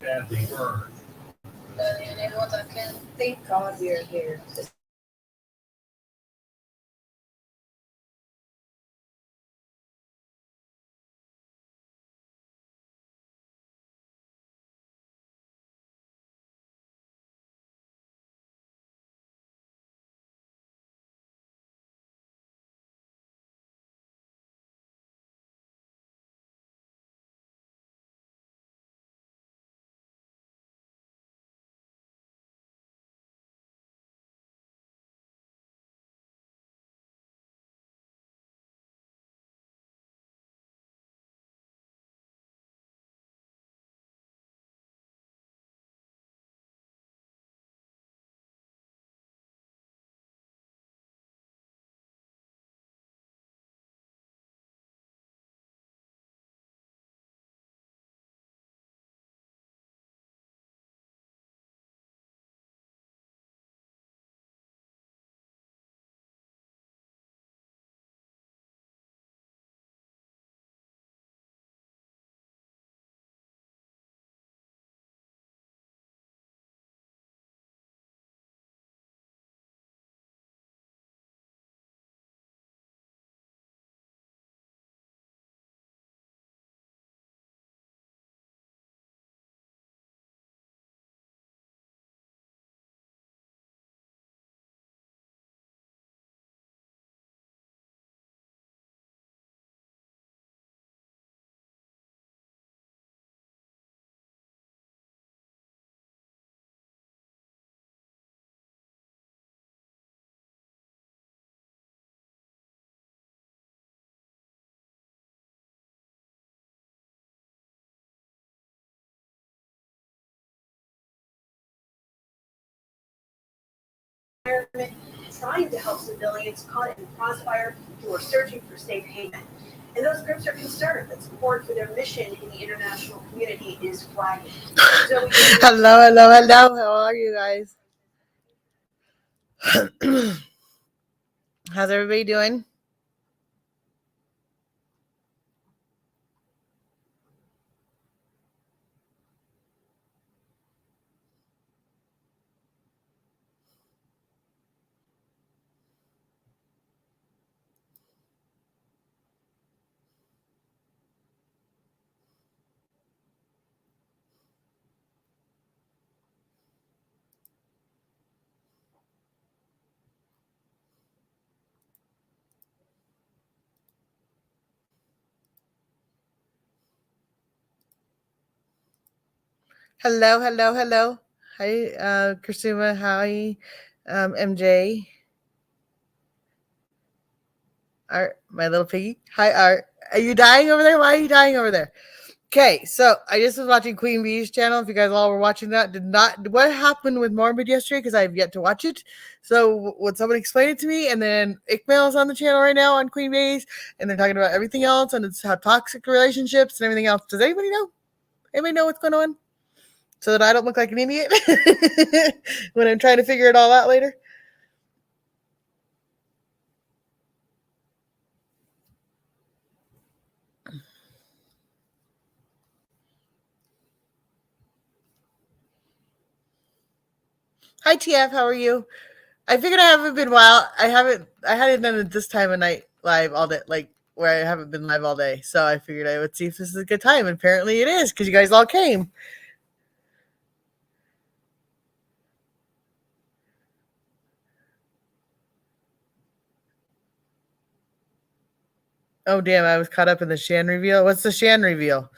badly burned. Thank God we are here. Trying to help civilians caught in the crossfire who are searching for safe haven. And those groups are concerned that support for their mission in the international community is flagging. So hello, hello, hello. How are you guys? How's everybody doing? Hello, hello, hello. Hi, Kursuma. Hi, MJ. Art, my little piggy. Hi, Art. Are you dying over there? Why are you dying over there? Okay, so I just was watching Queen Bee's channel. If you guys all were watching that, did not what happened with Morbid yesterday? Because I've yet to watch it. So would somebody explain it to me? And then Iqbal is on the channel right now on Queen Bee's, and they're talking about everything else and it's how toxic relationships and everything else. Does anybody know? Anybody know what's going on? So that I don't look like an idiot when I'm trying to figure it all out later. Hi TF, how are you? I figured I haven't been wild. I hadn't done it this time of night live all day, like where I haven't been live all day. So I figured I would see if this is a good time. And apparently it is because you guys all came. Oh damn, I was caught up in the Shan reveal. What's the Shan reveal?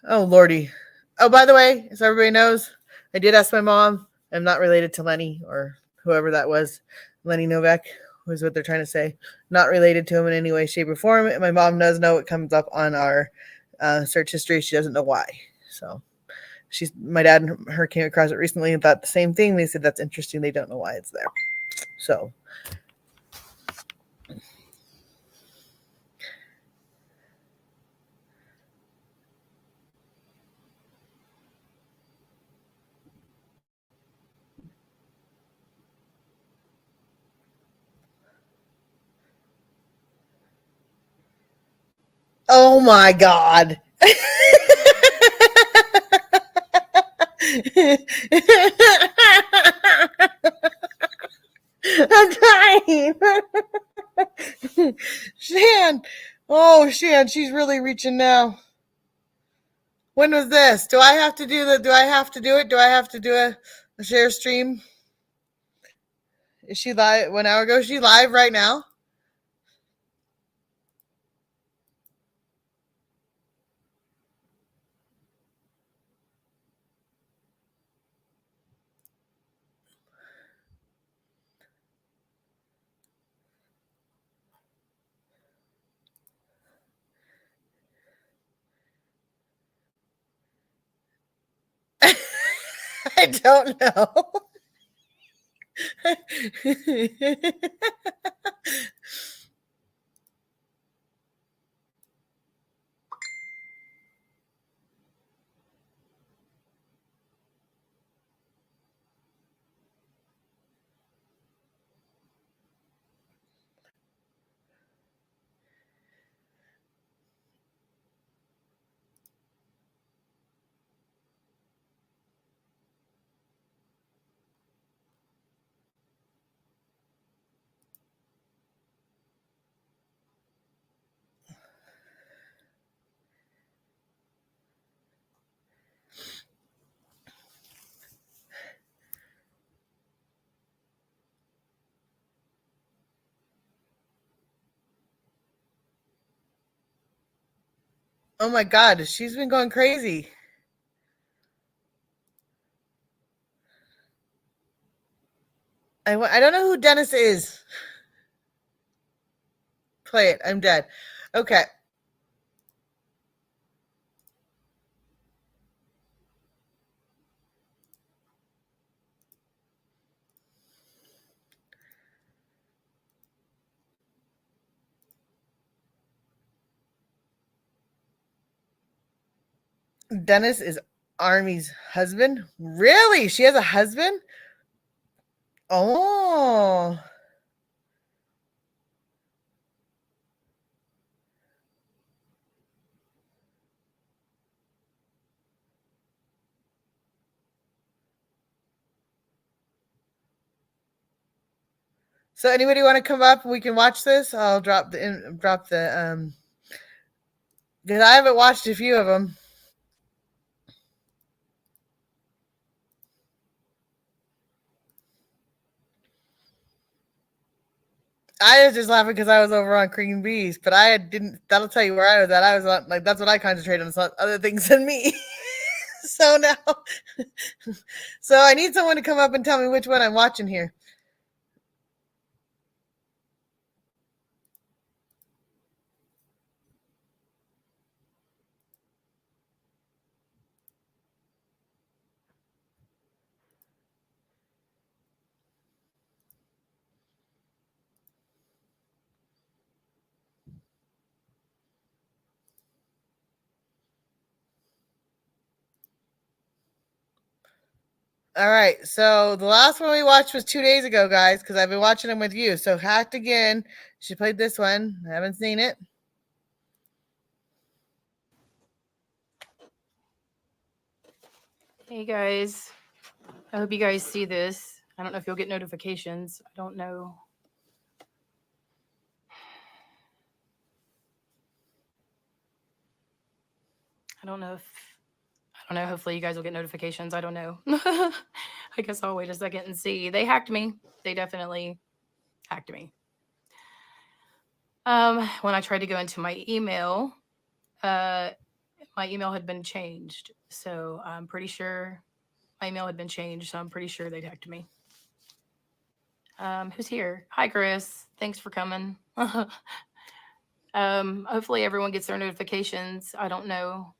Oh lordy. Oh, by the way, so everybody knows, I did ask my mom. I'm not related to Lenny or whoever that was. Lenny Novak was what they're trying to say. Not related to him in any way, shape, or form. And my mom does know it comes up on our search history. She doesn't know why. So she's my dad and her came across it recently and thought the same thing. They said that's interesting. They don't know why it's there. So oh my god. I'm dying. Shan. Oh, Shan, she's really reaching now. When was this? Do I have to do the? Do I have to do it? Do I have to do a share stream? Is she live? 1 hour ago? Is she live right now? I don't know. Oh my God, she's been going crazy. I don't know who Dennis is. Play it. I'm dead. Okay. Dennis is Army's husband. Really? She has a husband? Oh. So anybody want to come up? We can watch this. I'll drop the because I haven't watched a few of them. I was just laughing because I was over on Cream Bees, but I didn't. That'll tell you where I was at. I was on like that's what I concentrated on. So other things than me. So now, so I need someone to come up and tell me which one I'm watching here. All right. So the last one we watched was 2 days ago, guys, because I've been watching them with you. So Hacked Again. She played this one. I haven't seen it. Hey guys. I hope you guys see this. I don't know if you'll get notifications. I don't know. I don't know. Hopefully you guys will get notifications. I don't know. I guess I'll wait a second and see. They hacked me. They definitely hacked me. When I tried to go into my email had been changed. So I'm pretty sure my email had been changed. So I'm pretty sure they'd hacked me. Who's here? Hi, Chris. Thanks for coming. Hopefully everyone gets their notifications. I don't know.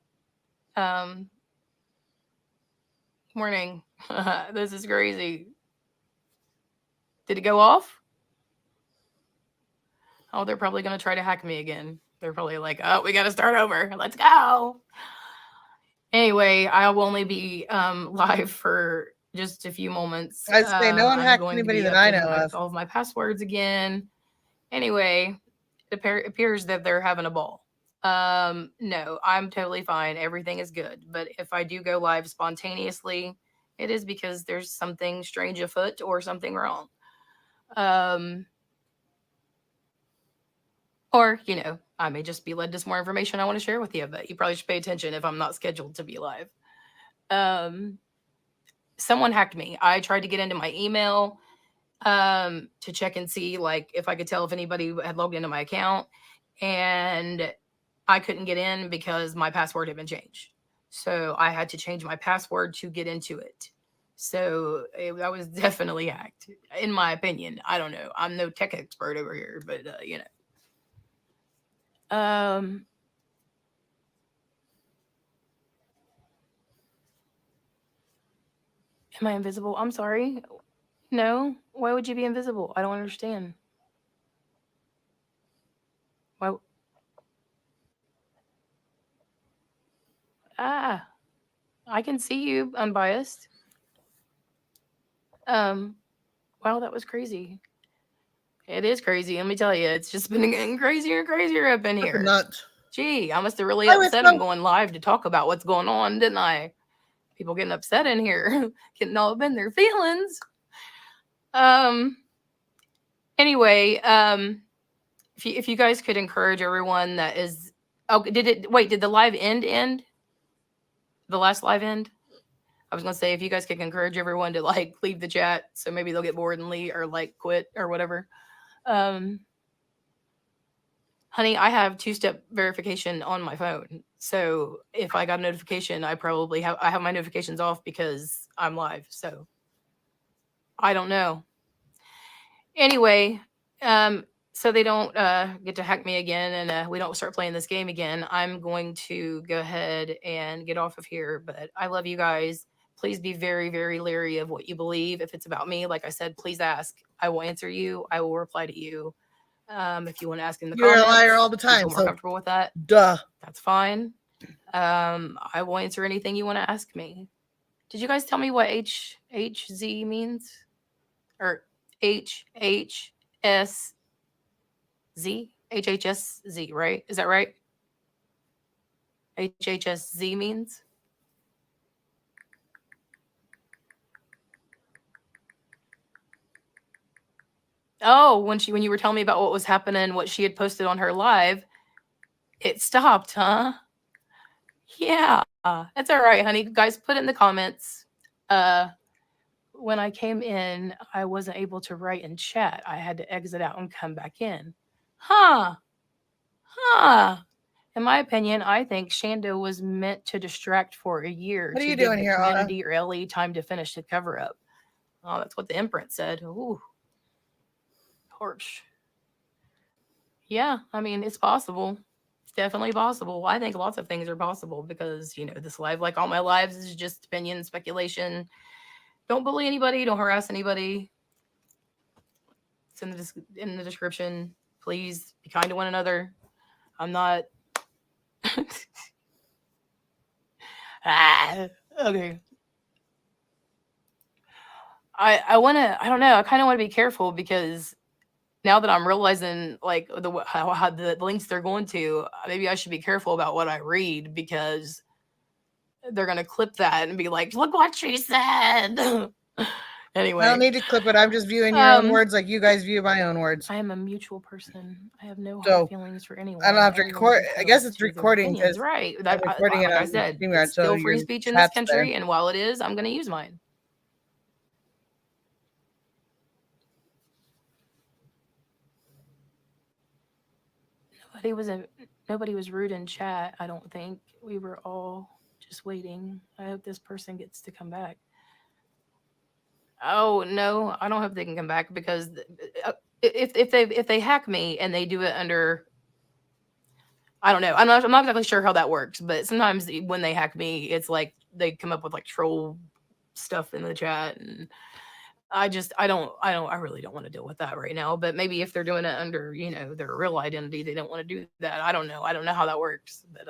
Morning. This is crazy. Did it go off? Oh, they're probably going to try to hack me again. They're probably like, oh, we got to start over. Let's go. Anyway, I'll only be live for just a few moments. I'd say no one hacked anybody that I know of. All of my passwords again. Anyway, it appears that they're having a ball. No, I'm totally fine. Everything is good. But if I do go live spontaneously, it is because there's something strange afoot or something wrong. Um, or, I may just be led to some more information I want to share with you, but you probably should pay attention if I'm not scheduled to be live. Um, Someone hacked me. I tried to get into my email to check and see like if I could tell if anybody had logged into my account, and I couldn't get in because my password had been changed. So I had to change my password to get into it. So I was definitely hacked, in my opinion. I don't know. I'm no tech expert over here, but Um, am I invisible? I'm sorry. No. Why would you be invisible? I don't understand. Why? Ah, I can see you unbiased. Um, wow, that was crazy. It is crazy. Let me tell you, it's just been getting crazier and crazier up in Fucking here. nuts. Gee, I must have really Hi, Miss upset them Mo. going live to talk about what's going on, didn't I? People getting upset in here, getting all up in their feelings. Um. Anyway, if you guys could encourage everyone that is, oh, did it? Wait, did the live end? The last live end? I was gonna say if you guys could encourage everyone to like leave the chat, so maybe they'll get bored and leave or like quit or whatever. Um, Honey, I have two-step verification on my phone. So if I got a notification, I have my notifications off because I'm live. So I don't know. Anyway, so they don't get to hack me again, and we don't start playing this game again. I'm going to go ahead and get off of here. But I love you guys. Please be very, very leery of what you believe. If it's about me, like I said, please ask. I will answer you. I will reply to you. If you want to ask in the You're a liar all comments, the if you time, feel more so comfortable with that, duh. that's fine. I will answer anything you want to ask me. Did you guys tell me what HHZ means? Or HHS HHSZ, right? Is that right? HHSZ means? Oh, when you were telling me about what was happening, what she had posted on her live, it stopped, huh? Yeah, that's all right, honey. Guys, put it in the comments. Uh, when I came in, I wasn't able to write in chat. I had to exit out and come back in. Huh. Huh. In my opinion, I think Shando was meant to distract for a year What are to you give doing the here, Anna? community or LE time to finish the cover up. Oh, that's what the imprint said. Ooh, torch. Yeah, I mean, it's possible. It's definitely possible. I think lots of things are possible because, this live, like all my lives, is just opinion, speculation. Don't bully anybody. Don't harass anybody. It's in the description. Please be kind to one another. I'm not. Okay. I don't know. I kind of want to be careful because now that I'm realizing like how the links they're going to, maybe I should be careful about what I read because they're gonna clip that and be like, "Look what she said." I don't Anyway, need to clip it. I'm just viewing your own um, words like you guys view my own words. I am a mutual person. I have no hard So feelings for I don't anyone. have to Everyone is record. I guess entitled it's to their recording opinions, because right? I'm recording it Like I on said, StreamYard, it's so still free your speech in this chat's there. country, and while it is, I'm gonna use mine. Nobody was a Nobody was rude in chat. I don't think we were all just waiting. I hope this person gets to come back. Oh no, I don't hope they can come back because if they hack me and they do it under, I don't know. I'm not exactly sure how that works, but sometimes when they hack me, it's like they come up with like troll stuff in the chat, and I really don't want to deal with that right now. But maybe if they're doing it under their real identity, they don't want to do that. I don't know how that works, but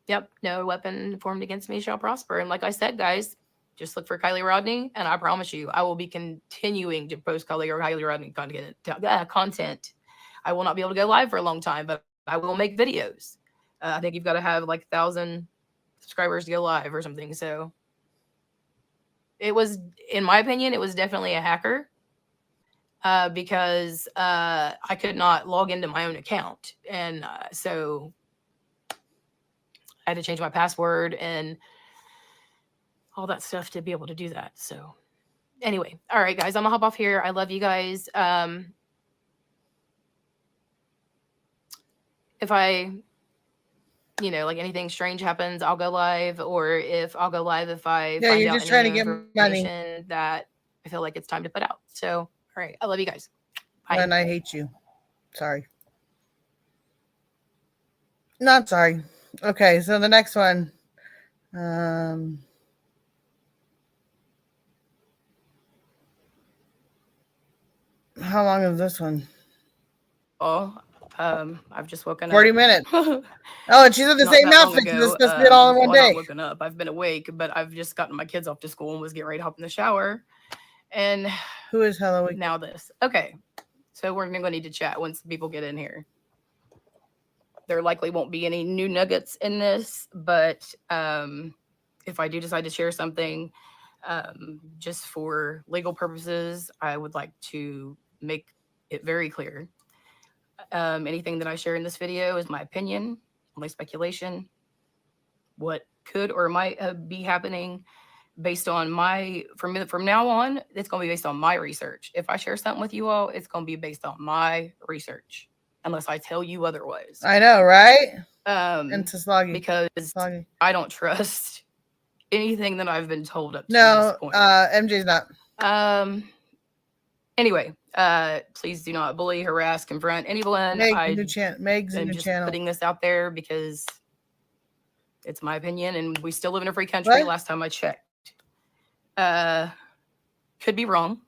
yep, no weapon formed against me shall prosper. And like I said, guys, just look for Kylie Rodney, and I promise you, I will be continuing to post Kylie Rodney content. I will not be able to go live for a long time, but I will make videos. I think you've got to have like 1,000 subscribers to go live or something. So it was, in my opinion, it was definitely a hacker, because I could not log into my own account. And so I had to change my password and all that stuff to be able to do that. So anyway, all right, guys, I'm gonna hop off here. I love you guys. If I, like anything strange happens, I'll go live, or if I'll go live if I Yeah, find you're out just any trying to new get money. information that I feel like it's time to put out. So, all right, I love you guys. Bye. And I hate you. Sorry. Not sorry. Okay, so the next one. How long is this one? Oh, I've just woken 40 up. minutes. Oh, and she's in the Not same that long outfit. She's ago. supposed to be it all in one Well, day. not woken up. I've been awake, but I've just gotten my kids off to school and was getting ready to hop in the shower. And Who is Halloween? now this. Okay, so we're going to need to chat once people get in here. There likely won't be any new nuggets in this, but if I do decide to share something, just for legal purposes, I would like to make it very clear. Anything that I share in this video is my opinion, my speculation, what could or might be happening based on from now on, it's going to be based on my research. If I share something with you all, it's going to be based on my research, unless I tell you otherwise. I know, right? And to Sloggy. Because Sloggy. I don't trust anything that I've been told up to No, this point. MJ's not. Anyway, please do not bully, harass, confront anyone. Meg's I'm new just channel. putting this out there because it's my opinion, and we still live in a free country. What? Last time I checked, could be wrong.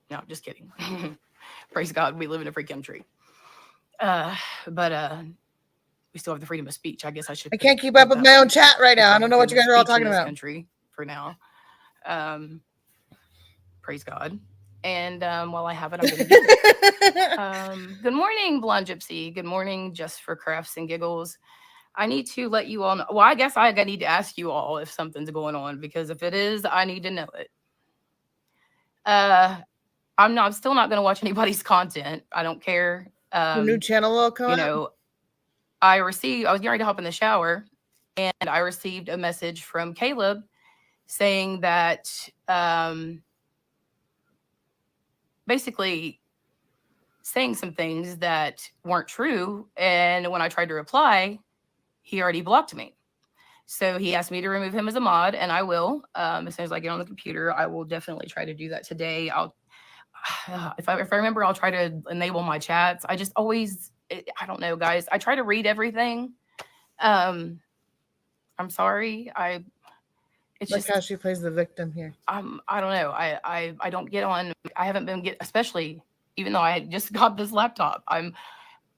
No, just kidding. Praise God, we live in a free country. But we still have the freedom of speech. I guess I should. I can't keep up with my own chat right now. I don't know what you guys are all talking about. Country for now. Praise God. And while I have it, I'm going to do it. Good morning, Blonde Gypsy. Good morning, Just for Crafts and Giggles. I need to let you all know. Well, I guess I need to ask you all if something's going on, because if it is, I need to know it. I'm still not going to watch anybody's content. I don't care. The new channel will come out? I was getting ready to hop in the shower, and I received a message from Caleb saying that basically saying some things that weren't true. And when I tried to reply, he already blocked me. So he asked me to remove him as a mod, and I will. As soon as I get on the computer, I will definitely try to do that today. If I remember, I'll try to enable my chats. I just always, I don't know, guys. I try to read everything. I'm sorry. It's like just how she plays the victim here. I don't know. I don't get on. I haven't been especially even though I just got this laptop.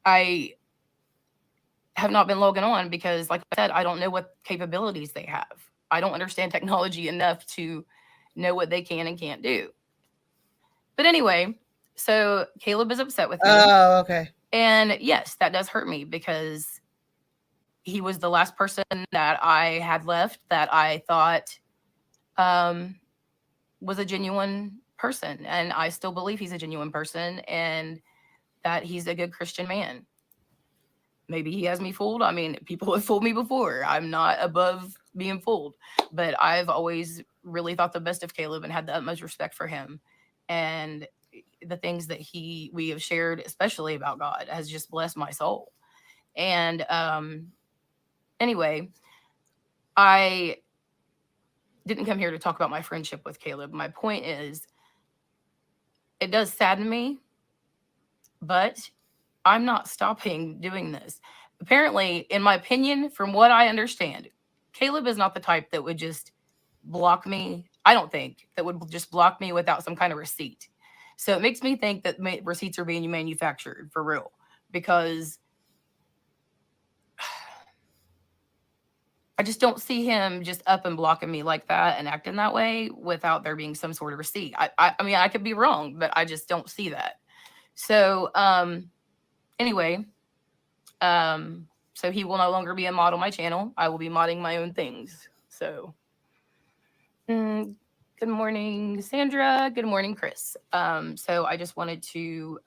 I have not been logging on because, like I said, I don't know what capabilities they have. I don't understand technology enough to know what they can and can't do. But anyway, so Caleb is upset with me. Oh, okay. And yes, that does hurt me because he was the last person that I had left that I thought was a genuine person. And I still believe he's a genuine person and that he's a good Christian man. Maybe he has me fooled. I mean, people have fooled me before. I'm not above being fooled. But I've always really thought the best of Caleb and had the utmost respect for him. And the things that we have shared, especially about God, has just blessed my soul. And anyway, I didn't come here to talk about my friendship with Caleb. My point is, it does sadden me, but I'm not stopping doing this. Apparently, in my opinion, from what I understand, Caleb is not the type that would just block me. I don't think that would just block me without some kind of receipt. So it makes me think that receipts are being manufactured for real, because I just don't see him just up and blocking me like that and acting that way without there being some sort of receipt. I mean, I could be wrong, but I just don't see that. So Anyway, so he will no longer be a mod on my channel. I will be modding my own things. So, good morning, Sandra. Good morning, Chris. So I just wanted to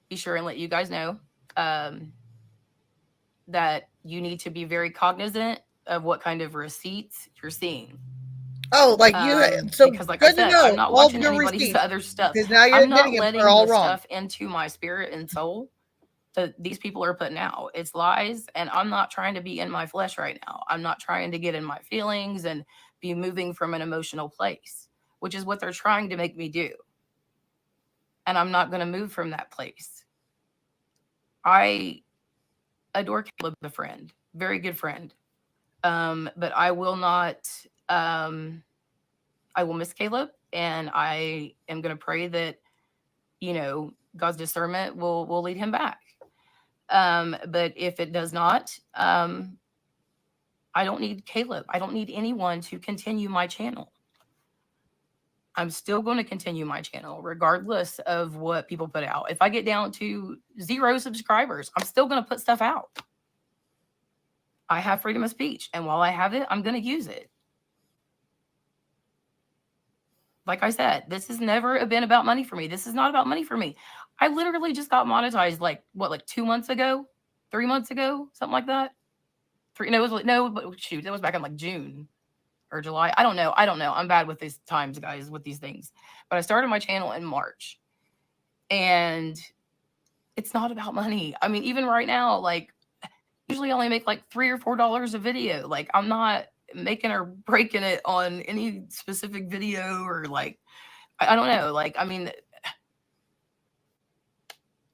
be sure and let you guys know that you need to be very cognizant of what kind of receipts you're seeing. Oh, like you. So Because like I good to said, I'm know not all of watching your anybody's receipts other stuff. because now you're I'm not admitting them are letting all the wrong. stuff into my spirit and soul that these people are putting out. It's lies, and I'm not trying to be in my flesh right now. I'm not trying to get in my feelings and be moving from an emotional place, which is what they're trying to make me do. And I'm not going to move from that place. I adore Caleb, the friend, very good friend. But I will not. I will miss Caleb, and I am going to pray that God's discernment will lead him back. But if it does not, I don't need Caleb. I don't need anyone to continue my channel. I'm still going to continue my channel regardless of what people put out. If I get down to 0 subscribers, I'm still going to put stuff out. I have freedom of speech, and while I have it, I'm going to use it. Like I said, this has never been about money for me. This is not about money for me. I literally just got monetized like 2 months ago, 3 months ago, something like that. Shoot, that was back in like June or July. I don't know. I'm bad with these times, guys, with these things. But I started my channel in March, and it's not about money. I mean, even right now, like usually I only make like $3 or $4 a video. Like I'm not making or breaking it on any specific video or like I don't know. Like I mean,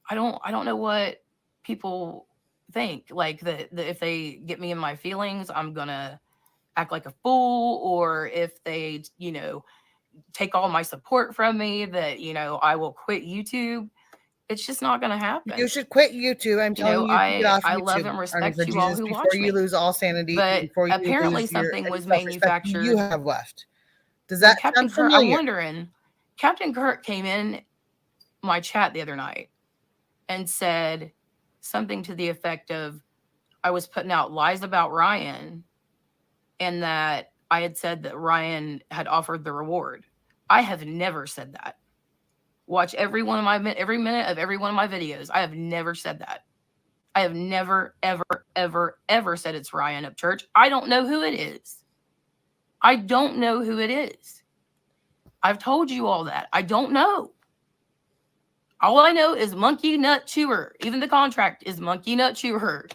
I don't know what people think. Like that if they get me in my feelings, I'm gonna act like a fool, or if they take all my support from me, that I will quit YouTube. It's just not gonna happen. You should quit YouTube. I'm telling you to get off I love YouTube. and Arnie, for respect you all Jesus, who before watch you me, lose all sanity, but before you apparently lose your something any was self-respect you manufactured. have left. Does Well, that Captain sound Kurt, I'm familiar? wondering, Captain Kurt came in my chat the other night and said something to the effect of, I was putting out lies about Ryan and that I had said that Ryan had offered the reward. I have never said that. Watch every minute of every one of my videos. I have never said that. I have never, ever, ever, ever said it's Ryan Upchurch. I don't know who it is. I don't know who it is. I've told you all that. I don't know. All I know is Monkey Nut Chewer. Even the contract is Monkey Nut Chewer.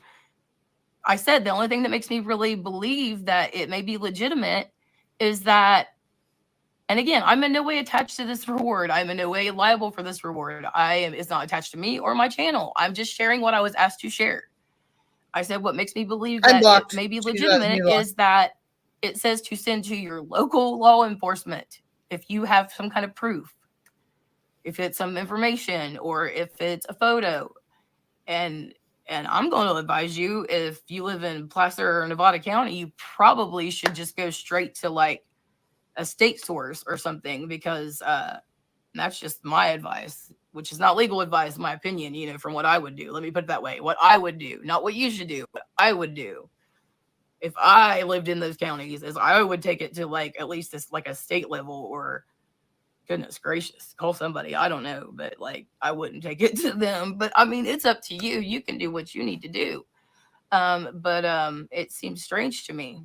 I said the only thing that makes me really believe that it may be legitimate is that, and again, I'm in no way attached to this reward. I'm in no way liable for this reward. It's not attached to me or my channel. I'm just sharing what I was asked to share. I said what makes me believe I'm that it blocked. may be She's legitimate blocked. is that it says to send to your local law enforcement if you have some kind of proof, if it's some information or if it's a photo. And I'm going to advise you, if you live in Placer or Nevada County, you probably should just go straight to like a state source or something, because that's just my advice, which is not legal advice, in my opinion, from what I would do. Let me put it that way. What I would do, not what you should do, what I would do if I lived in those counties, is I would take it to like at least this like a state level, or goodness gracious, call somebody. I don't know, but like I wouldn't take it to them. But I mean, it's up to you. You can do what you need to do. But it seems strange to me,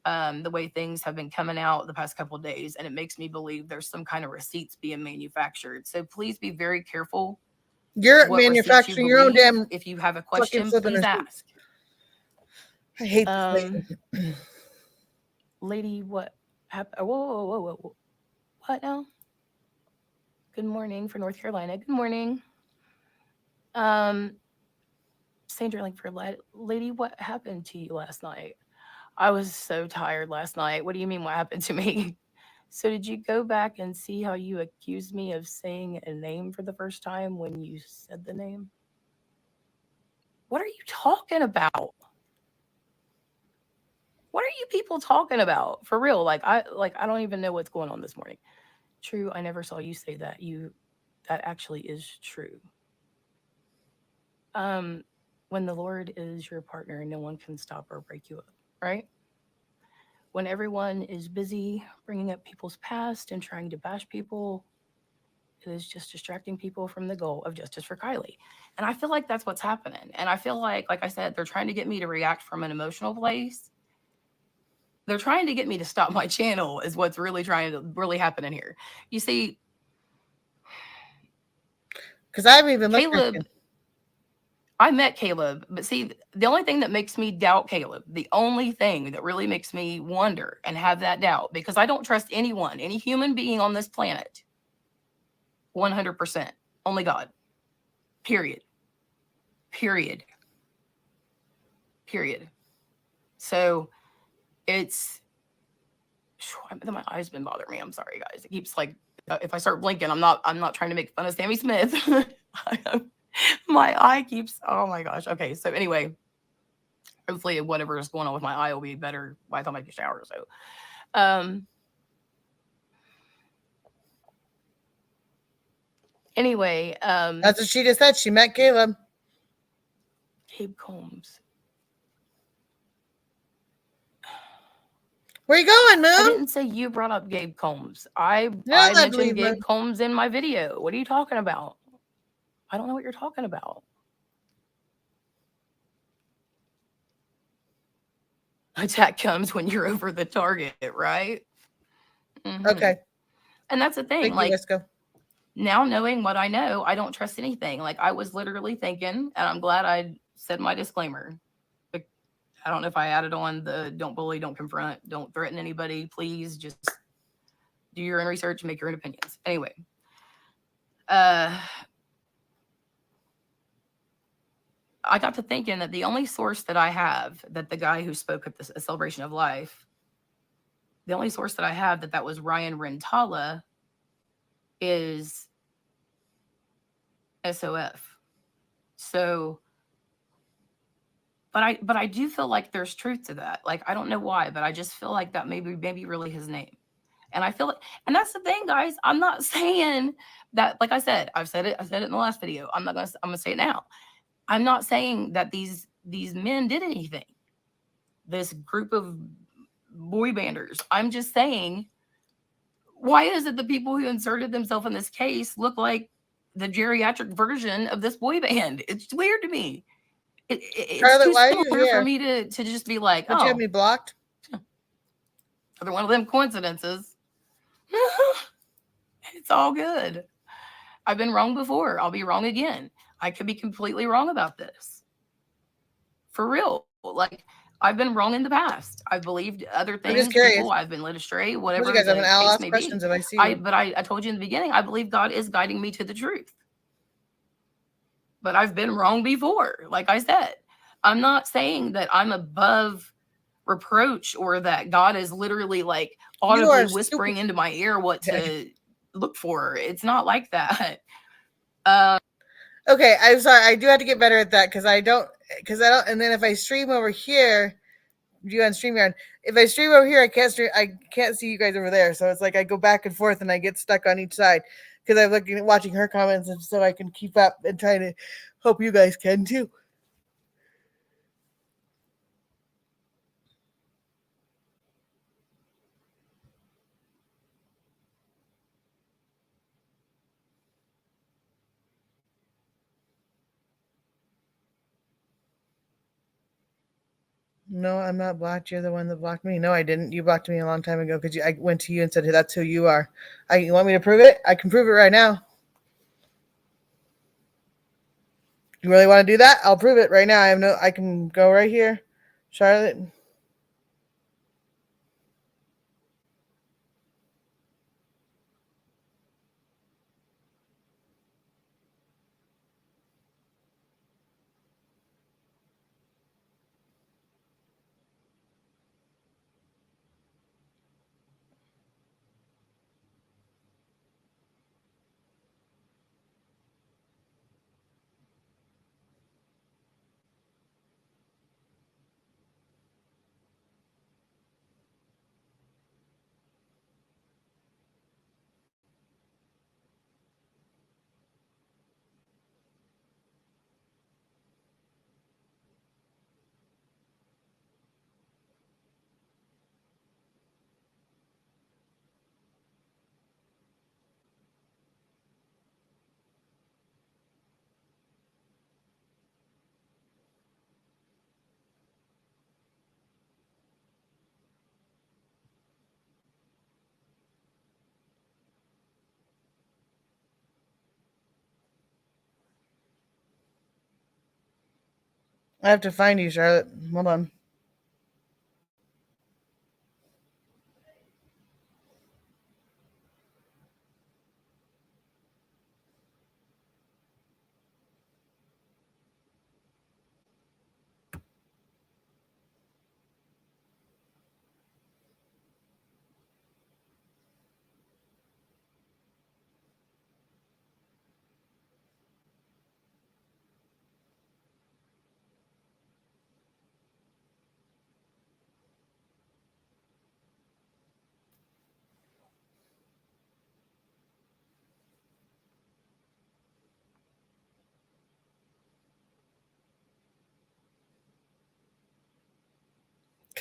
the way things have been coming out the past couple of days, and it makes me believe there's some kind of receipts being manufactured. So please be very careful. You're What manufacturing your own damn. If you have a fucking question, flipping please receipt. ask. I hate this lady. Lady, what happened? Whoa. What now? Good morning for North Carolina. Good morning. Sandra, like for lady, what happened to you last night? I was so tired last night. What do you mean what happened to me? So did you go back and see how you accused me of saying a name for the first time when you said the name? What are you talking about? What are you people talking about? For real? I don't even know what's going on this morning. True, I never saw you say that. that actually is true. Um, when the Lord is your partner, no one can stop or break you up, right? When everyone is busy bringing up people's past and trying to bash people, it is just distracting people from the goal of justice for Kylie. And I feel like that's what's happening. And I feel like I said, they're trying to get me to react from an emotional place. They're trying to get me to stop my channel, is what's really happening here. You see, Because I haven't even looked at Caleb, you. I met Caleb, but see, the only thing that makes me doubt Caleb, the only thing that really makes me wonder and have that doubt, because I don't trust anyone, any human being on this planet, 100%. Only God. Period. Period. Period. So it's, my eyes been bothering me. I'm sorry, guys. It keeps like, if I start blinking, I'm not trying to make fun of Sammy Smith. My eye keeps, oh my gosh. Okay, so anyway, hopefully whatever is going on with my eye will be better by the time I take a shower. So anyway, That's what she just said. She met Caleb. Gabe Combs. Where you going, I Moon? didn't say you brought up Gabe Combs. I Not allowed to mentioned leave, Gabe Moon. Combs in my video. What are you talking about? I don't know what you're talking about. Attack comes when you're over the target, right? Okay. And that's the thing. Thank you, Like, Wisco. now knowing what I know, I don't trust anything. Like, I was literally thinking, and I'm glad I said my disclaimer. I don't know if I added on the don't bully, don't confront, don't threaten anybody. Please just do your own research and make your own opinions. Anyway, I got to thinking that the only source that I have, that the guy who spoke at the celebration of life, the only source that I have that was Ryan Rentala is SOF. So, but I do feel like there's truth to that. Like, I don't know why, but I just feel like that maybe really his name. And I feel like, and that's the thing, guys. I'm not saying that, like I said, I said it in the last video. I'm gonna say it now. I'm not saying that these men did anything. This group of boy banders. I'm just saying, why is it the people who inserted themselves in this case look like the geriatric version of this boy band? It's weird to me. It's Charlotte, too why are you similar for here? me to just be like, Would you have me blocked? another one of them coincidences. It's all good. I've been wrong before. I'll be wrong again. I could be completely wrong about this. For real. Like, I've been wrong in the past. I've believed other I'm just things, curious. people. I've been led astray, What whatever you guys? the I'll case ask may questions be. if I see you. But I told you in the beginning, I believe God is guiding me to the truth. But I've been wrong before. Like I said, I'm not saying that I'm above reproach or that God is literally like audibly whispering into my ear what to look for. It's not like that. Okay, I'm sorry. I do have to get better at that because I don't. And then if I stream over here, you on StreamYard. If I stream over here, I can't see you guys over there. So it's like I go back and forth and I get stuck on each side because I'm looking watching her comments, and so I can keep up and try to hope you guys can too. No, I'm not blocked. You're the one that blocked me. No, I didn't. You blocked me a long time ago because I went to you and said, hey, that's who you are. You want me to prove it? I can prove it right now. You really want to do that? I'll prove it right now. I can go right here. Charlotte. I have to find you, Charlotte. Hold on.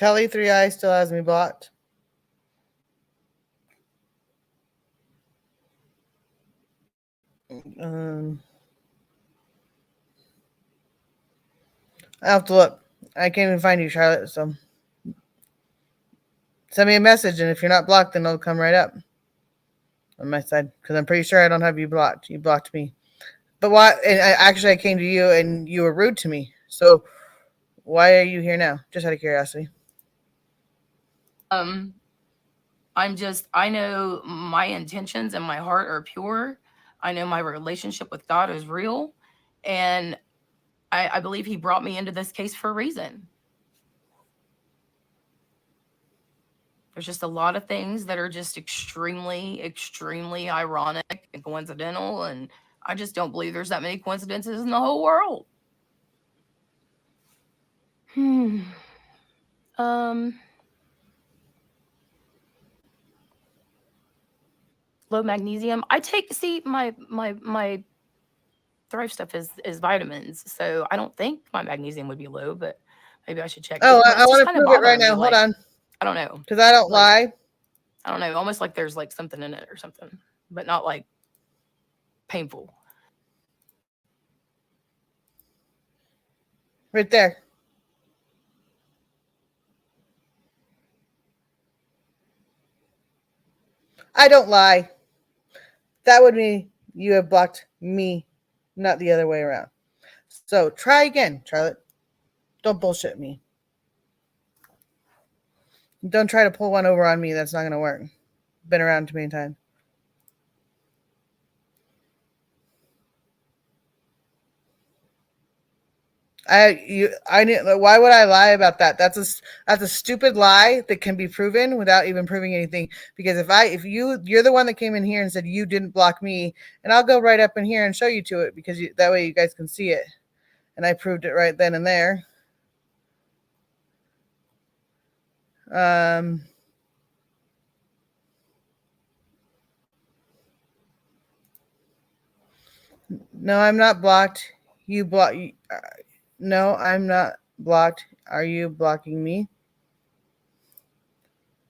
Kelly 3i still has me blocked. Um, I have to look. I can't even find you, Charlotte. So send me a message, and if you're not blocked, then it'll come right up on my side. Because I'm pretty sure I don't have you blocked. You blocked me. But why? And I came to you, and you were rude to me. So why are you here now? Just out of curiosity. I know my intentions and my heart are pure. I know my relationship with God is real. And I believe he brought me into this case for a reason. There's just a lot of things that are just extremely, extremely ironic and coincidental. And I just don't believe there's that many coincidences in the whole world. Hmm. Um, Low magnesium. I take see my Thrive stuff is vitamins, so I don't think my magnesium would be low, but maybe I should check. Oh, But I it's just want to kind of prove it right bothering me, now. Hold like on. I don't know, Because I don't like lie. I don't know, almost like there's like something in it or something, but not like painful. Right there. I don't lie. That would mean you have blocked me, not the other way around. So try again, Charlotte. Don't bullshit me. Don't try to pull one over on me. That's not going to work. Been around too many times. Why would I lie about that? That's a stupid lie that can be proven without even proving anything. Because if you're the one that came in here and said you didn't block me, and I'll go right up in here and show you to it because that way you guys can see it, and I proved it right then and there. Um, no, I'm not blocked. You block. No, I'm not blocked. Are you blocking me?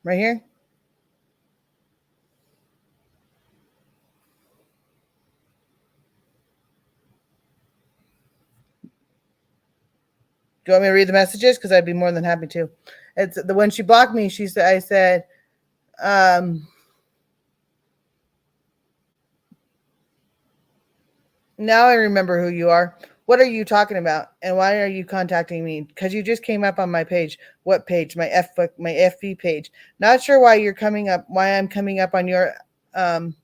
Right here? Do you want me to read the messages? Because I'd be more than happy to. It's the when she blocked me. I said, um, now I remember who you are. What are you talking about? And why are you contacting me? Because you just came up on my page. What page? My FB page. Not sure why you're coming up. Why I'm coming up on your um.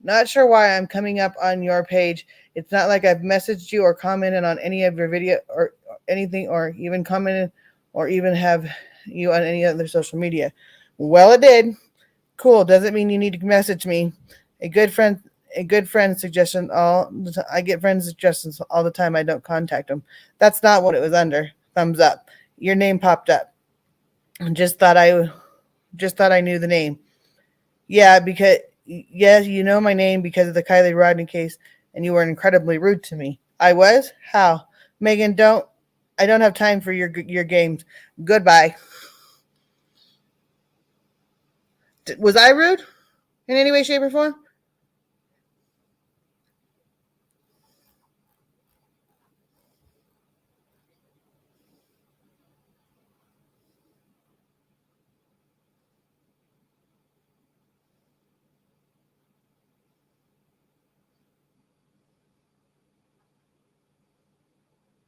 Not sure why I'm coming up on your page. It's not like I've messaged you or commented on any of your video or anything, or even commented or even have you on any other social media. Well, it did. Cool. Doesn't mean you need to message me. A good friend, a good friend suggestion. I get friend suggestions all the time. I don't contact them. That's not what it was under. Thumbs up. Your name popped up. Just thought I knew the name. Yeah, because yes, you know my name because of the Kylie Rodney case, and you were incredibly rude to me. I was? How? Megan, don't. I don't have time for your games. Goodbye. Was I rude in any way, shape, or form?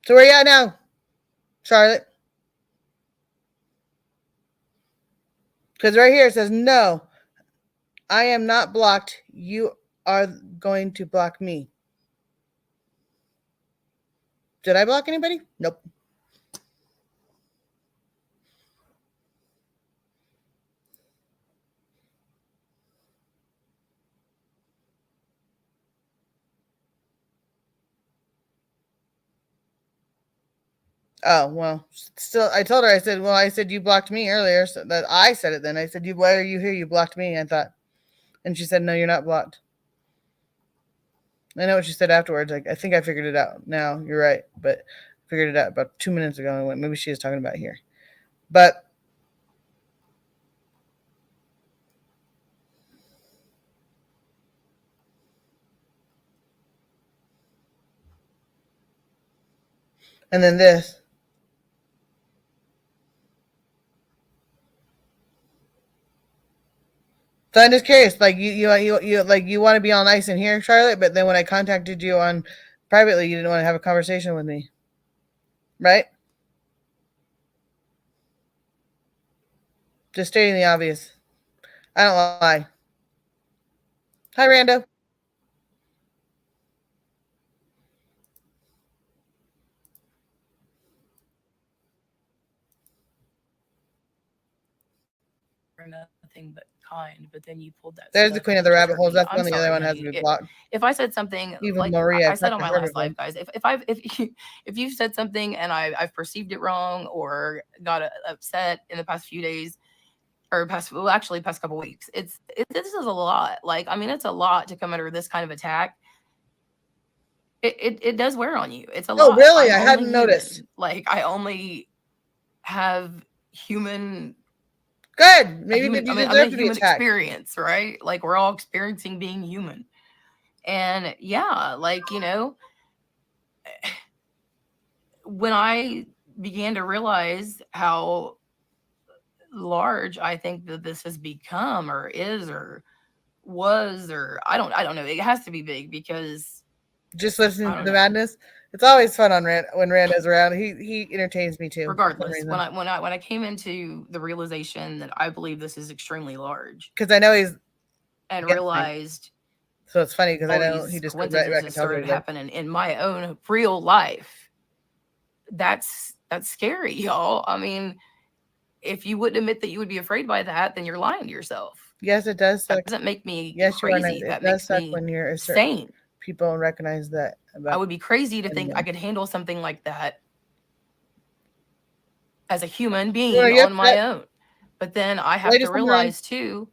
So where you at now? Charlotte. Because right here it says, no, I am not blocked. You are going to block me. Did I block anybody? Nope. Oh, well, still, I told her, I said, well, I said, you blocked me earlier. So that I said it then. I said, why are you here? You blocked me. I thought. And she said, no, you're not blocked. I know what she said afterwards. Like, I think I figured it out now. You're right. But I figured it out about 2 minutes ago. And I went, maybe she was talking about here. But and then this. So I'm just curious, like you want to be all nice in here, Charlotte, but then when I contacted you on privately, you didn't want to have a conversation with me, right? Just stating the obvious. I don't lie. Hi, Rando. Nothing but kind, but then you pulled that There's the stuff queen and of the it just rabbit hurt holes. me. That's I'm when the other sorry, one has to honey. be blocked. If I said something Even like Maria, I said on my last perfectly. live, guys, if you said something and I've perceived it wrong or got upset in the past few days or past couple weeks, this is a lot. Like, I mean, it's a lot to come under this kind of attack. It does wear on you. It's a Oh, lot. really? I'm I only hadn't noticed. human. Like, I only have human Good. a Maybe human that you I'm a deserve to be human attacked. experience, right? Like, we're all experiencing being human. And yeah, like, when I began to realize how large I think that this has become or is or was, or I don't know. It has to be big because Just I listening to don't the know. madness. It's always fun on Rand when Rando's around. He entertains me too for some Regardless, reason. when I came into the realization that I believe this is extremely large Because I know he's and against me. realized So it's funny because I all know he these just goes right back and coincidences tells you started everything. happening in my own real life, that's scary, y'all. I mean, if you wouldn't admit that you would be afraid by that, then you're lying to yourself. Yes, it does That suck. doesn't make me Yes, you are nice. crazy. It That does makes suck me when you're a certain sane. people recognize that I about would be crazy to think I anyone. could handle something like that as a human Well, are being you on my upset? own. But then I Why have to just something wrong? realize too,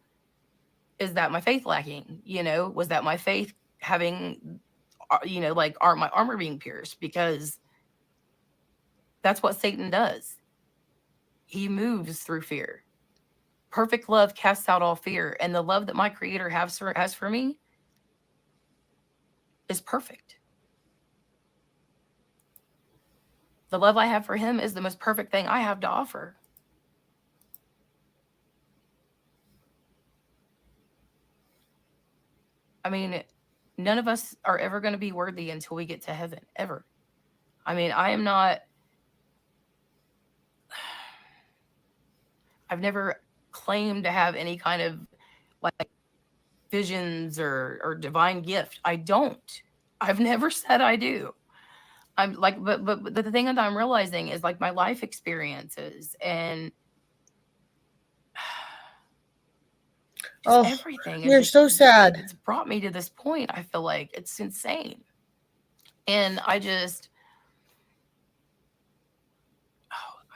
is that my faith lacking? Was that my faith having, like my armor being pierced? Because that's what Satan does. He moves through fear. Perfect love casts out all fear. And the love that my creator has for me is perfect. The love I have for him is the most perfect thing I have to offer. I mean, none of us are ever going to be worthy until we get to heaven, ever. I mean, I am not, I've never claimed to have any kind of like visions or divine gift. I don't. I've never said I do. I'm like, but the thing that I'm realizing is like my life experiences and just Oh, everything is you're just so sad. it's brought me to this point. I feel like it's insane. And I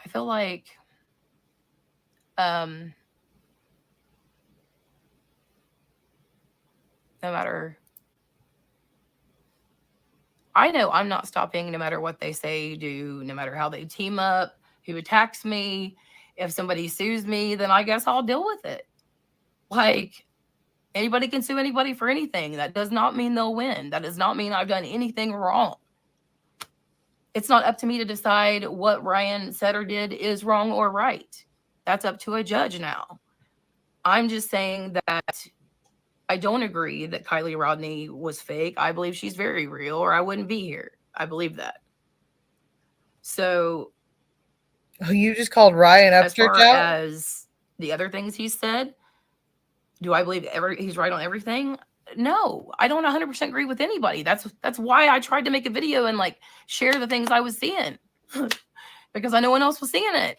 feel like um no matter I know I'm not stopping no matter what they say, do, no matter how they team up, who attacks me. If somebody sues me, then I guess I'll deal with it. Like, anybody can sue anybody for anything. That does not mean they'll win. That does not mean I've done anything wrong. It's not up to me to decide what Ryan said or did is wrong or right. That's up to a judge now. I'm just saying that I don't agree that Kylie Rodney was fake. I believe she's very real, or I wouldn't be here. I believe that. So Oh, you just called Ryan As Upchurch far out? as the other things he said, do I believe he's right on everything? No, I don't 100% agree with anybody. That's why I tried to make a video and like share the things I was seeing because I no one else was seeing it.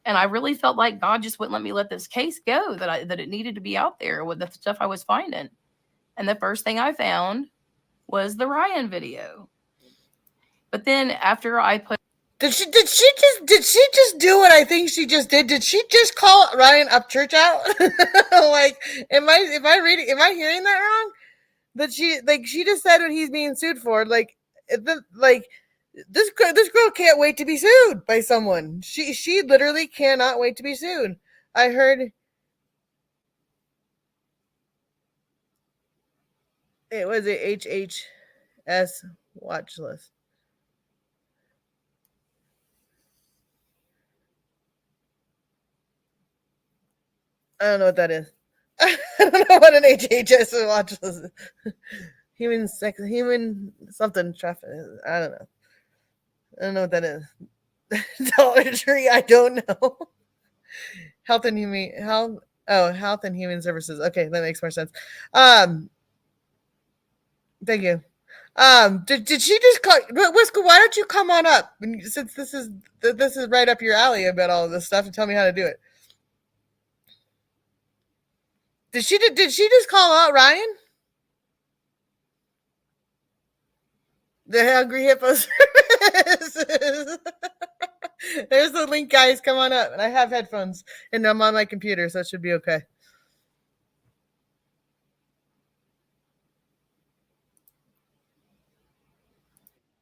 And I really felt like God just wouldn't let me let this case go, that it needed to be out there with the stuff I was finding. And the first thing I found was the Ryan video. But then after I put Did she just do what I think she just did? Did she just call Ryan Upchurch out? Like, am I hearing that wrong? That she just said what he's being sued for. This girl can't wait to be sued by someone. She literally cannot wait to be sued. I heard it was a HHS watch list. I don't know what that is. I don't know what an HHS watch list is. Human something traffic. I don't know. I don't know what that is. Dollar Tree. I don't know. Health and human health. Oh, health and human services. Okay, that makes more sense. Um, Thank you. Did she just call? Whisker, why don't you come on up? Since this is right up your alley about all of this stuff, and tell me how to do it. Did she just call out Ryan? The Hungry Hippo Services. There's the link, guys. Come on up. And I have headphones, and I'm on my computer, so it should be okay.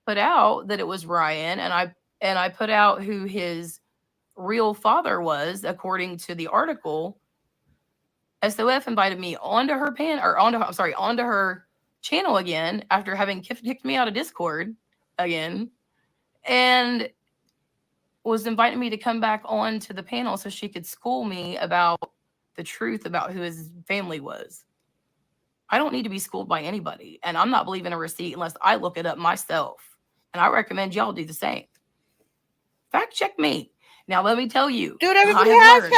put out that it was Ryan, and I put out who his real father was according to the article. SOF invited me onto her onto her channel again after having kicked me out of Discord again, and was inviting me to come back on to the panel so she could school me about the truth about who his family was. I don't need to be schooled by anybody, and I'm not believing a receipt unless I look it up myself. And I recommend y'all do the same. Fact check me. Now let me tell you, Dude, everybody I have has learned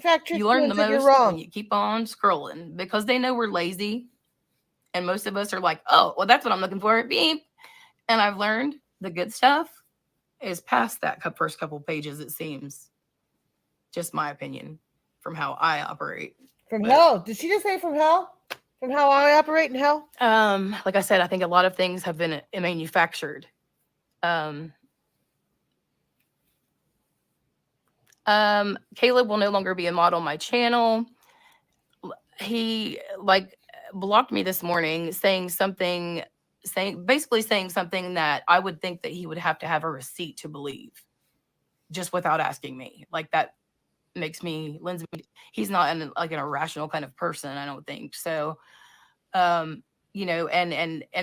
fact check. you learn the You're most wrong. when you keep on scrolling because they know we're lazy, and most of us are like, oh, well, that's what I'm looking for. Beep. And I've learned the good stuff is past that first couple pages. It seems, just my opinion, from how I operate. From hell? Did she just say from hell? From how I operate in hell? Like I said, I think a lot of things have been manufactured. Caleb will no longer be a mod on my channel. He blocked me this morning saying something that I would think that he would have to have a receipt to believe just without asking me. Like that makes me Lindsay. He's not an irrational kind of person, I don't think. So, and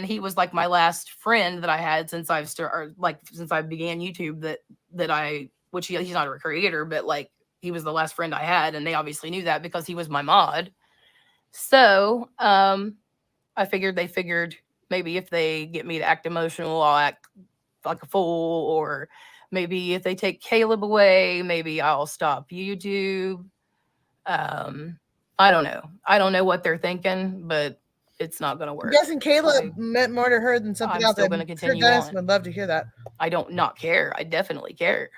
he was like my last friend that I had since since I began YouTube which he's not a creator, but like he was the last friend I had, and they obviously knew that because he was my mod. So, I figured they figured maybe if they get me to act emotional, I'll act like a fool, or maybe if they take Caleb away, maybe I'll stop YouTube. I don't know. I don't know what they're thinking, but it's not going to work. I'm guessing Caleb meant more to her than something I'm else. still going to continue Dennis on. would love to hear that. I don't not care. I definitely care.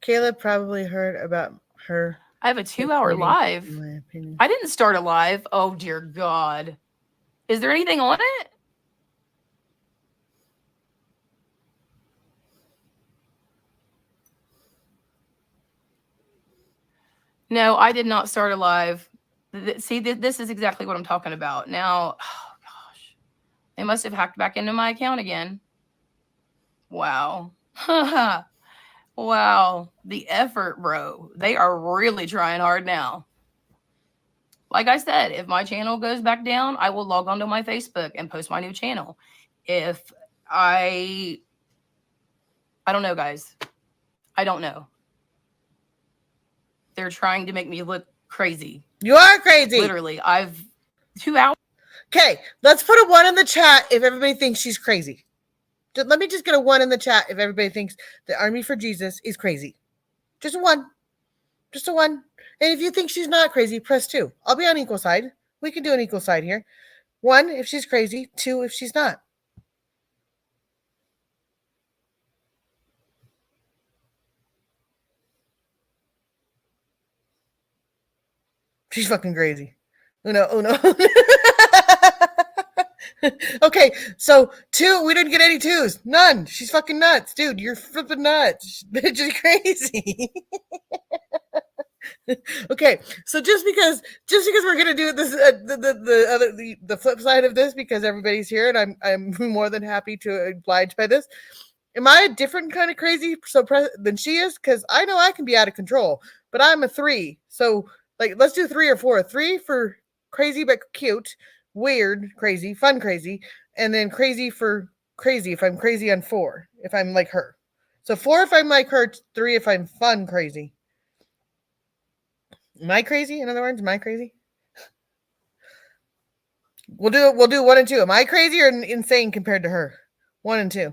Caleb probably heard about her. I have a 2-hour live. In my opinion. I didn't start a live. Oh dear God. Is there anything on it? No, I did not start a live. See, this is exactly what I'm talking about. Now, oh gosh, they must have hacked back into my account again. Wow. Wow. The effort, bro. They are really trying hard now. Like I said, if my channel goes back down, I will log onto my Facebook and post my new channel. If I don't know, guys. I don't know. They're trying to make me look crazy. You are crazy. Literally, I've 2 hours. Okay, let's put a 1 in the chat if everybody thinks she's crazy. Let me just get a 1 in the chat if everybody thinks the Army for Jesus is crazy. Just a 1. Just a 1. And if you think she's not crazy, press 2. I'll be on equal side. We can do an equal side here. 1 if she's crazy, 2 if she's not. She's fucking crazy. Uno, uno. Okay, so 2, we didn't get any 2s. None. She's fucking nuts. Dude, you're flipping nuts. Bitch is crazy. Okay, so just because we're gonna do this, the flip side of this, because everybody's here and I'm more than happy to oblige by this. Am I a different kind of crazy than she is? Because I know I can be out of control, but I'm a 3. So like, let's do 3 or 4. 3 for crazy but cute, weird crazy, fun crazy, and then crazy for crazy if I'm crazy on 4 if I'm like her. So 4 if I'm like her, 3 if I'm fun crazy. Am I crazy? In other words, am I crazy? We'll do 1 and 2. Am I crazy or insane compared to her? 1 and 2.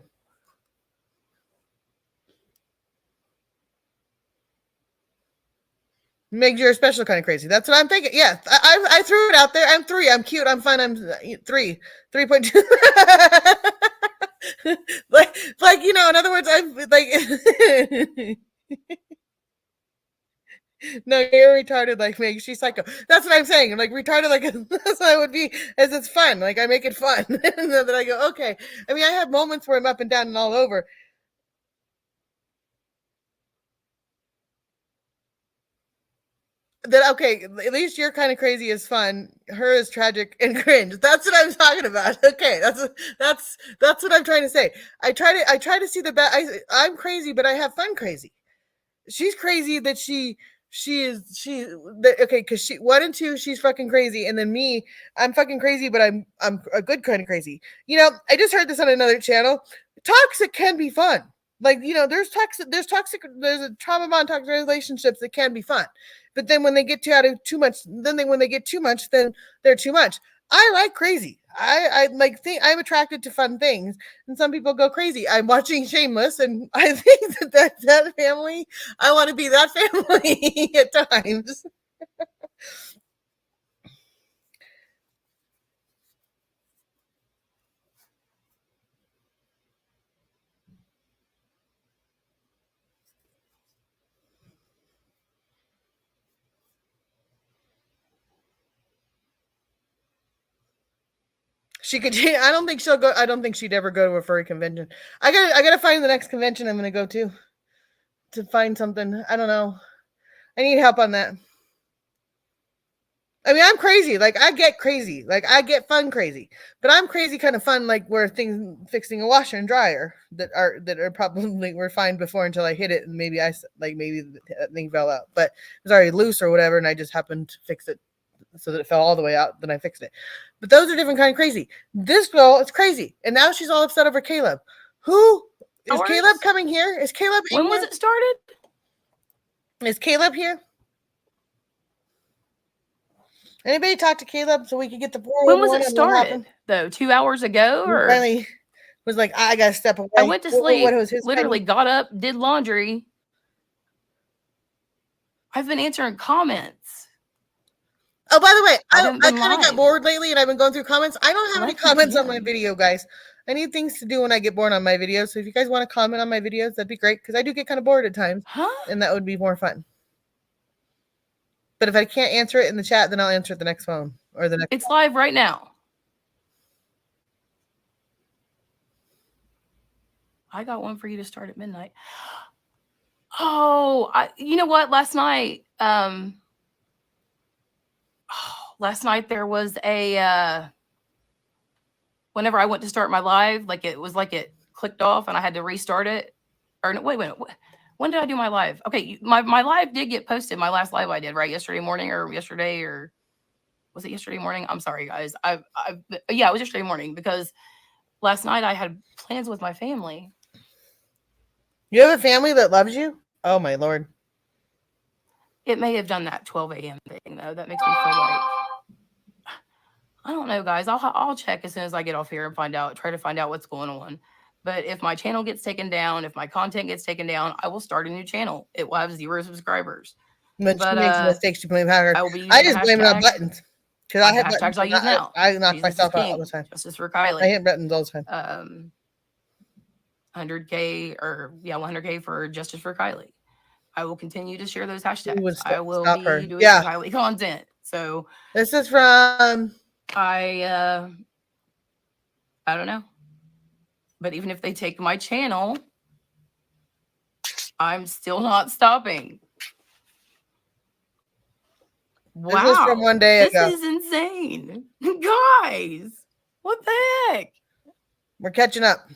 Makes you a special kind of crazy. That's what I'm thinking. Yeah, I threw it out there. I'm 3. I'm cute. I'm fun. I'm 3. 3.2. like you know. In other words, I'm like. No, you're retarded. Like, make she's psycho. That's what I'm saying. Like retarded. Like that's what I would be. As it's fun. Like I make it fun, and then I go okay. I mean, I have moments where I'm up and down and all over. That okay, at least you're kind of crazy is fun. Her is tragic and cringe. That's what I'm talking about. Okay, that's what I'm trying to say. I try to see the best. I'm crazy, but I have fun crazy. She's crazy that okay, because she 1 and 2 she's fucking crazy, and then me, I'm fucking crazy, but I'm a good kind of crazy. You know, I just heard this on another channel. Toxic can be fun. Like, you know, there's a trauma bond toxic relationships that can be fun, but then when they get too much, when they get too much, then they're too much. I like crazy. I like think I'm attracted to fun things, and some people go crazy. I'm watching Shameless, and I think that family, I want to be that family at times. She could. I don't think she'll go. I don't think she'd ever go to a furry convention. I gotta find the next convention I'm gonna go to find something. I don't know. I need help on that. I mean, I'm crazy. Like I get crazy. Like I get fun crazy. But I'm crazy kind of fun, like where things fixing a washer and dryer that are probably were fine before until I hit it, and maybe maybe that thing fell out, but it was already loose or whatever, and I just happened to fix it so that it fell all the way out. Then I fixed it. But those are different kind of crazy. This girl is crazy, and now she's all upset over Caleb. Who is Caleb coming here? Is Caleb? When was it started? Is Caleb here? Anybody talk to Caleb so we could get the board? When was it started? Though 2 hours ago, or finally was like, I gotta step away. I went to sleep. What was his literally got up, did laundry. I've been answering comments. Oh, by the way, I kind of got bored lately, and I've been going through comments. I don't have any comments on my video, guys. I need things to do when I get bored on my videos. So if you guys want to comment on my videos, that'd be great, because I do get kind of bored at times, and that would be more fun. But if I can't answer it in the chat, then I'll answer it the next phone or the next. It's live right now. I got one for you to start at midnight. Oh, you know what? Last night there was a whenever I went to start my live, like it was like it clicked off and I had to restart it. Or no, wait. When did I do my live? Okay, my live did get posted. My last live I did, right? Yesterday morning, or was it yesterday morning? I'm sorry, guys. Yeah, it was yesterday morning, because last night I had plans with my family. You have a family that loves you? Oh my Lord. It may have done that 12 a.m. thing, though. That makes me feel like I don't know, guys. I'll check as soon as I get off here and try to find out what's going on. But if my channel gets taken down, if my content gets taken down, I will start a new channel. It will have 0 subscribers. When she But makes mistakes, you blame her. I will be I using the just blame it on hashtag, buttons because I like the hit buttons. hashtags I use now. I knock Jesus is myself out all the king. time. Justice for I Kylie. hit buttons all the time. 100K or 100K for Justice for Kylie. I will continue to share those hashtags. would I will stop be her. doing Yeah. Kylie content. So This is from I don't know. But even if they take my channel, I'm still not stopping. Wow. This is from one day ago. This is insane. Guys, what the heck? We're catching up.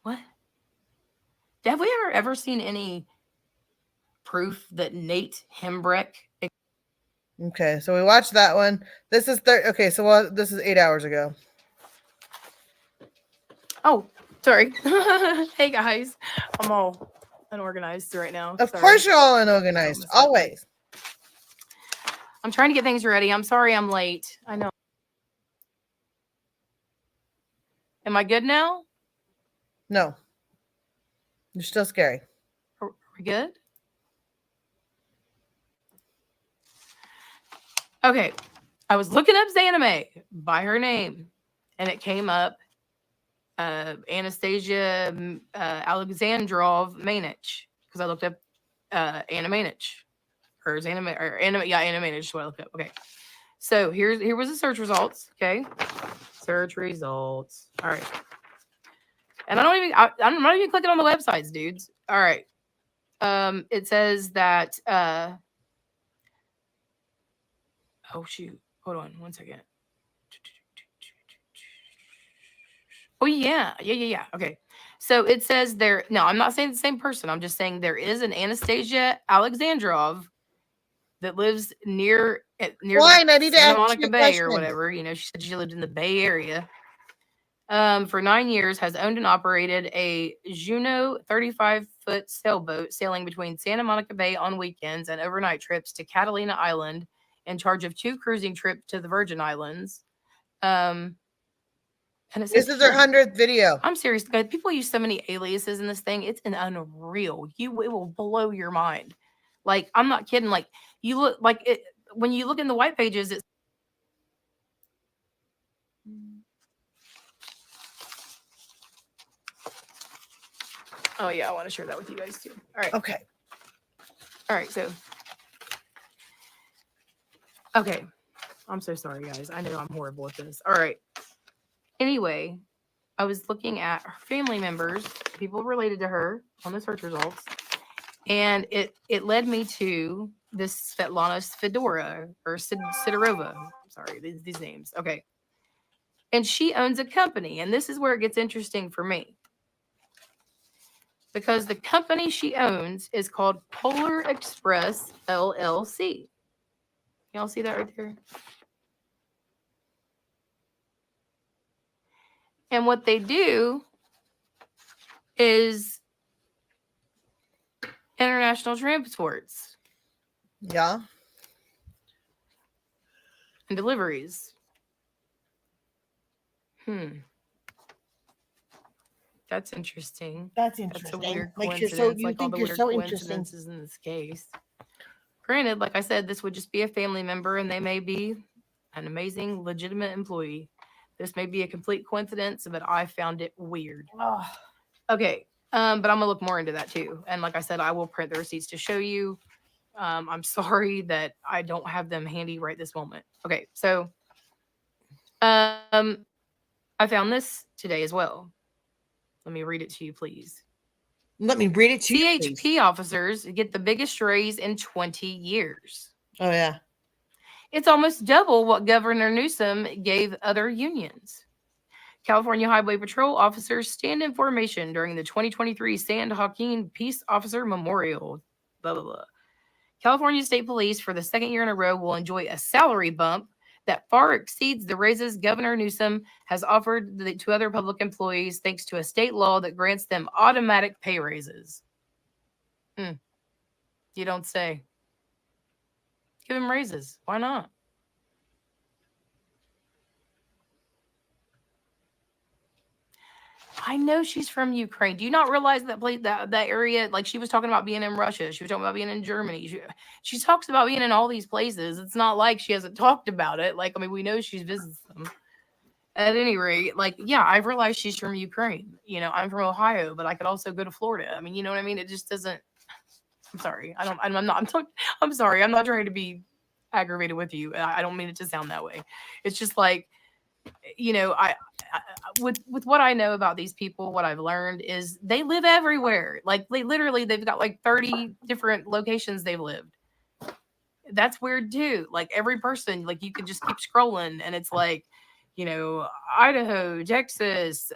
What? Have we ever seen any proof that Nate Hembrecht? Okay, so we watched that one. This is okay, so this is 8 hours ago. Oh, sorry. Hey guys, I'm all unorganized right now. Of course you're all unorganized, always. I'm trying to get things ready. I'm sorry I'm late. I know. Am I good now? No. You're still scary. Are we good? Okay. I was looking up Zanime by her name, and it came up Anastasia Alexandrov Manich, because I looked up Anna Manich. Or Anna Manich is what I looked up. Okay. So here was the search results. Okay. Search results. All right. And I'm not even clicking on the websites, dudes. All right. It says that oh shoot. Hold on 1 second. Oh yeah. Okay. So it says there. No, I'm not saying the same person. I'm just saying there is an Anastasia Alexandrov that lives near Santa Monica Bay or whatever. You know, she said she lived in the Bay Area. For 9 years, has owned and operated a Juno 35-foot sailboat sailing between Santa Monica Bay on weekends and overnight trips to Catalina Island, in charge of 2 cruising trips to the Virgin Islands. And this is their 100th video. I'm serious, guys. People use so many aliases in this thing. It's an unreal. It will blow your mind. Like, I'm not kidding. Like, you look like it when you look in the white pages. It's oh yeah, I want to share that with you guys too. All right. Okay. All right. So, okay. I'm so sorry, guys. I know I'm horrible at this. All right. Anyway, I was looking at her family members, people related to her, on the search results, and it led me to this Svetlana Sidorova. Sorry, these names. Okay. And she owns a company, and this is where it gets interesting for me. Because the company she owns is called Polar Express LLC. Y'all see that right there? And what they do is international transports. Yeah. And deliveries. That's interesting. That's interesting. That's a weird like coincidence. You like all think the you're weird so coincidences in this case. Granted, like I said, this would just be a family member, and they may be an amazing, legitimate employee. This may be a complete coincidence, but I found it weird. Oh. Okay. But I'm gonna look more into that too. And like I said, I will print the receipts to show you. I'm sorry that I don't have them handy right this moment. Okay, so I found this today as well. Let me read it to you, please. Let me read it to you. CHP officers get the biggest raise in 20 years. Oh, yeah. It's almost double what Governor Newsom gave other unions. California Highway Patrol officers stand in formation during the 2023 San Joaquin Peace Officer Memorial. Blah, blah, blah. California State Police, for the second year in a row, will enjoy a salary bump that far exceeds the raises Governor Newsom has offered to other public employees, thanks to a state law that grants them automatic pay raises. You don't say. Give him raises. Why not? I know she's from Ukraine. Do you not realize that place, that area? Like she was talking about being in Russia. She was talking about being in Germany. She talks about being in all these places. It's not like she hasn't talked about it. Like, I mean, we know she's visited them. At any rate, like, yeah, I've realized she's from Ukraine. You know, I'm from Ohio, but I could also go to Florida. I mean, you know what I mean? It just doesn't. I'm sorry. I'm not. I'm sorry. I'm not trying to be aggravated with you. I don't mean it to sound that way. It's just like, you know, with what I know about these people, what I've learned is they live everywhere. Like they've got like 30 different locations they've lived. That's weird too. Like every person, like you could just keep scrolling and it's like, you know, Idaho, Texas,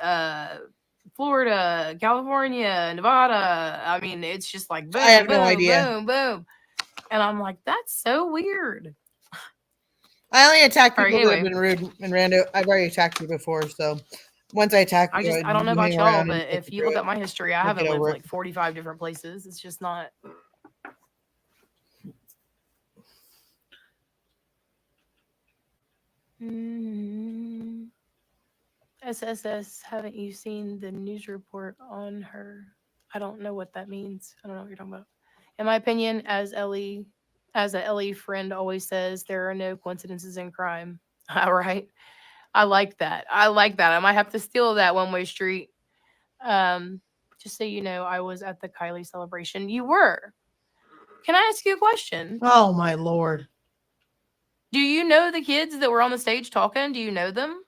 Florida, California, Nevada. I mean, it's just like boom, I have no boom, idea. boom, boom. And I'm like, that's so weird. I only attack All right, people that have anyway. been rude and random. I've already attacked you before, so once I attack you, I don't know you about hang y'all, around and but look if you through look it. at my history, I You'll haven't get lived over it. like 45 different places. It's just not. SSS, haven't you seen the news report on her? I don't know what that means. I don't know what you're talking about. In my opinion, as a Ellie friend always says, there are no coincidences in crime. All right. I like that. I like that. I might have to steal that one way street. Um, just so you know, I was at the Kylie celebration. You were. Can I ask you a question? Oh my lord! Do you know the kids that were on the stage talking? Do you know them?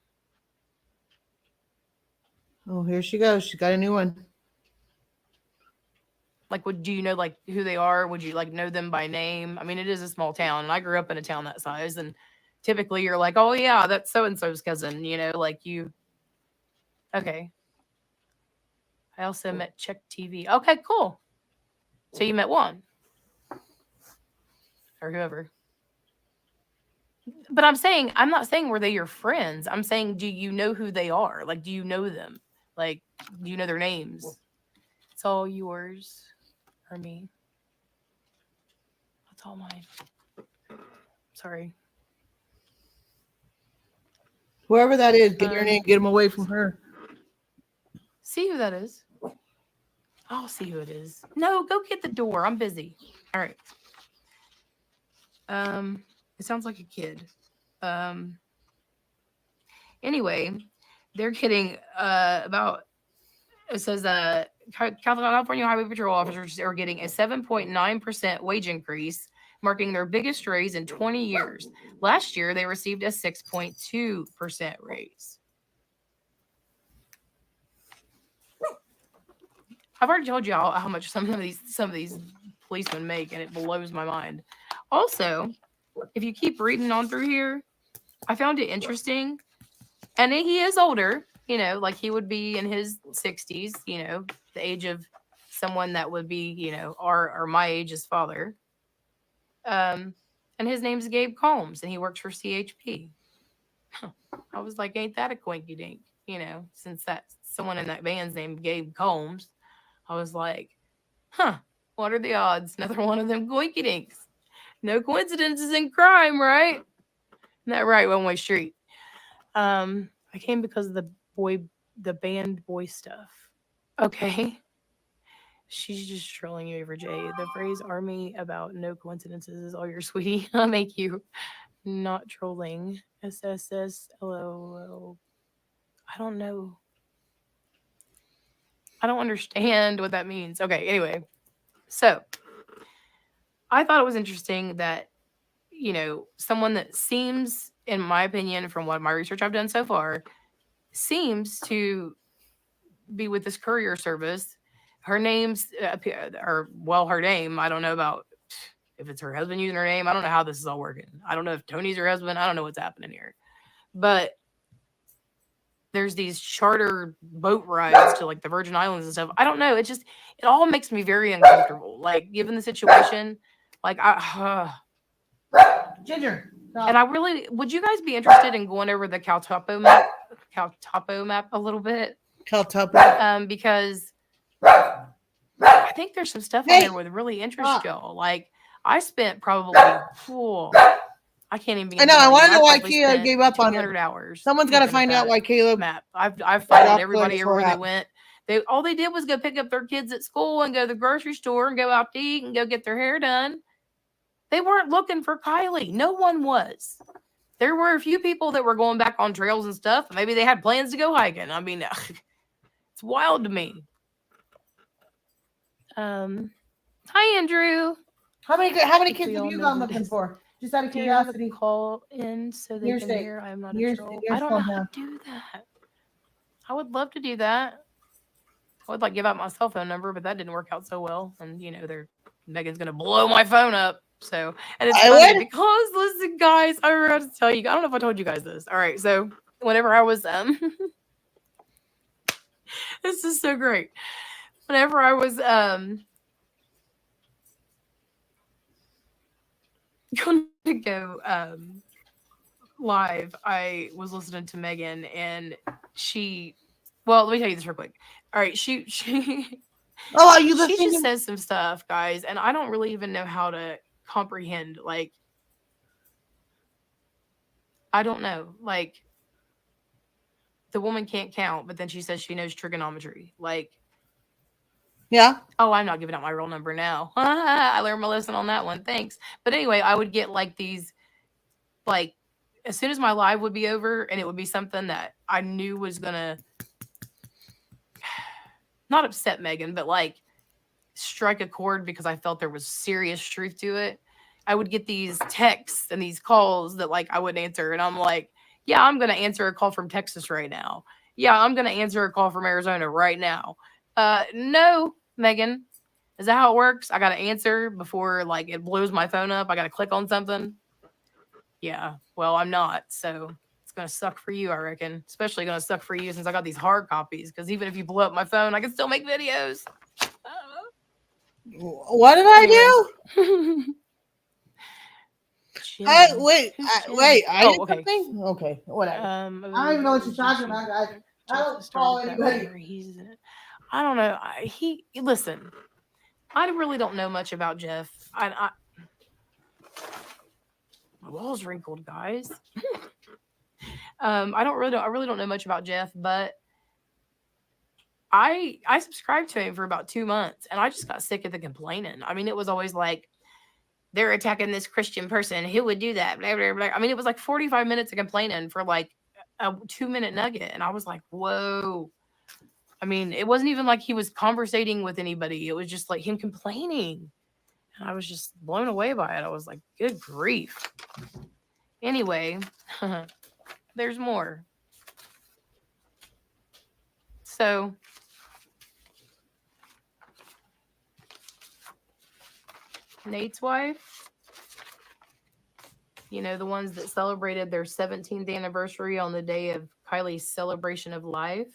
Oh, here she goes. She got a new one. Like, do you know like who they are? Would you like know them by name? I mean, it is a small town, and I grew up in a town that size, and typically you're like, oh yeah, that's so and so's cousin. You know, like you. Okay. I also met Check TV. Okay, cool. So you met one or whoever. But I'm not saying were they your friends. I'm saying, do you know who they are? Like, do you know them? Like, do you know their names? It's all yours or me. That's all mine. Sorry. Whoever that is, get her name. Get them away from her. See who that is. I'll see who it is. No, go get the door. I'm busy. All right. It sounds like a kid. Anyway, they're getting about it says California Highway Patrol officers are getting a 7.9% wage increase, marking their biggest raise in 20 years. Last year, they received a 6.2% raise. I've already told you how much some of these policemen make, and it blows my mind. Also, if you keep reading on through here, I found it interesting, and he is older. You know, like he would be in his 60s. You know, the age of someone that would be, you know, our my age as father. And his name's Gabe Combs, and he works for CHP. I was like, ain't that a quinky dink? You know, since that someone in that band's named Gabe Combs, I was like, huh, what are the odds? Another one of them quinky dinks. No coincidences in crime, right? Isn't that right? One way street. I came because of the band boy stuff. Okay. She's just trolling you over Jay. The phrase army about no coincidences is all your sweetie. I'll make you not trolling. SSS LOL. I don't know. I don't understand what that means. Okay, anyway. So I thought it was interesting that, you know, someone that seems, in my opinion, from what my research I've done so far, seems to be with this courier service. Her name's, her name, I don't know about if it's her husband using her name. I don't know how this is all working. I don't know if Tony's her husband. I don't know what's happening here. But there's these charter boat rides to like the Virgin Islands and stuff. I don't know. It all makes me very uncomfortable. Like, given the situation, like, Ginger. Stop. and I really, would you guys be interested in going over the Caltopo map a little bit? Caltopo. Because I think there's some stuff on Hey, there with really interest stop. y'all. Like, I spent probably, I can't even I begin know. to I tell want you. to know I why probably Kayla spent gave up on it. 200 hours. Someone's got to looking at find out that why Caleb. map. I've stopped followed going everybody to everywhere they Florida. went. All they did was go pick up their kids at school and go to the grocery store and go out to eat and go get their hair done. They weren't looking for Kylie. No one was. There were a few people that were going back on trails and stuff. Maybe they had plans to go hiking. I mean, it's wild to me. Hi, Andrew. How many If kids we have all you know gone who it looking is. for? Just out of Do you have curiosity. a call in so they Your can state. hear I'm not Your- a troll? your I don't know phone how now. to do that. I would love to do that. I would like give out my cell phone number, but that didn't work out so well. And you know, Megan's gonna blow my phone up. So, and it's I funny would. because listen, guys, I forgot to tell you. I don't know if I told you guys this. All right, so whenever I was this is so great. Whenever I was going to go live, I was listening to Megan and well, let me tell you this real quick. All right, she Oh, are you she listening? just says some stuff, guys, and I don't really even know how to comprehend. Like, I don't know. Like, the woman can't count, but then she says she knows trigonometry. Like, Yeah. oh, I'm not giving out my real number now. I learned my lesson on that one. Thanks. But anyway, I would get like these, like, as soon as my live would be over, and it would be something that I knew was gonna not upset Megan, but like strike a chord because I felt there was serious truth to it. I would get these texts and these calls that like I wouldn't answer, and I'm like, yeah, I'm gonna answer a call from Texas right now. Yeah, I'm gonna answer a call from Arizona right now. No, Megan, is that how it works? I gotta answer before like it blows my phone up. I gotta click on something. Yeah, well, I'm not, so it's gonna suck for you, I reckon. Especially gonna suck for you since I got these hard copies. Because even if you blow up my phone, I can still make videos. What did I do? Wait. I did okay. something. Okay. Whatever. I don't even know what you're talking about, guys. I don't follow anybody. I don't know. Listen. I really don't know much about Jeff. My wall's wrinkled, guys. I really don't know much about Jeff, but I subscribed to him for about 2 months, and I just got sick of the complaining. I mean, it was always like they're attacking this Christian person. Who would do that? Blah, blah, blah. I mean, it was like 45 minutes of complaining for like a 2-minute nugget, and I was like, whoa. I mean, it wasn't even like he was conversating with anybody. It was just like him complaining. And I was just blown away by it. I was like, good grief. Anyway, there's more. So, Nate's wife, you know, the ones that celebrated their 17th anniversary on the day of Kylie's celebration of life.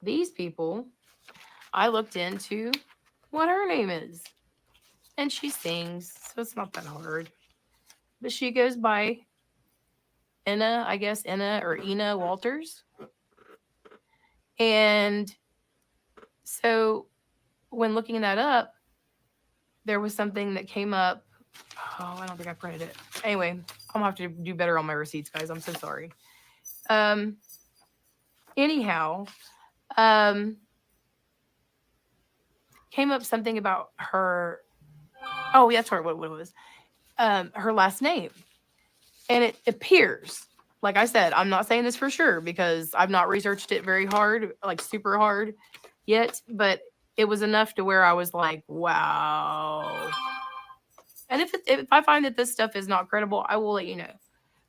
These people, I looked into what her name is. And she sings, so it's not that hard. But she goes by Enna, I guess, Enna or Ina Walters. And so when looking that up, there was something that came up. Oh, I don't think I printed it. Anyway, I'm gonna have to do better on my receipts, guys. I'm so sorry. Anyhow, came up something about her. Oh, yeah, that's what it was. Her last name. And it appears, like I said, I'm not saying this for sure because I've not researched it very hard, like super hard yet, but it was enough to where I was like, wow. And if I find that this stuff is not credible, I will let you know.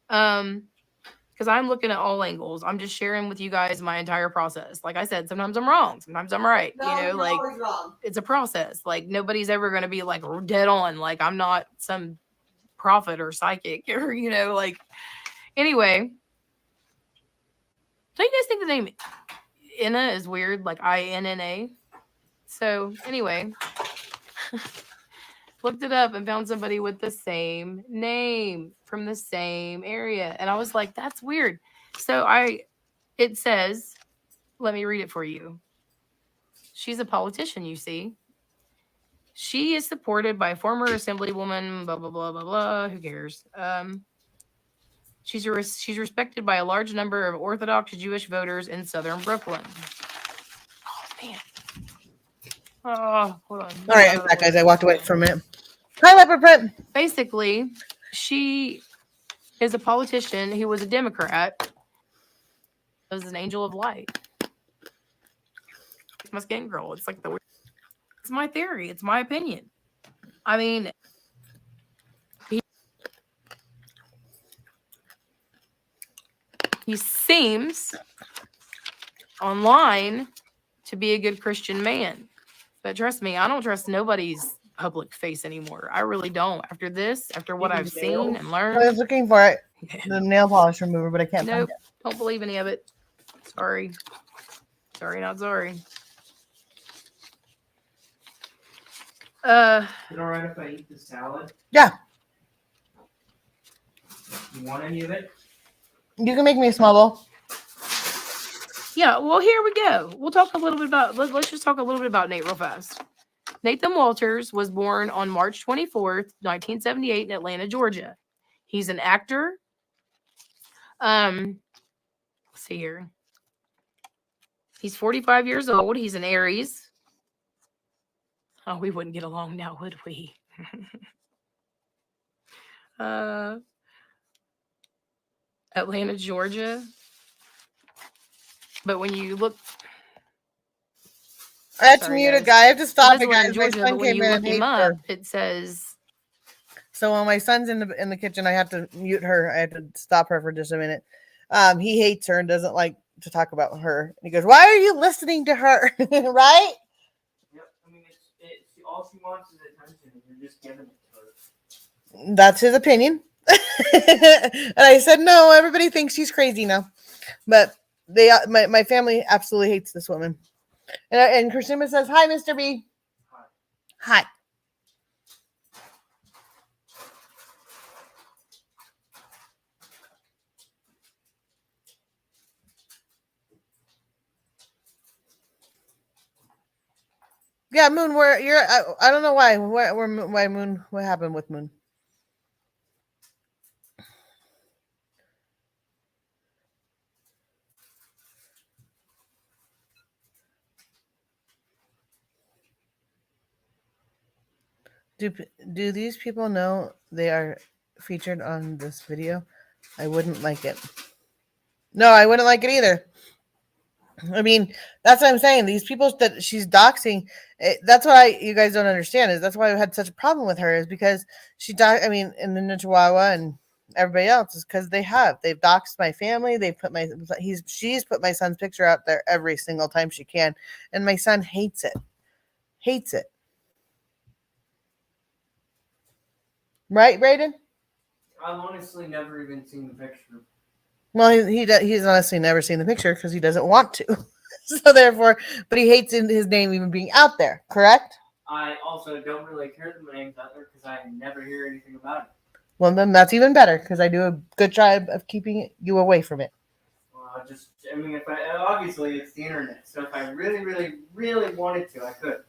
Because I'm looking at all angles. I'm just sharing with you guys my entire process. Like I said, sometimes I'm wrong, sometimes I'm right. No, you know, like it's a process. Like nobody's ever gonna be like dead on. Like I'm not some prophet or psychic or like anyway. Don't you guys think the name Inna is weird? Like INNA. So anyway. Looked it up and found somebody with the same name from the same area. And I was like, that's weird. So it says Let me read it for you. She's a politician, you see. She is supported by former assemblywoman, blah, blah, blah, blah, blah. Who cares? She's respected by a large number of Orthodox Jewish voters in southern Brooklyn. Oh, man. Oh, hold on. All right, I'm back, guys. I walked away for a minute. Hi, Leopard Print. Basically, she is a politician who was a Democrat. Was an angel of light. It's my skin girl. It's like it's my theory. It's my opinion. I mean, he seems online to be a good Christian man. But trust me, I don't trust nobody's public face anymore. I really don't. After this, after what I've seen and I learned. was looking for it. The nail polish remover, but I can't find Nope. it. Don't believe any of it. Sorry. Sorry, not sorry. Is it alright if I eat the salad? Yeah. You want any of it? You can make me a small bowl. Yeah, well, here we go. We'll talk a little bit about, let's just talk a little bit about Nate real fast. Nathan Walters was born on March 24th, 1978 in Atlanta, Georgia. He's an actor. Let's see here. He's 45 years old. He's an Aries. Oh, we wouldn't get along now, would we? Atlanta, Georgia. But when you look, I had to Sorry, mute a guys. guy. I have to stop it, Atlanta, guys. My Georgia, son but when came you in look and him hates up, her. it says So when my son's in the kitchen, I have to mute her. I had to stop her for just a minute. He hates her and doesn't like to talk about her. And he goes, "Why are you listening to her?" Right? Yep. I mean, it's all she wants is attention, and you're just giving it to her. That's his opinion. And I said, "No, everybody thinks she's crazy now." But my family absolutely hates this woman. And Christina says, "Hi, Mr. B." Hi. Yeah, Moon. Where you're? I don't know why. Why Moon? What happened with Moon? Do these people know they are featured on this video? I wouldn't like it. No, I wouldn't like it either. I mean, that's what I'm saying. These people that she's doxing, that's what you guys don't understand is that's why I had such a problem with her is because I mean, and the Chihuahua and everybody else is because they've doxed my family. She's put my son's picture out there every single time she can, and my son hates it. Hates it. Right, Brayden? I've honestly never even seen the picture. Well, he's honestly never seen the picture because he doesn't want to. So therefore, but he hates his name even being out there. Correct? I also don't really care that my name's out there because I never hear anything about it. Well, then that's even better because I do a good job of keeping you away from it. Well, I mean, obviously it's the internet, so if I really, really, really wanted to, I could.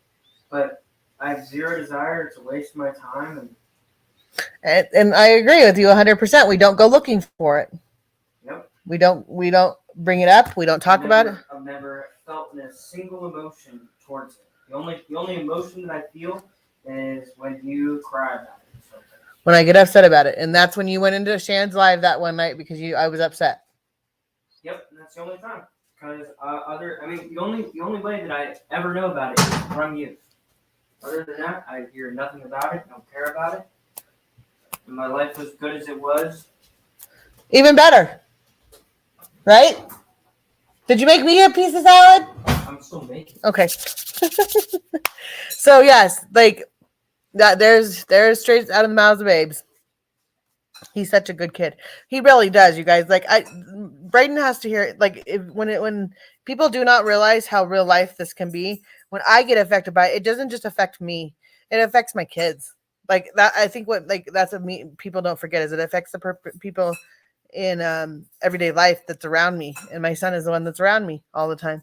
But I have zero desire to waste my time. And I agree with you 100%. We don't go looking for it. Yep. We don't bring it up. We don't talk about it. I've never felt a single emotion towards it. The only emotion that I feel is when you cry about it. So. When I get upset about it, and that's when you went into Shan's live that one night because I was upset. Yep, that's the only time. Because the only way that I ever know about it is from you. Other than that, I hear nothing about it. Don't care about it. And my life was good as it was. Even better, right? Did you make me a piece of salad? I'm still making. Okay. So yes, like that. There's straight out of the mouths of babes. He's such a good kid. He really does, you guys. Like Brayden has to hear it. Like when people do not realize how real life this can be. When I get affected by it, it doesn't just affect me. It affects my kids. Like that. I think that's what people don't forget is it affects the people in everyday life that's around me, and my son is the one that's around me all the time.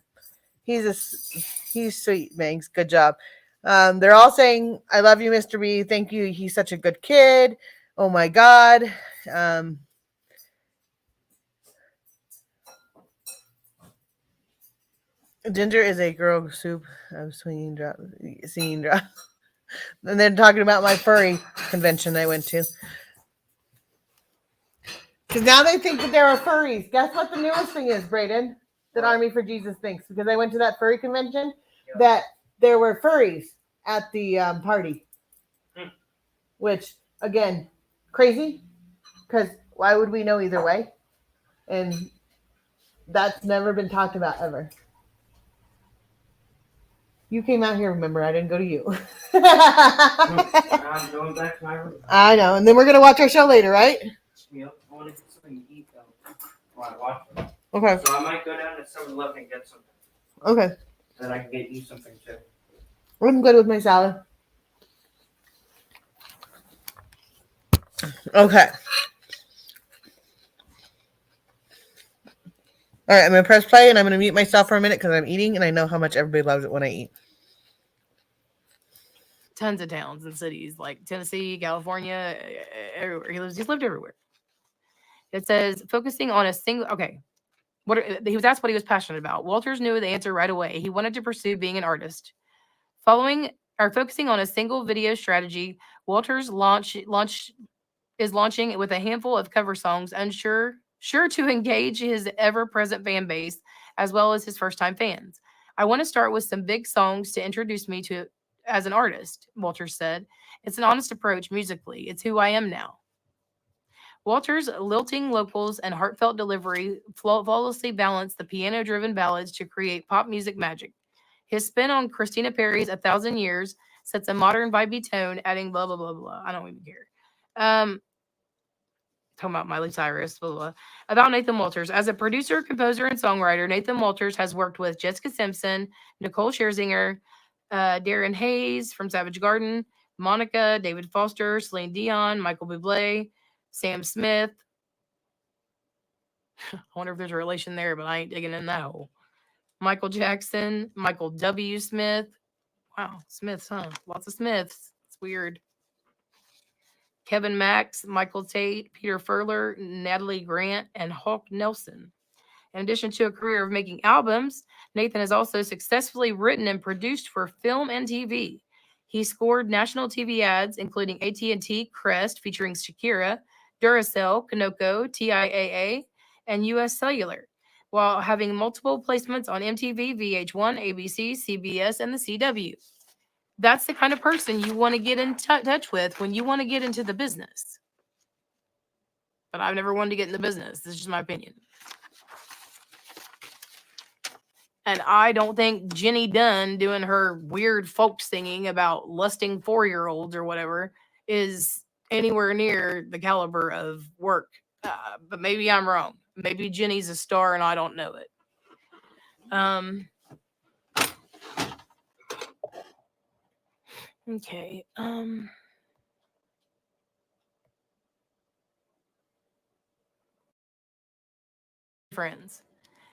He's sweet, Megs. Good job. They're all saying, "I love you, Mr. B. Thank you. He's such a good kid. Oh my God." Ginger is a girl soup of singing drop. And they're talking about my furry convention I went to. Because now they think that there are furries. Guess what the newest thing is, Brayden? That Army for Jesus thinks. Because I went to that furry convention, that there were furries at the party. Which, again, crazy. Because why would we know either way? And that's never been talked about ever. You came out here, remember? I didn't go to you. I'm going back to my room. I know. And then we're going to watch our show later, right? Yep. I want to get something to eat, though, while I watch it. Okay. So I might go down to 7-Eleven and get something. Okay. Then I can get you something, too. I'm good with my salad. Okay. All right, I'm going to press play and I'm going to mute myself for a minute because I'm eating and I know how much everybody loves it when I eat. Tons of towns and cities like Tennessee, California, everywhere. He's lived everywhere. It says focusing on a single. Okay, he was asked what he was passionate about. Walters knew the answer right away. He wanted to pursue being an artist. Focusing on a single video strategy, Walters is launching with a handful of cover songs, sure to engage his ever-present fan base as well as his first-time fans. I want to start with some big songs to introduce me to as an artist, Walters said. It's an honest approach musically. It's who I am now. Walters' lilting vocals and heartfelt delivery flawlessly balance the piano-driven ballads to create pop music magic. His spin on Christina Perri's A Thousand Years sets a modern vibey tone, adding blah, blah, blah, blah. I don't even care. Talking about Miley Cyrus, blah, blah, blah. About Nathan Walters. As a producer, composer, and songwriter, Nathan Walters has worked with Jessica Simpson, Nicole Scherzinger, Darren Hayes from Savage Garden, Monica, David Foster, Celine Dion, Michael Bublé, Sam Smith. I wonder if there's a relation there, but I ain't digging in that hole. Michael Jackson, Michael W. Smith. Wow, Smiths, huh? Lots of Smiths. It's weird. Kevin Max, Michael Tate, Peter Furler, Natalie Grant, and Hawk Nelson. In addition to a career of making albums, Nathan has also successfully written and produced for film and TV. He scored national TV ads, including AT&T Crest featuring Shakira, Duracell, Conoco, TIAA, and U.S. Cellular, while having multiple placements on MTV, VH1, ABC, CBS, and the CW. That's the kind of person you want to get in touch with when you want to get into the business. But I've never wanted to get in the business. This is just my opinion. And I don't think Jenny Dunn doing her weird folk singing about lusting 4-year-olds or whatever is anywhere near the caliber of work. But maybe I'm wrong. Maybe Jenny's a star and I don't know it. Okay. Friends.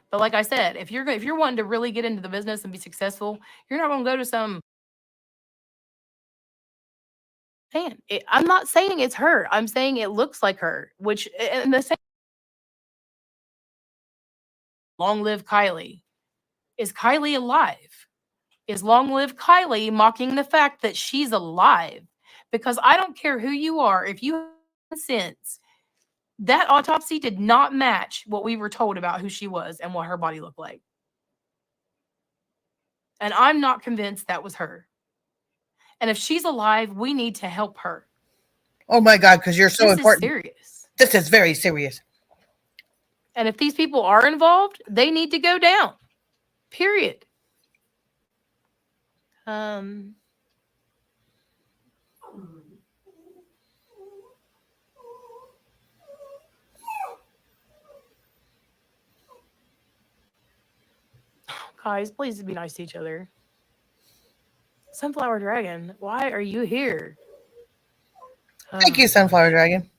But like I said, if you're wanting to really get into the business and be successful, you're not going to go to some fan. I'm not saying it's her. I'm saying it looks like her, which in the same Long Live Kylie. Is Kylie alive? Is Long Live Kylie mocking the fact that she's alive? Because I don't care who you are, if you have sense, that autopsy did not match what we were told about who she was and what her body looked like. And I'm not convinced that was her. And if she's alive, we need to help her. Oh my God, because you're so important. This is serious. This is very serious. And if these people are involved, they need to go down. Period. Guys, please be nice to each other. Sunflower Dragon, why are you here? Thank you, Sunflower Dragon.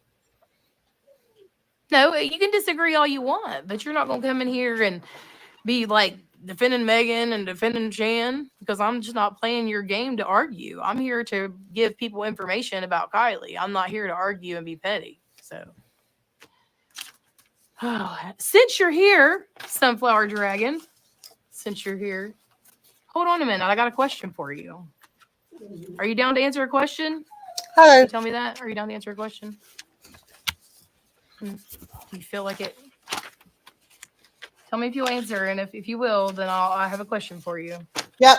No, you can disagree all you want, but you're not going to come in here and be like defending Megan and defending Jan because I'm just not playing your game to argue. I'm here to give people information about Kylie. I'm not here to argue and be petty. So, since you're here, Sunflower Dragon, since you're here, hold on a minute. I got a question for you. Are you down to answer a question? Hello. You tell me that. Are you down to answer a question? Do you feel like it? Tell me if you'll answer, and if you will, then I have a question for you. Yep.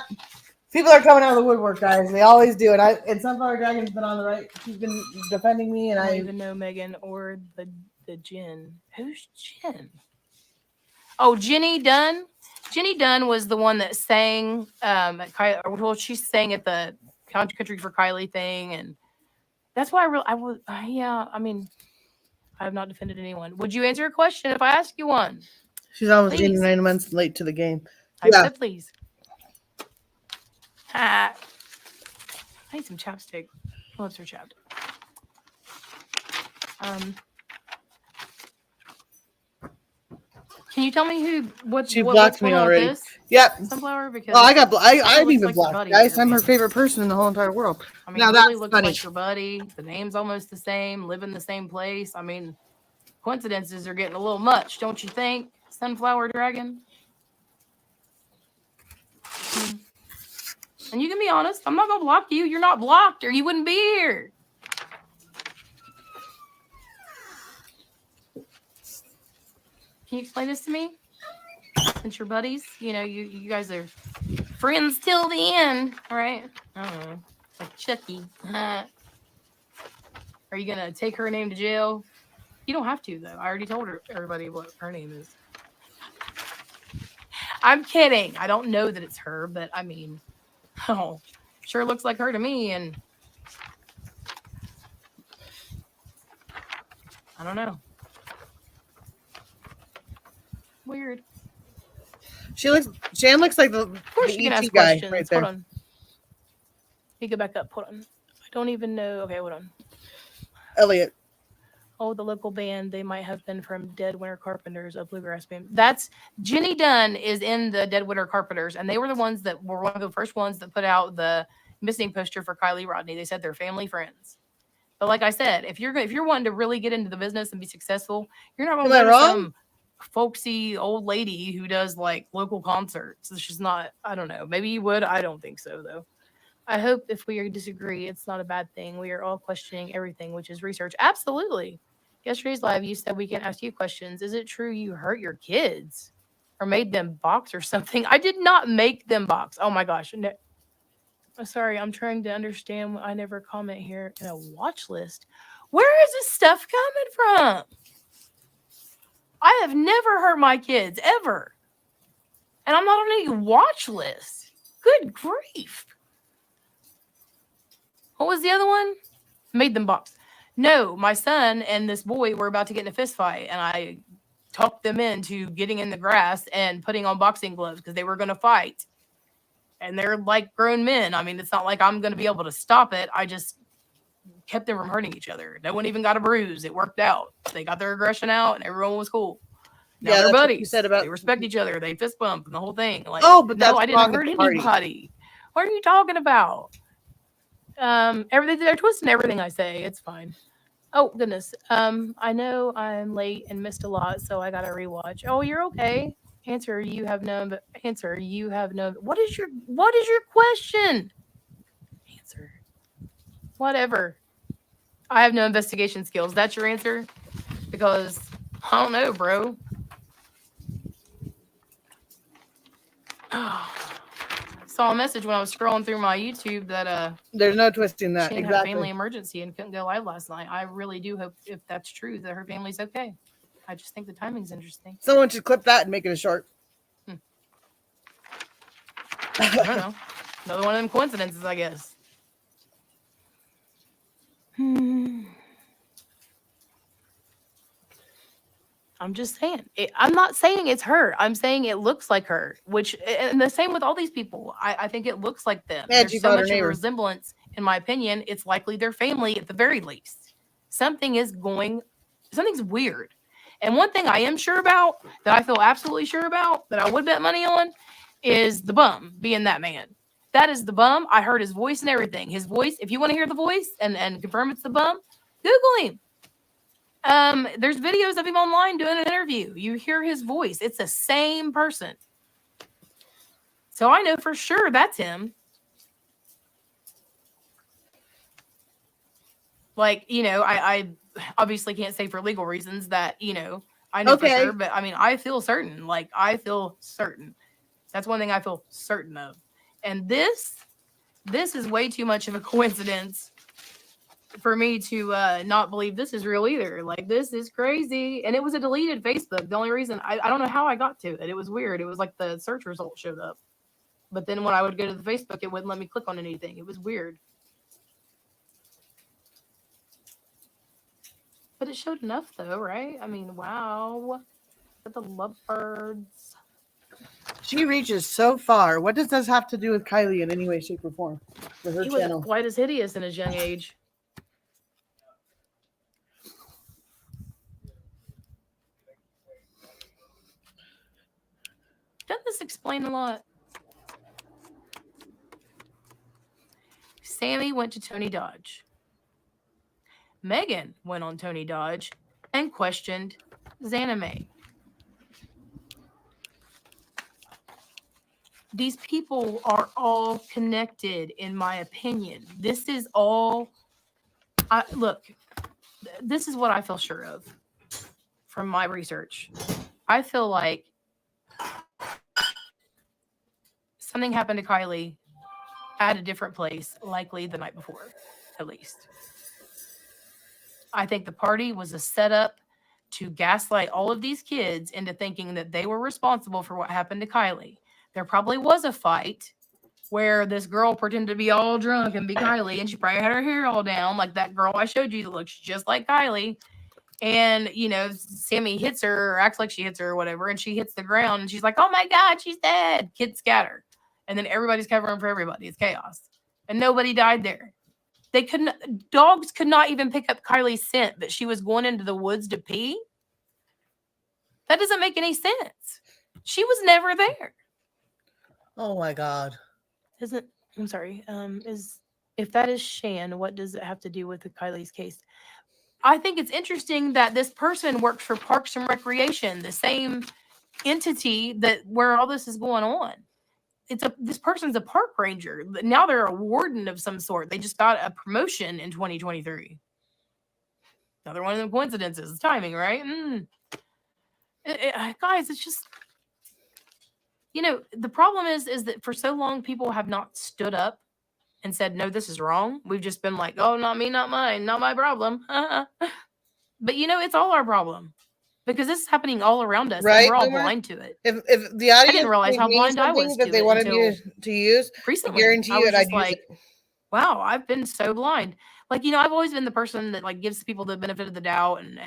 People are coming out of the woodwork, guys. They always do. And Sunflower Dragon's been on the right. She's been defending me, and I don't even know Megan or the Jen. Who's Jen? Oh, Jenny Dunn. Jenny Dunn was the one that sang. At Kylie, well, she sang at the Country for Kylie thing, and that's why I mean, I have not defended anyone. Would you answer a question if I ask you one? She's almost Please. 89 months late to the game. I said please. I need some chapstick. Lips are chapped. Can you tell me what's She blocked me already. This? Yep. Sunflower, because I got. I'm even like blocked, guys. I'm her favorite person in the whole entire world. I mean, now really that's looks funny. like your buddy. The name's almost the same. Live in the same place. I mean, coincidences are getting a little much, don't you think, Sunflower Dragon? And you can be honest. I'm not gonna block you. You're not blocked, or you wouldn't be here. Can you explain this to me? Since you're buddies, you know, you guys are friends till the end, right? I don't know. Like Chucky. Are you gonna take her name to jail? You don't have to, though. I already told everybody what her name is. I'm kidding. I don't know that it's her, but I mean, oh, sure looks like her to me, and I don't know. Weird. Jan looks like the Of course, you can ET ask guy questions. right there. Hold on. Let me go back up. Hold on. I don't even know. Okay, hold on. Elliot. Oh, the local band. They might have been from Dead Winter Carpenters, a bluegrass band. That's Jenny Dunn is in the Dead Winter Carpenters, and they were the ones that were one of the first ones that put out the missing poster for Kylie Rodney. They said they're family friends. But like I said, if you're wanting to really get into the business and be successful, you're not going to Am I go to wrong? some folksy old lady who does like local concerts. It's just not. I don't know. Maybe you would. I don't think so though. I hope if we disagree, it's not a bad thing. We are all questioning everything, which is research. Absolutely. Yesterday's live, you said we can ask you questions. Is it true you hurt your kids or made them box or something? I did not make them box. Oh my gosh. No. Sorry, I'm trying to understand. I never comment here in a watch list. Where is this stuff coming from? I have never hurt my kids, ever. And I'm not on any watch list. Good grief. What was the other one? Made them box. No, my son and this boy were about to get in a fist fight, and I talked them into getting in the grass and putting on boxing gloves because they were going to fight. And they're like grown men. I mean, it's not like I'm going to be able to stop it. I just kept them from hurting each other. No one even got a bruise. It worked out. They got their aggression out, and everyone was cool. Now Yeah, they're that's what buddies. you said about- They respect each other. They fist bump and the whole thing. Like, Oh, but that's no, I wrong didn't at hurt the party. anybody. What are you talking about? Everything they're twisting everything I say. It's fine. Oh goodness. I know I'm late and missed a lot, so I gotta rewatch. Oh, you're okay. Answer you have no. What is your question? Answer. Whatever. I have no investigation skills. That's your answer? Because I don't know, bro. Saw a message when I was scrolling through my YouTube that There's no twisting that. she had a family Exactly. emergency and couldn't go live last night. I really do hope, if that's true, that her family's okay. I just think the timing's interesting. Someone should clip that and make it a short. I don't know. Another one of them coincidences, I guess. I'm just saying. I'm not saying it's her. I'm saying it looks like her, which, and the same with all these people. I think it looks like them. Yeah, she There's so bought her much of a neighbor. resemblance, in my opinion. It's likely their family at the very least. Something's weird. And one thing I am sure about, that I feel absolutely sure about, that I would bet money on, is the bum being that man. That is the bum. I heard his voice and everything. His voice, if you want to hear the voice and confirm it's the bum, Google him. There's videos of him online doing an interview. You hear his voice. It's the same person. So I know for sure that's him. Like, I obviously can't say for legal reasons that, I know for sure, but I mean, I feel certain. Like, I feel certain. That's one thing I feel certain of. And this is way too much of a coincidence for me to not believe this is real either. Like, this is crazy. And it was a deleted Facebook. The only reason, I don't know how I got to it. It was weird. It was like the search result showed up. But then when I would go to the Facebook, it wouldn't let me click on anything. It was weird. But it showed enough, though, right? I mean, wow. But the lovebirds. She reaches so far. What does this have to do with Kylie in any way, shape, or form? With her He channel. was white as hideous in his young age. Doesn't this explain a lot? Sammy went to Tony Dodge. Megan went on Tony Dodge and questioned Xana May. These people are all connected, in my opinion. This is all. Look, this is what I feel sure of from my research. I feel like something happened to Kylie at a different place, likely the night before, at least. I think the party was a setup to gaslight all of these kids into thinking that they were responsible for what happened to Kylie. There probably was a fight where this girl pretended to be all drunk and be Kylie, and she probably had her hair all down, like that girl I showed you that looks just like Kylie. And, Sammy hits her or acts like she hits her or whatever, and she hits the ground, and she's like, oh my God, she's dead. Kids scatter. And then everybody's covering for everybody. It's chaos. And nobody died there. Dogs could not even pick up Kylie's scent that she was going into the woods to pee. That doesn't make any sense. She was never there. Oh my God. I'm sorry. If that is Shan, what does it have to do with the Kylie's case? I think it's interesting that this person works for Parks and Recreation, the same entity where all this is going on. This person's a park ranger. Now they're a warden of some sort. They just got a promotion in 2023. Another one of the coincidences. Timing, right? Guys, it's just, the problem is that for so long people have not stood up and said, no, this is wrong. We've just been like, oh, not me, not mine, not my problem. But it's all our problem. Because this is happening all around us, right, and we're all blind to it. If the audience, I didn't realize how blind I was that to they it wanted you to use. Recently, I guarantee you, I'd use it. Wow, I've been so blind. Like, I've always been the person that like gives people the benefit of the doubt, and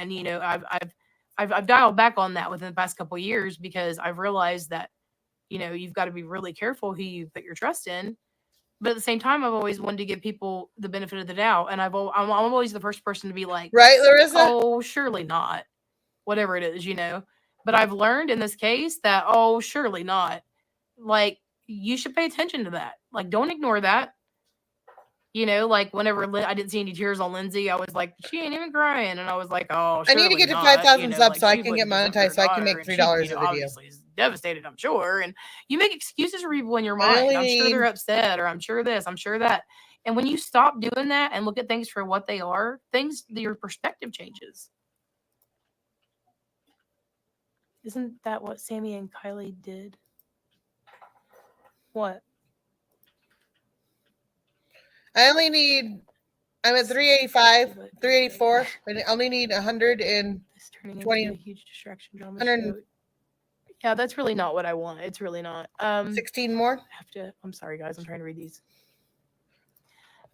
I've dialed back on that within the past couple of years because I've realized that you've got to be really careful who you put your trust in. But at the same time, I've always wanted to give people the benefit of the doubt, and I'm always the first person to be like, right, Larissa? Oh, surely not. Whatever it is, But I've learned in this case that, oh, surely not. Like, you should pay attention to that. Like, don't ignore that. Like whenever I didn't see any tears on Lindsay, I was like, she ain't even crying. And I was like, oh, I need to get to 5,000 subs so I can get monetized so I can make $3 a video. Obviously, is devastated, I'm sure. And you make excuses for people in your mind. I'm sure they're upset, or I'm sure this, I'm sure that. And when you stop doing that and look at things for what they are, your perspective changes. Isn't that what Sammy and Kylie did? What? I'm at 385, 384. I only need 120. It's turning into a huge distraction drama. Yeah, that's really not what I want. It's really not. 16 more? I'm sorry, guys. I'm trying to read these.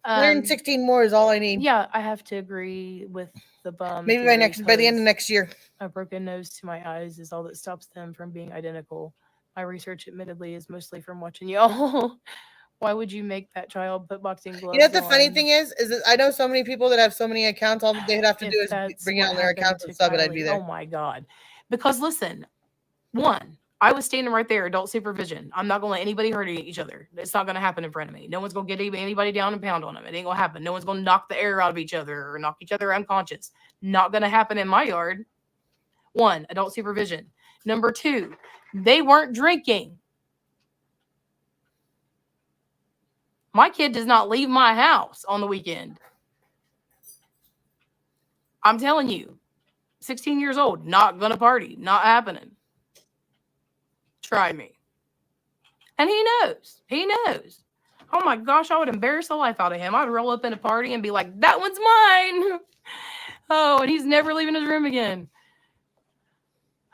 116 more is all I need. Yeah, I have to agree with the bum. Maybe by the end of next year. A broken nose to my eyes is all that stops them from being identical. My research, admittedly, is mostly from watching y'all. Why would you make that child put boxing gloves You know what the on? funny thing is that I know so many people that have so many accounts. All they'd have to do If is that's bring it what on their happened accounts to and sub it. I'd be Kylie. there. Oh my God. Because listen, one, I was standing right there, adult supervision. I'm not going to let anybody hurt each other. It's not going to happen in front of me. No one's going to get anybody down and pound on them. It ain't going to happen. No one's going to knock the air out of each other or knock each other unconscious. Not going to happen in my yard. One, adult supervision. Number two, they weren't drinking. My kid does not leave my house on the weekend. I'm telling you, 16 years old, not going to party, not happening. Try me. And he knows. He knows. Oh my gosh, I would embarrass the life out of him. I'd roll up in a party and be like, that one's mine. Oh, and he's never leaving his room again.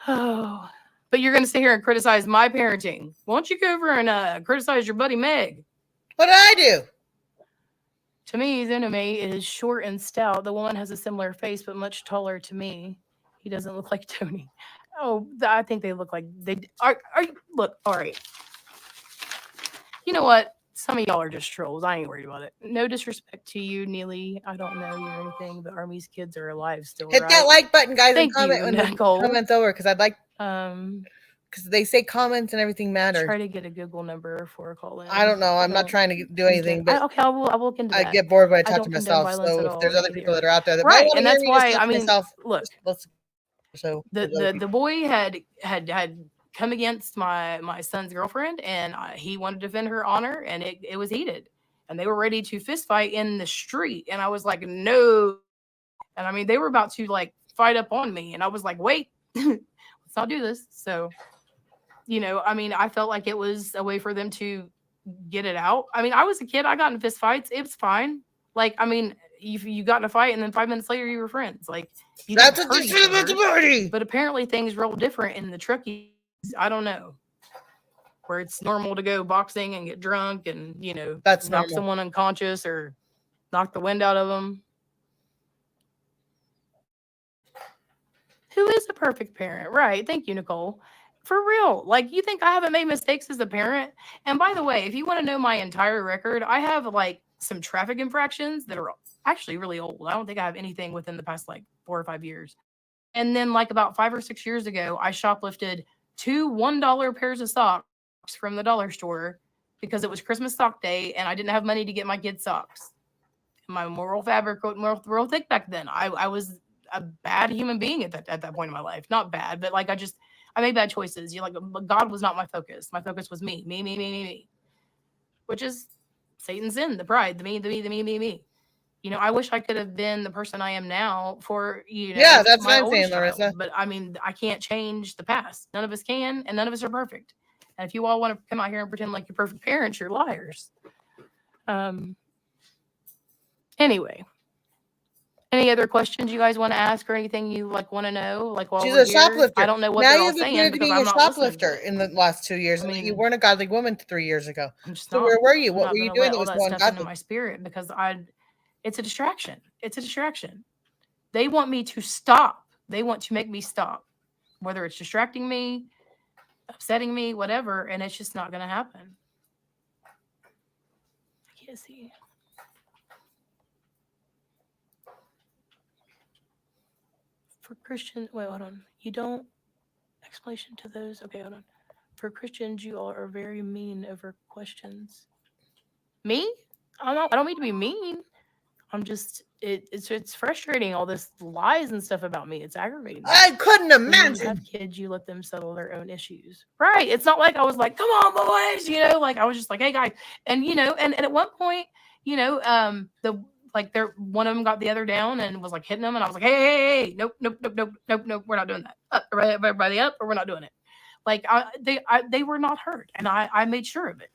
Oh, but you're going to sit here and criticize my parenting. Why don't you go over and criticize your buddy Meg? What did I do? To me, his enemy is short and stout. The woman has a similar face, but much taller to me. He doesn't look like Tony. Oh, I think they look like they are. Look, all right. You know what? Some of y'all are just trolls. I ain't worried about it. No disrespect to you, Neely. I don't know you or anything, but Army's kids are alive still. Hit right? that like button, guys, Thank and comment you, when the Nicole. comments over because I'd like Um, because they say comments and everything matters. try to get a Google number for a call in. I don't know. I'm not trying to do anything, but okay, I'll look into I that. get bored when I I talk don't to condone myself. violence So at if all there's other either. people that are out there that Right, might want and to hear that's me just why talk I to mean, myself, look, the boy had come against my son's girlfriend, and he wanted to defend her honor, and it was heated, and they were ready to fist fight in the street, and I was like, no, and I mean they were about to like fight up on me, and I was like, wait, let's not do this. So, you know, I mean, I felt like it was a way for them to get it out. I mean, I was a kid, I got in fist fights, it was fine. Like, I mean, you got in a fight, and then 5 minutes later you were friends. Like, you that's didn't what hurt they each said about other. the party. But apparently things roll different in the Truckies. I don't know. Where it's normal to go boxing and get drunk and, you know, That's knock normal. someone unconscious or knock the wind out of them. Who is a perfect parent? Right. Thank you, Nicole. For real. Like, you think I haven't made mistakes as a parent? And by the way, if you want to know my entire record, I have like some traffic infractions that are actually really old. I don't think I have anything within the past like 4 or 5 years. And then like about 5 or 6 years ago, I shoplifted 2 $1 pairs of socks from the dollar store because it was Christmas sock day and I didn't have money to get my kids socks. My moral fabric was real thick back then. I was a bad human being at that point in my life. Not bad, but like I made bad choices. You like God was not my focus. My focus was me, which is Satan's sin, the pride, the me. You know, I wish I could have been the person I am now for, you know, Yeah, that's my what I'm saying, oldest child. Larissa. But I mean, I can't change the past. None of us can, and none of us are perfect. And if you all want to come out here and pretend like you're perfect parents, you're liars. Anyway, any other questions you guys want to ask or anything you like want to know? Like while She's we're a here? shoplifter. I don't know what now they're all you've saying admitted to because being I'm a not listening to shoplifter it. in the last 2 years. I and that you mean, weren't a godly woman 3 years ago. I'm just So not. where were you? I'm What not were you gonna doing let that all was that so stuff into ungodly? my spirit because it's a distraction. It's a distraction. They want me to stop. They want to make me stop, whether it's distracting me, upsetting me, whatever, and it's just not going to happen. I can't see. For Christian, wait, hold on. You don't explanation to those. Okay, hold on. For Christians, you all are very mean over questions. Me? I don't mean to be mean. I'm just it's frustrating, all this lies and stuff about me. It's aggravating me. I couldn't When you imagine. have kids, you let them settle their own issues. Right. It's not like I was like, come on, boys, you know, like I was just like, hey guys. And you know, and at one point, you know, one of them got the other down and was like hitting them, and I was like, hey, nope, we're not doing that. Everybody up, or we're not doing it. Like they were not hurt, and I made sure of it.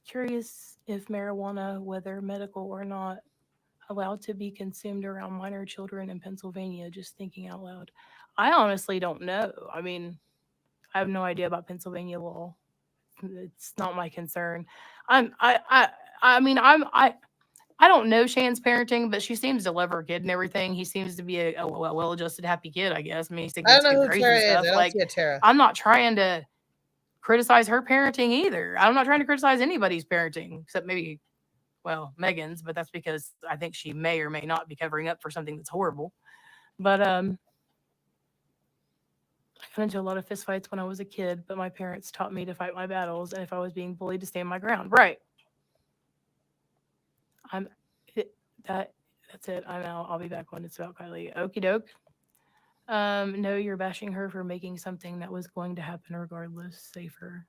Curious if marijuana, whether medical or not, allowed to be consumed around minor children in Pennsylvania. Just thinking out loud. I honestly don't know. I mean, I have no idea about Pennsylvania law. It's not my concern. I don't know Shan's parenting, but she seems to love her kid and everything. He seems to be a well-adjusted, happy kid, I guess. I mean, he's taking I his don't kid know who crazy Tara and is. stuff. I don't Like, see a Tara. I'm not trying to criticize her parenting either. I'm not trying to criticize anybody's parenting except maybe, well, Megan's, but that's because I think she may or may not be covering up for something that's horrible. But I got into a lot of fistfights when I was a kid, but my parents taught me to fight my battles, and if I was being bullied, to stand my ground. Right. I'm it, that. That's it. I'm out. I'll be back when it's about Kylie. Okie doke. No, you're bashing her for making something that was going to happen regardless safer.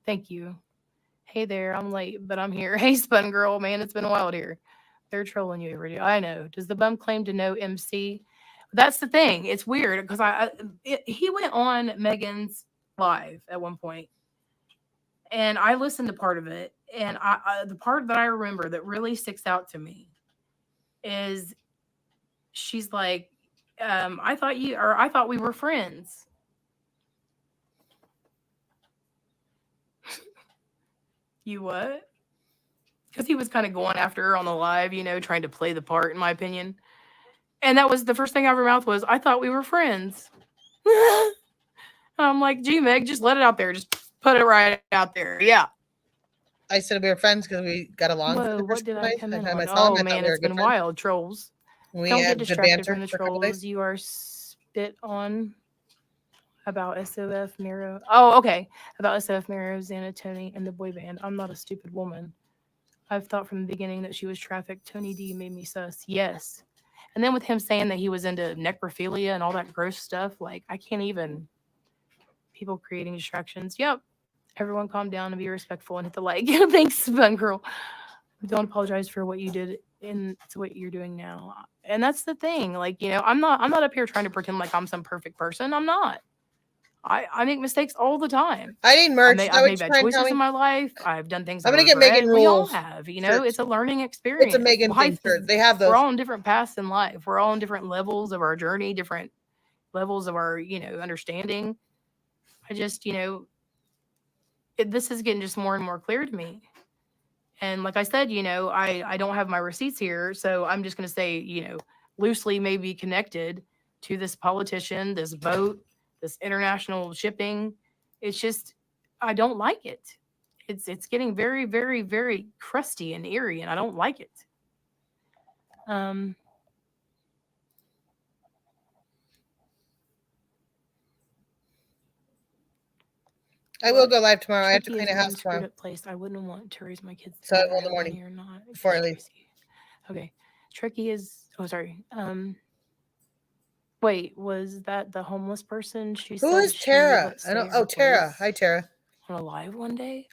Thank you. Hey there, I'm late, but I'm here. Hey, Spun Girl, man, it's been wild here. They're trolling you every day. I know. Does the bum claim to know MC? That's the thing. It's weird because he went on Megan's live at one point, and I listened to part of it, and the part that I remember that really sticks out to me is she's like, I thought we were friends. You what? Because he was kind of going after her on the live, trying to play the part, in my opinion. And that was the first thing out of her mouth was, I thought we were friends. I'm like, gee, Meg, just let it out there. Just put it right out there. Yeah. I said we were friends because we got along. Whoa, what did I come in on? Oh man, it's been wild. Trolls. We Don't had get good distracted banter from the for a couple days. trolls. You are spit on about SOF Miro. Oh, okay. About SOF Miro, Xana, Tony, and the boy band. I'm not a stupid woman. I've thought from the beginning that she was trafficked. Tony D made me sus. Yes. And then with him saying that he was into necrophilia and all that gross stuff, like, I can't even. People creating distractions. Yep. Everyone calm down and be respectful and hit the like. Thanks, Spun Girl. Don't apologize for what you did and it's what you're doing now. And that's the thing. Like, I'm not up here trying to pretend like I'm some perfect person. I'm not. I make mistakes all the time. I need merch. I've made bad choices in my life. I've done things. I'm gonna get Megan rules. We all have, It's a learning experience. It's a Megan thing. They have those. We're all in different paths in life. We're all in different levels of our journey, different levels of our, understanding. I just, this is getting just more and more clear to me. And like I said, I don't have my receipts here, so I'm just going to say, loosely maybe connected to this politician, this boat, this international shipping. It's just, I don't like it. It's getting very, very, very crusty and eerie, and I don't like it. I will go live tomorrow. I have to Turkey clean a is house one tomorrow. screwed up place. I wouldn't want to raise my kids. So I will in the morning or not before I leave. Okay. Turkey is. Oh, sorry. Wait, was that the homeless person? Who is Tara? I don't. Oh, Tara. Hi, Tara. On a live one day.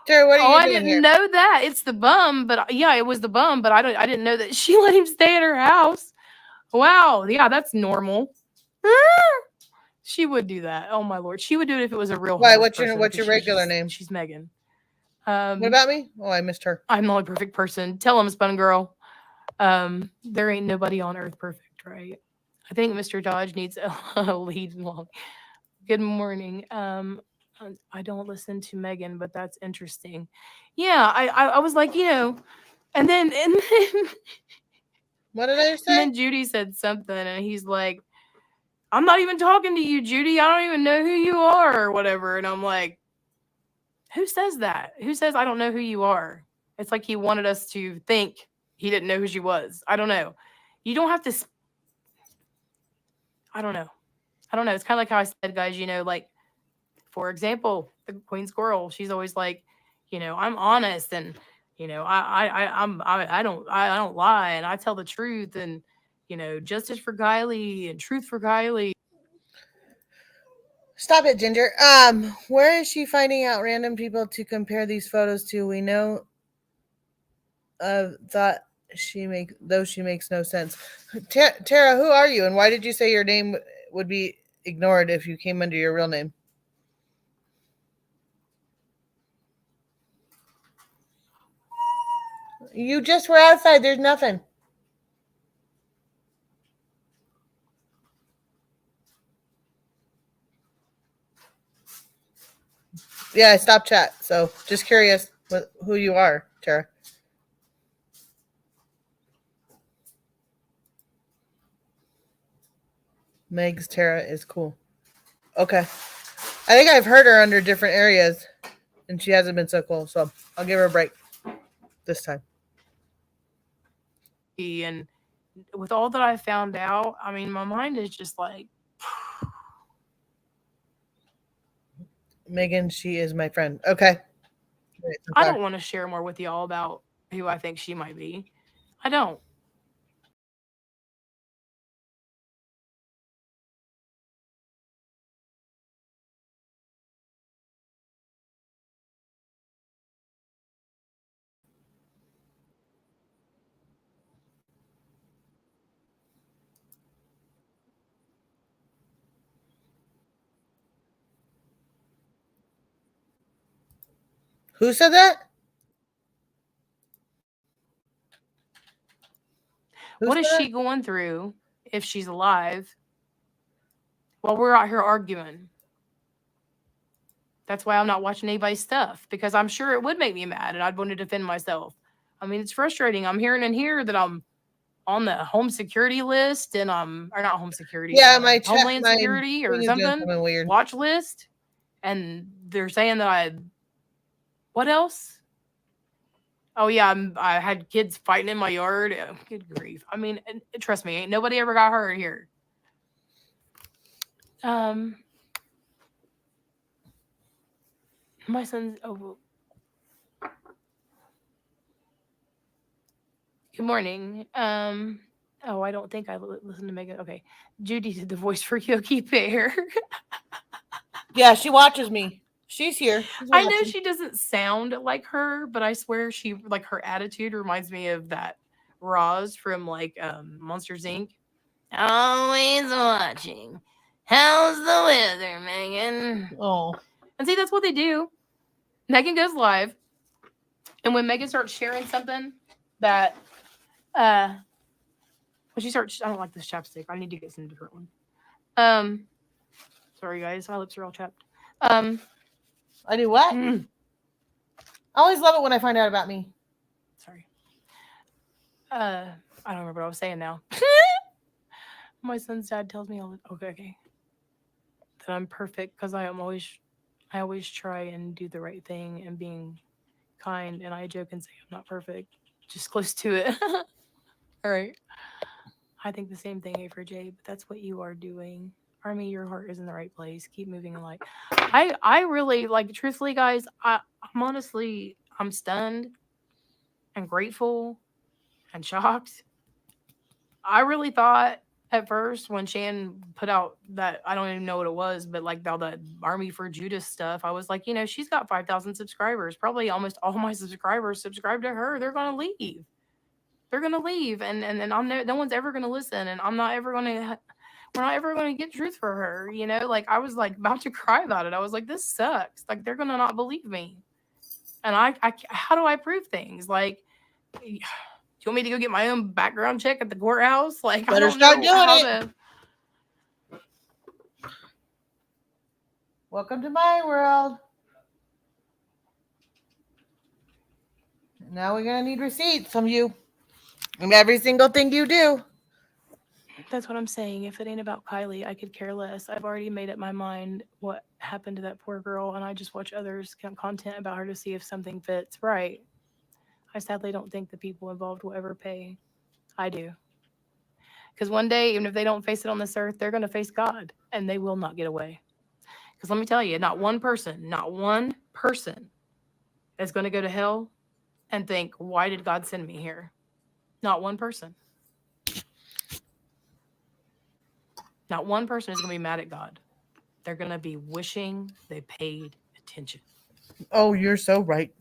Tara, what are you I doing here? didn't know that. It's the bum, but yeah, it was the bum, but I didn't know that she let him stay at her house. Wow. Yeah, that's normal. She would do that. Oh my lord, she would do it if it was a real. Why? What's your regular name? She's Megan. What about me? Oh, I missed her. I'm the only perfect person. Tell him, Spun Girl. There ain't nobody on earth perfect, right? I think Mr. Dodge needs a lead long. Good morning. I don't listen to Megan, but that's interesting. Yeah, I was like, and then what did I say? And then Judy said something, and he's like, I'm not even talking to you, Judy. I don't even know who you are or whatever. And I'm like, who says that? Who says I don't know who you are? It's like he wanted us to think he didn't know who she was. I don't know. You don't have to. I don't know. It's kind of like how I said, guys, like, for example, the Queen Squirrel, she's always like, I'm honest and, I don't lie and I tell the truth and, justice for Kylie and truth for Kylie. Stop it, Ginger. Where is she finding out random people to compare these photos to? We know thought she makes no sense. Tara, who are you and why did you say your name would be ignored if you came under your real name? You just were outside. There's nothing. Yeah, I stopped chat. So just curious who you are, Tara. Meg's Tara is cool. Okay. I think I've heard her under different areas, and she hasn't been so cool. So I'll give her a break this time. And with all that I found out, I mean, my mind is just like, Megan, she is my friend. Okay. Great, so I far. don't want to share more with y'all about who I think she might be. I don't. Who said that? Who What is said she going through if she's alive while we're out here arguing? That's why I'm not watching anybody's stuff, because I'm sure it would make me mad and I'd want to defend myself. I mean, it's frustrating. I'm hearing in here that I'm on the home security list and or not home security, Yeah, my chat, Homeland my Security or thing is doing something, something weird. watch list. And they're saying that what else? Oh yeah, I had kids fighting in my yard. Good grief. I mean, trust me, ain't nobody ever got hurt here. My son's good morning. Oh, I don't think I listened to Megan. Okay. Judy did the voice for Yogi Bear. Yeah, she watches me. She's here. She's I know watching. she doesn't sound like her, but I swear she, like, her attitude reminds me of that Roz from like Monsters Inc. Always watching. How's the weather, Megan? Oh. And see, that's what they do. Megan goes live, and when Megan starts sharing something that when she starts, I don't like this chapstick. I need to get some different one. Sorry guys, my lips are all chapped. I do what? I always love it when I find out about me. Sorry. I don't remember what I was saying now. My son's dad tells me all the okay. That I'm perfect because I always try and do the right thing and being kind, and I joke and say I'm not perfect. Just close to it. All right. I think the same thing, A for J, but that's what you are doing. Army, your heart is in the right place. Keep moving in light. I really, like, truthfully, guys, I'm stunned and grateful and shocked. I really thought at first when Shan put out that, I don't even know what it was, but like all that Army for Judas stuff, I was like, she's got 5,000 subscribers. Probably almost all my subscribers subscribe to her. They're gonna leave. They're gonna leave, and I'm no one's ever gonna listen, and we're not ever gonna get truth for her. Like, I was like about to cry about it. I was like, this sucks. Like, they're gonna not believe me, and I how do I prove things? Like, do you want me to go get my own background check at the courthouse? Like, Better I don't start know doing how it. Welcome to my world. Now we're gonna need receipts from you, and every single thing you do. That's what I'm saying. If it ain't about Kylie, I could care less. I've already made up my mind what happened to that poor girl, and I just watch others' content about her to see if something fits. Right. I sadly don't think the people involved will ever pay. I do. Because one day, even if they don't face it on this earth, they're going to face God, and they will not get away. Because let me tell you, not one person is going to go to hell and think, why did God send me here? Not one person. Not one person is going to be mad at God. They're going to be wishing they paid attention. Oh, you're so right.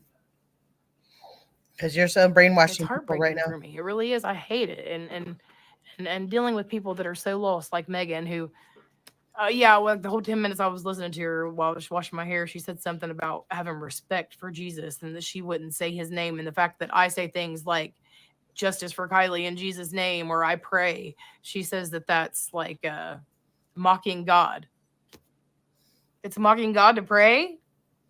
Because you're so It's brainwashing people heartbreaking right now. for me. It really is. I hate it. And dealing with people that are so lost, like Megan, who, well, the whole 10 minutes I was listening to her while I was washing my hair, she said something about having respect for Jesus and that she wouldn't say his name. And the fact that I say things like justice for Kylie in Jesus' name, or I pray, she says that that's like mocking God. It's mocking God to pray?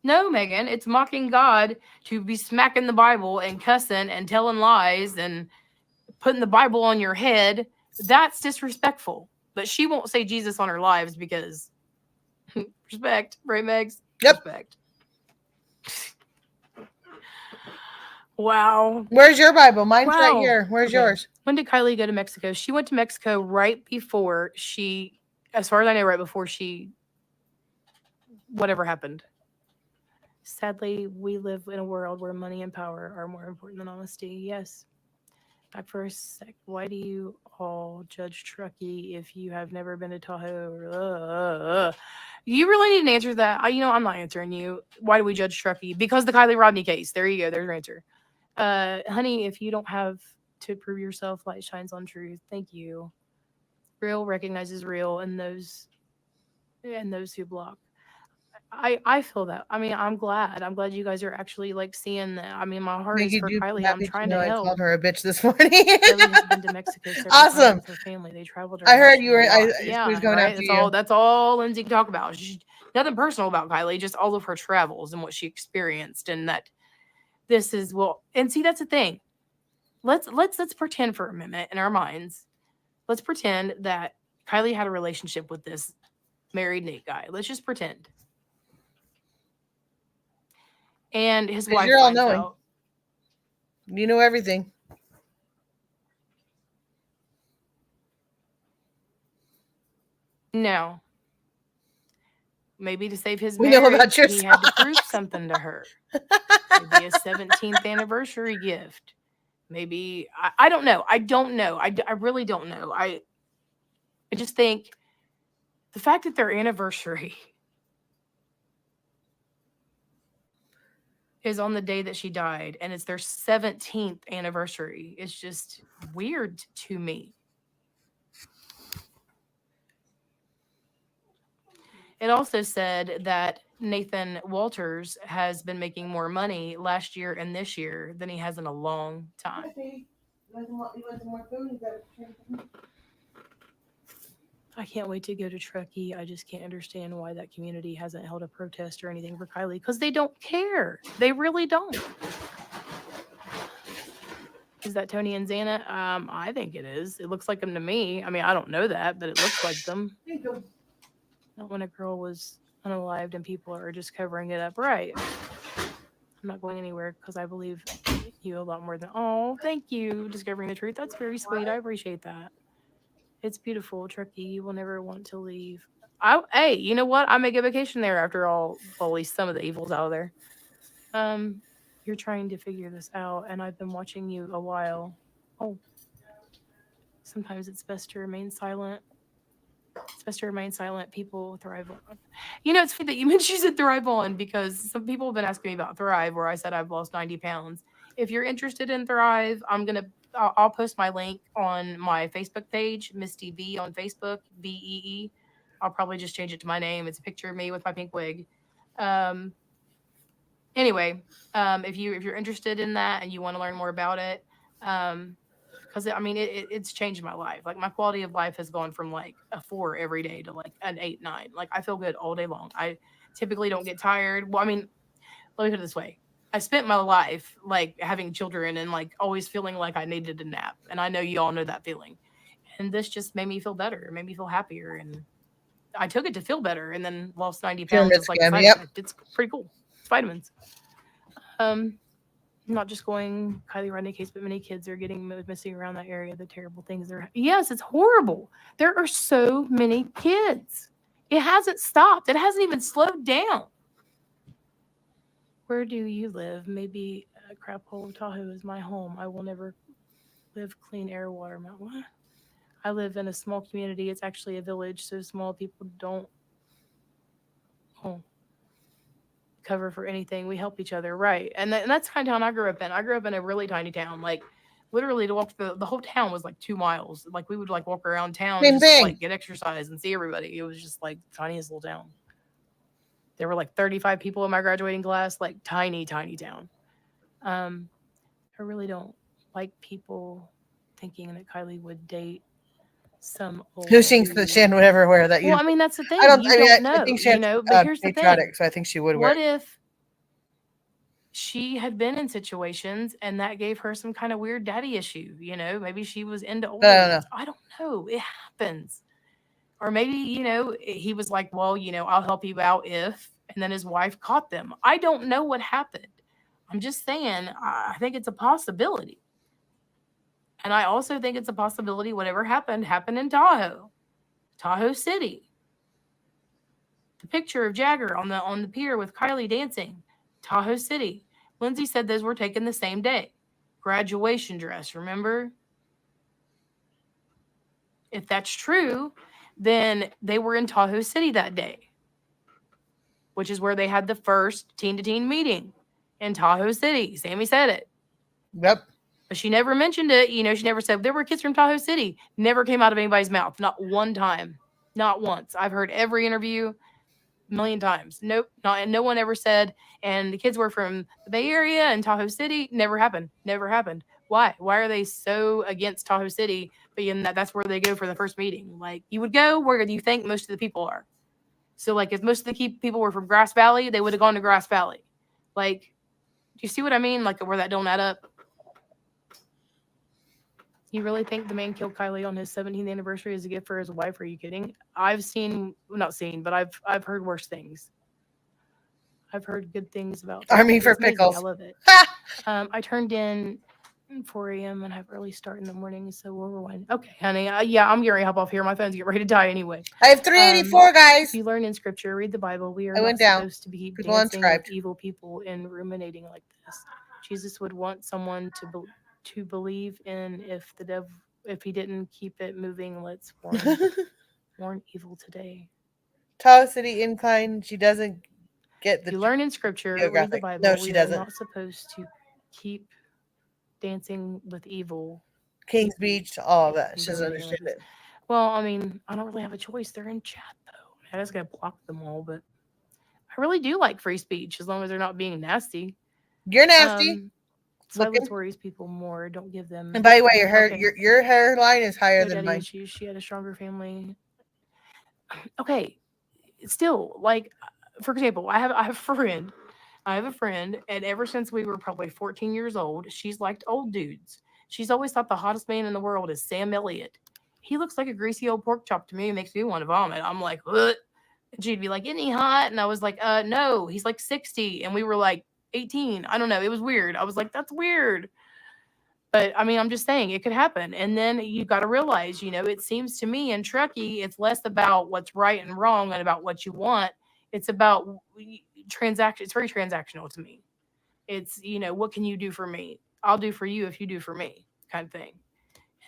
No, Megan, it's mocking God to be smacking the Bible and cussing and telling lies and putting the Bible on your head. That's disrespectful. But she won't say Jesus on her lives because Respect, right, Megs? Yep. Respect. Wow. Where's your Bible? Mine's right Wow. here. Where's Okay. yours? When did Kylie go to Mexico? She went to Mexico right before she, as far as I know, right before she, whatever happened. Sadly, we live in a world where money and power are more important than honesty. Yes. Back for a sec. Why do you all judge Truckee if you have never been to Tahoe? You really need an answer to that. I'm not answering you. Why do we judge Truckee? Because the Kylie Rodney case. There you go. There's your answer. Honey, if you don't have to prove yourself, light shines on truth. Thank you. Real recognizes real, and those who block. I feel that. I mean, I'm glad. I'm glad you guys are actually like seeing that. I mean, my heart Thank is you, for Duke. Kylie. I'm Happy to trying know to I help. called her a bitch this morning. Kylie has been to Mexico several times Awesome. with her family. They traveled. I heard internationally you were. a lot. She Yeah, was going right. after you. That's all Lindsay can talk about. Nothing personal about Kylie, just all of her travels and what she experienced, and that this is and see, that's the thing. Let's pretend for a minute in our minds. Let's pretend that Kylie had a relationship with this married Nate guy. Let's just pretend. And his wife You're all finds knowing. out. You know everything. No. Maybe to save his We know about marriage, your he had to side. prove something to her. Maybe a 17th anniversary gift. Maybe I don't know. I don't know. I really don't know. I just think the fact that their anniversary is on the day that she died and it's their 17th anniversary is just weird to me. It also said that Nathan Walters has been making more money last year and this year than he has in a long time. I can't wait to go to Truckee. I just can't understand why that community hasn't held a protest or anything for Kylie because they don't care. They really don't. Is that Tony and Xana? I think it is. It looks like them to me. I mean, I don't know that, but it looks like them. Not when a girl was unalived and people are just covering it up. Right. I'm not going anywhere because I believe you a lot more than. Oh, thank you. Discovering the truth. That's very sweet. I appreciate that. It's beautiful, Truckee. You will never want to leave. Hey, you know what? I may go vacation there after all. Well, at least some of the evils out of there. You're trying to figure this out, and I've been watching you a while. Oh, sometimes it's best to remain silent. It's best to remain silent. People thrive on. It's funny that you mentioned you said thrive on because some people have been asking me about Thrive, where I said I've lost 90 pounds. If you're interested in Thrive, I'll post my link on my Facebook page, Misty V on Facebook, VEE. I'll probably just change it to my name. It's a picture of me with my pink wig. Um, anyway, if you're interested in that and you want to learn more about it, because I mean it's changed my life. Like my quality of life has gone from like a 4 every day to like an 8, 9. Like I feel good all day long. I typically don't get tired. Well, I mean, let me put it this way. I spent my life like having children and like always feeling like I needed a nap. And I know you all know that feeling. And this just made me feel better. It made me feel happier. And I took it to feel better and then lost 90 pounds as like a side effect. It's pretty cool. It's vitamins. Not just going Kylie Rodney case, but many kids are getting missing around that area. The terrible things are. Yes, it's horrible. There are so many kids. It hasn't stopped. It hasn't even slowed down. Where do you live? Maybe a crap hole of Tahoe is my home. I will never live clean air, water, mountain. What? I live in a small community. It's actually a village, so small people don't cover for anything. We help each other, right? And that's the kind of town I grew up in. I grew up in a really tiny town. Like literally, to walk the whole town was like 2 miles. Like we would like walk around town, like get exercise and see everybody. It was just like tiniest little town. There were like 35 people in my graduating class, like tiny town. I really don't like people thinking that Kylie would date some old who sings the Shan whatever where that you. Well, I mean that's the thing. I think Shan's, but here's the thing. So I think she would. What if she had been in situations and that gave her some kind of weird daddy issue? Maybe she was into old. I don't know. It happens. Or maybe, he was like, well, I'll help you out if, and then his wife caught them. I don't know what happened. I'm just saying, I think it's a possibility. And I also think it's a possibility whatever happened in Tahoe City. The picture of Jagger on the pier with Kylie dancing, Tahoe City. Lindsay said those were taken the same day. Graduation dress, remember? If that's true, then they were in Tahoe City that day, which is where they had the first teen-to-teen meeting in Tahoe City. Sammy said it. Yep. But she never mentioned it. She never said there were kids from Tahoe City. Never came out of anybody's mouth. Not one time. Not once. I've heard every interview a million times. Nope. And no one ever said, and the kids were from the Bay Area and Tahoe City. Never happened. Never happened. Why? Why are they so against Tahoe City? But that's where they go for the first meeting. Like, you would go where do you think most of the people are? So, like, if most of the key people were from Grass Valley, they would have gone to Grass Valley. Like, do you see what I mean? Like, where that don't add up? You really think the man killed Kylie on his 17th anniversary as a gift for his wife? Are you kidding? I've heard worse things. I've heard good things about Army for it's amazing. pickles. I love it. I turned in 4 a.m. and have early start in the morning, so we'll rewind. Okay, honey. Yeah, I'm getting ready to hop off here. My phone's getting ready to die anyway. I have 384, guys. If you learn in scripture, read the Bible. We are I not went down. supposed to be People dancing unscribed. with evil people and ruminating like this. Jesus would want someone to believe in if he didn't keep it moving. Let's warn evil today. Tahoe City incline. She doesn't get the. You learn in scripture, read the geographic. Bible. No, she doesn't. Are not supposed to keep dancing with evil. Kings Beach, all of that. She doesn't understand it. Well, I mean, I don't really have a choice. They're in chat though. I just gotta block them all, but I really do like free speech as long as they're not being nasty. You're nasty. Silence worries people more. Don't give them. And by the way, your hairline is higher than mine. She had a stronger family. Okay, still, like, for example, I have a friend. I have a friend, and ever since we were probably 14 years old, she's liked old dudes. She's always thought the hottest man in the world is Sam Elliott. He looks like a greasy old pork chop to me. It makes me want to vomit. I'm like, what? And she'd be like, isn't he hot? And I was like, no, he's like 60. And we were like 18. I don't know. It was weird. I was like, that's weird. But I mean, I'm just saying it could happen. And then you got to realize, it seems to me in Truckee, it's less about what's right and wrong and about what you want. It's about transaction. It's very transactional to me. It's, what can you do for me? I'll do for you if you do for me, kind of thing.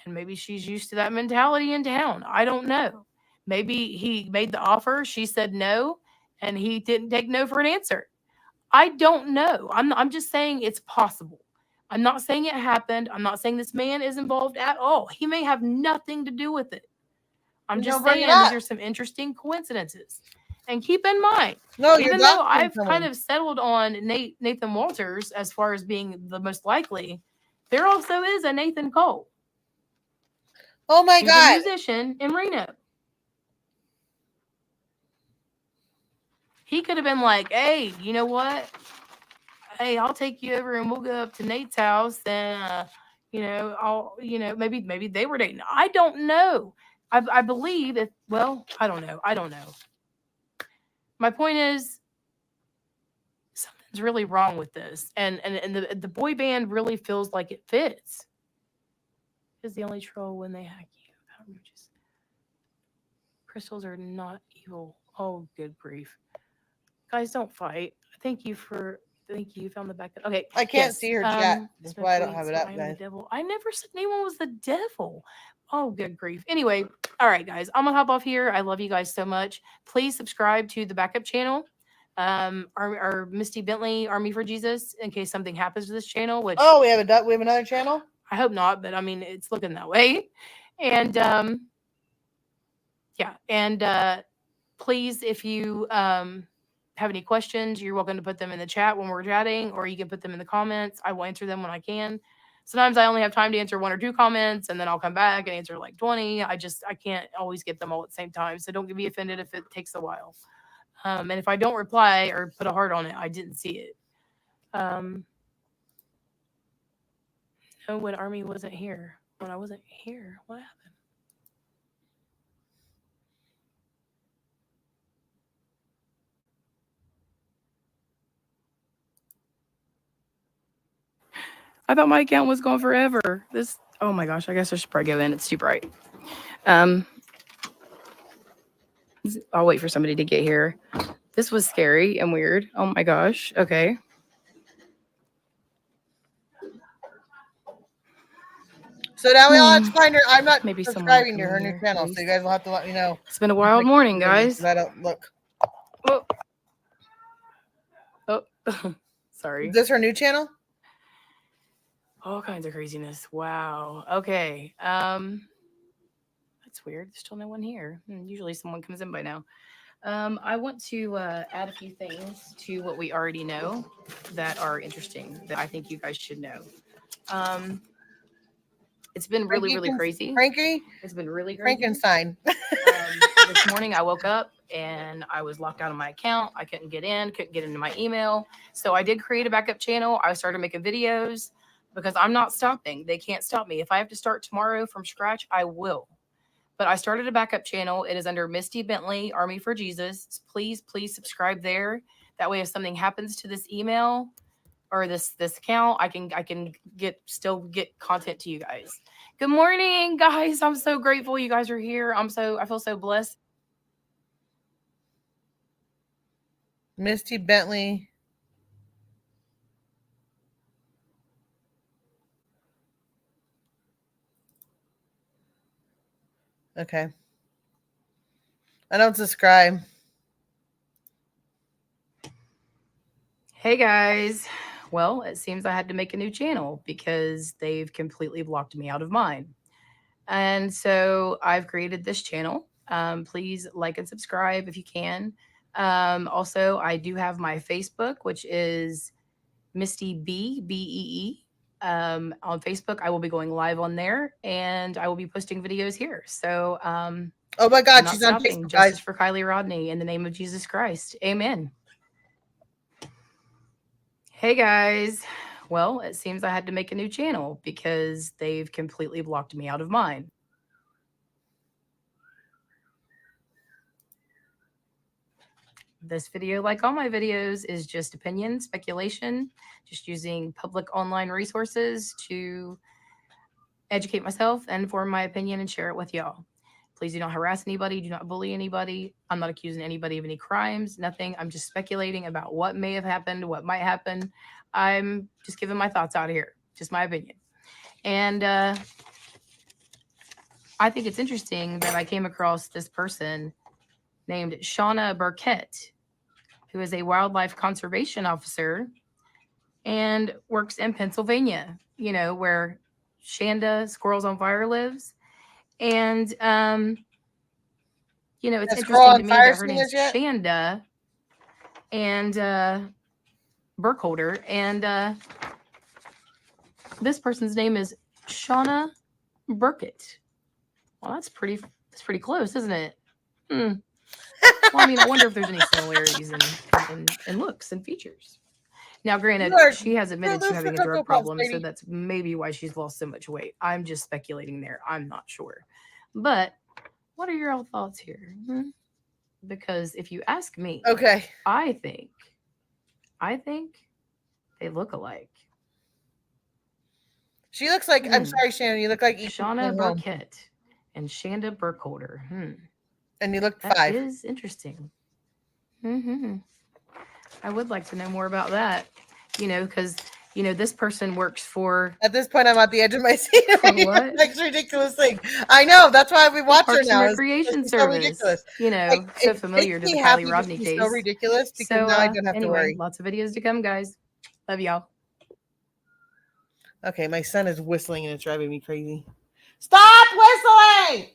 And maybe she's used to that mentality in town. I don't know. Maybe he made the offer. She said no, and he didn't take no for an answer. I don't know. I'm just saying it's possible. I'm not saying it happened. I'm not saying this man is involved at all. He may have nothing to do with it. I'm just saying these are some interesting coincidences. And keep in mind, even though I've kind of settled on Nathan Walters as far as being the most likely, there also is a Nathan Cole. Oh my God. He's a musician in Reno. He could have been like, hey, you know what? Hey, I'll take you over and we'll go up to Nate's house and, maybe they were dating. I don't know. I believe I don't know. I don't know. My point is, something's really wrong with this. And the boy band really feels like it fits. Is the only troll when they hack you. Crystals are not evil. Oh, good grief. Guys, don't fight. Thank you. Found the backup. Okay. I can't see her chat. That's why I don't have it up, guys. I never said anyone was the devil. Oh, good grief. Anyway, all right, guys. I'm going to hop off here. I love you guys so much. Please subscribe to the backup channel. Our Misty Bentley Army for Jesus, in case something happens to this channel. Which we have another channel? I hope not, but I mean, it's looking that way. And please, if you have any questions, you're welcome to put them in the chat when we're chatting, or you can put them in the comments. I will answer them when I can. Sometimes I only have time to answer 1 or 2 comments, and then I'll come back and answer like 20. I can't always get them all at the same time. So don't be offended if it takes a while. And if I don't reply or put a heart on it, I didn't see it. When Army wasn't here. When I wasn't here, what happened? I thought my account was gone forever. This. Oh my gosh. I guess I should probably go in. It's too bright. Um. I'll wait for somebody to get here. This was scary and weird. Oh my gosh. Okay. So now we all have to find her. I'm not Maybe someone will subscribing come to in her new here, channel, please. so you guys will have to let me know. It's been a wild morning, guys. I don't look. Oh. Oh. Sorry. Is this her new channel? All kinds of craziness. Wow. Okay. That's weird. There's still no one here. Usually someone comes in by now. I want to add a few things to what we already know that are interesting that I think you guys should know. It's been really crazy. Frankie? It's been really crazy. Frankenstein. This morning I woke up and I was locked out of my account. I couldn't get into my email. So I did create a backup channel. I started making videos because I'm not stopping. They can't stop me. If I have to start tomorrow from scratch, I will. But I started a backup channel. It is under Misty Bentley, Army for Jesus. Please subscribe there. That way, if something happens to this email or this account, I can still get content to you guys. Good morning, guys. I'm so grateful you guys are here. I feel so blessed. Misty Bentley. Okay. I don't subscribe. Hey guys. Well, it seems I had to make a new channel because they've completely blocked me out of mine. And so I've created this channel. Please like and subscribe if you can. Also, I do have my Facebook, which is Misty Bee. On Facebook, I will be going live on there, and I will be posting videos here. So, oh my God, she's on Facebook, guys. Justice for Kylie Rodney in the name of Jesus Christ. Amen. Hey guys. Well, it seems I had to make a new channel because they've completely blocked me out of mine. This video, like all my videos, is just opinion, speculation, just using public online resources to educate myself and form my opinion and share it with y'all. Please do not harass anybody. Do not bully anybody. I'm not accusing anybody of any crimes, nothing. I'm just speculating about what may have happened, what might happen. I'm just giving my thoughts out here, just my opinion. And I think it's interesting that I came across this person named Shauna Burkett, who is a wildlife conservation officer and works in Pennsylvania, where Shanda Squirrels on Fire lives. And, it's interesting to me that her name's Shanda and Burkholder. And this person's name is Shauna Burkett. Well, that's pretty close, isn't it? Well, I mean, I wonder if there's any similarities in looks and features. Now, granted, she has admitted to having a drug problem, so that's maybe why she's lost so much weight. I'm just speculating there. I'm not sure. But what are your all thoughts here? Because if you ask me, okay, I think they look alike. She looks like, I'm sorry, Shannon, you look like Shauna Burkett and Shanda Burkholder. And you look 5. That is interesting. I would like to know more about that, because, this person works for... At this point, I'm at the edge of my seat. What? That's a ridiculous thing. I know. That's why we watch her now. Recreation service. So so familiar to the Kylie Rodney case. So ridiculous because now I don't have to worry. Lots of videos to come, guys. Love y'all. Okay, my son is whistling and it's driving me crazy. Stop whistling!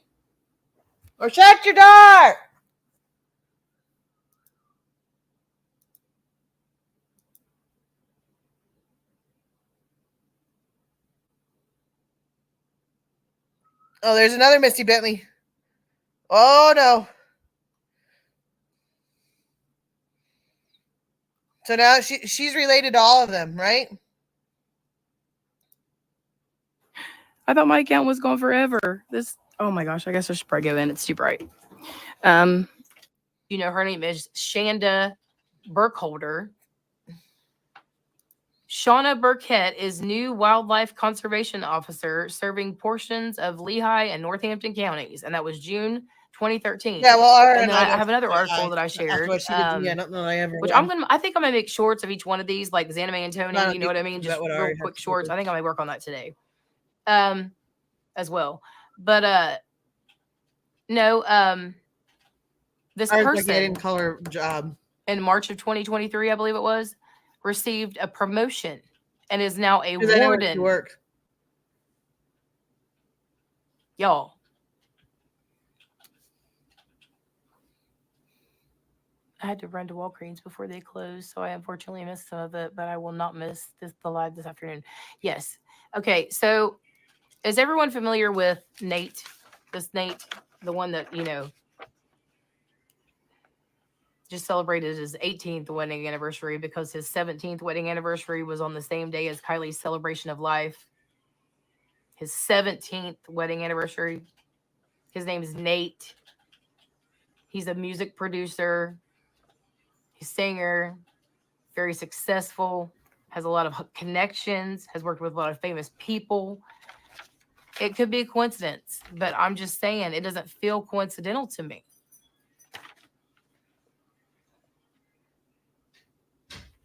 Or shut your door! Oh, there's another Misty Bentley. Oh, no. So now she's related to all of them, right? I thought my account was gone forever. Oh my gosh, I guess I should probably go in. It's too bright. Her name is Shanda Burkholder. Shauna Burkett is new wildlife conservation officer serving portions of Lehigh and Northampton counties. And that was June 2013. Yeah, well, And then I have another article that I after shared. what she did to me, I don't know. Which I think I'm gonna make shorts of each one of these, like Zanime and Tony. You know what I mean? Just real quick shorts. I think I might work on that today, as well. But no, this person in color job in March of 2023, I believe it was, received a promotion and is now a because I know where she warden. worked. Y'all. I had to run to Walgreens before they closed, so I unfortunately missed some of it, but I will not miss the live this afternoon. Yes. Okay, so is everyone familiar with Nate? This Nate, the one that, just celebrated his 18th wedding anniversary because his 17th wedding anniversary was on the same day as Kylie's celebration of life. His 17th wedding anniversary. His name is Nate. He's a music producer. He's a singer, very successful, has a lot of connections, has worked with a lot of famous people. It could be a coincidence, but I'm just saying it doesn't feel coincidental to me.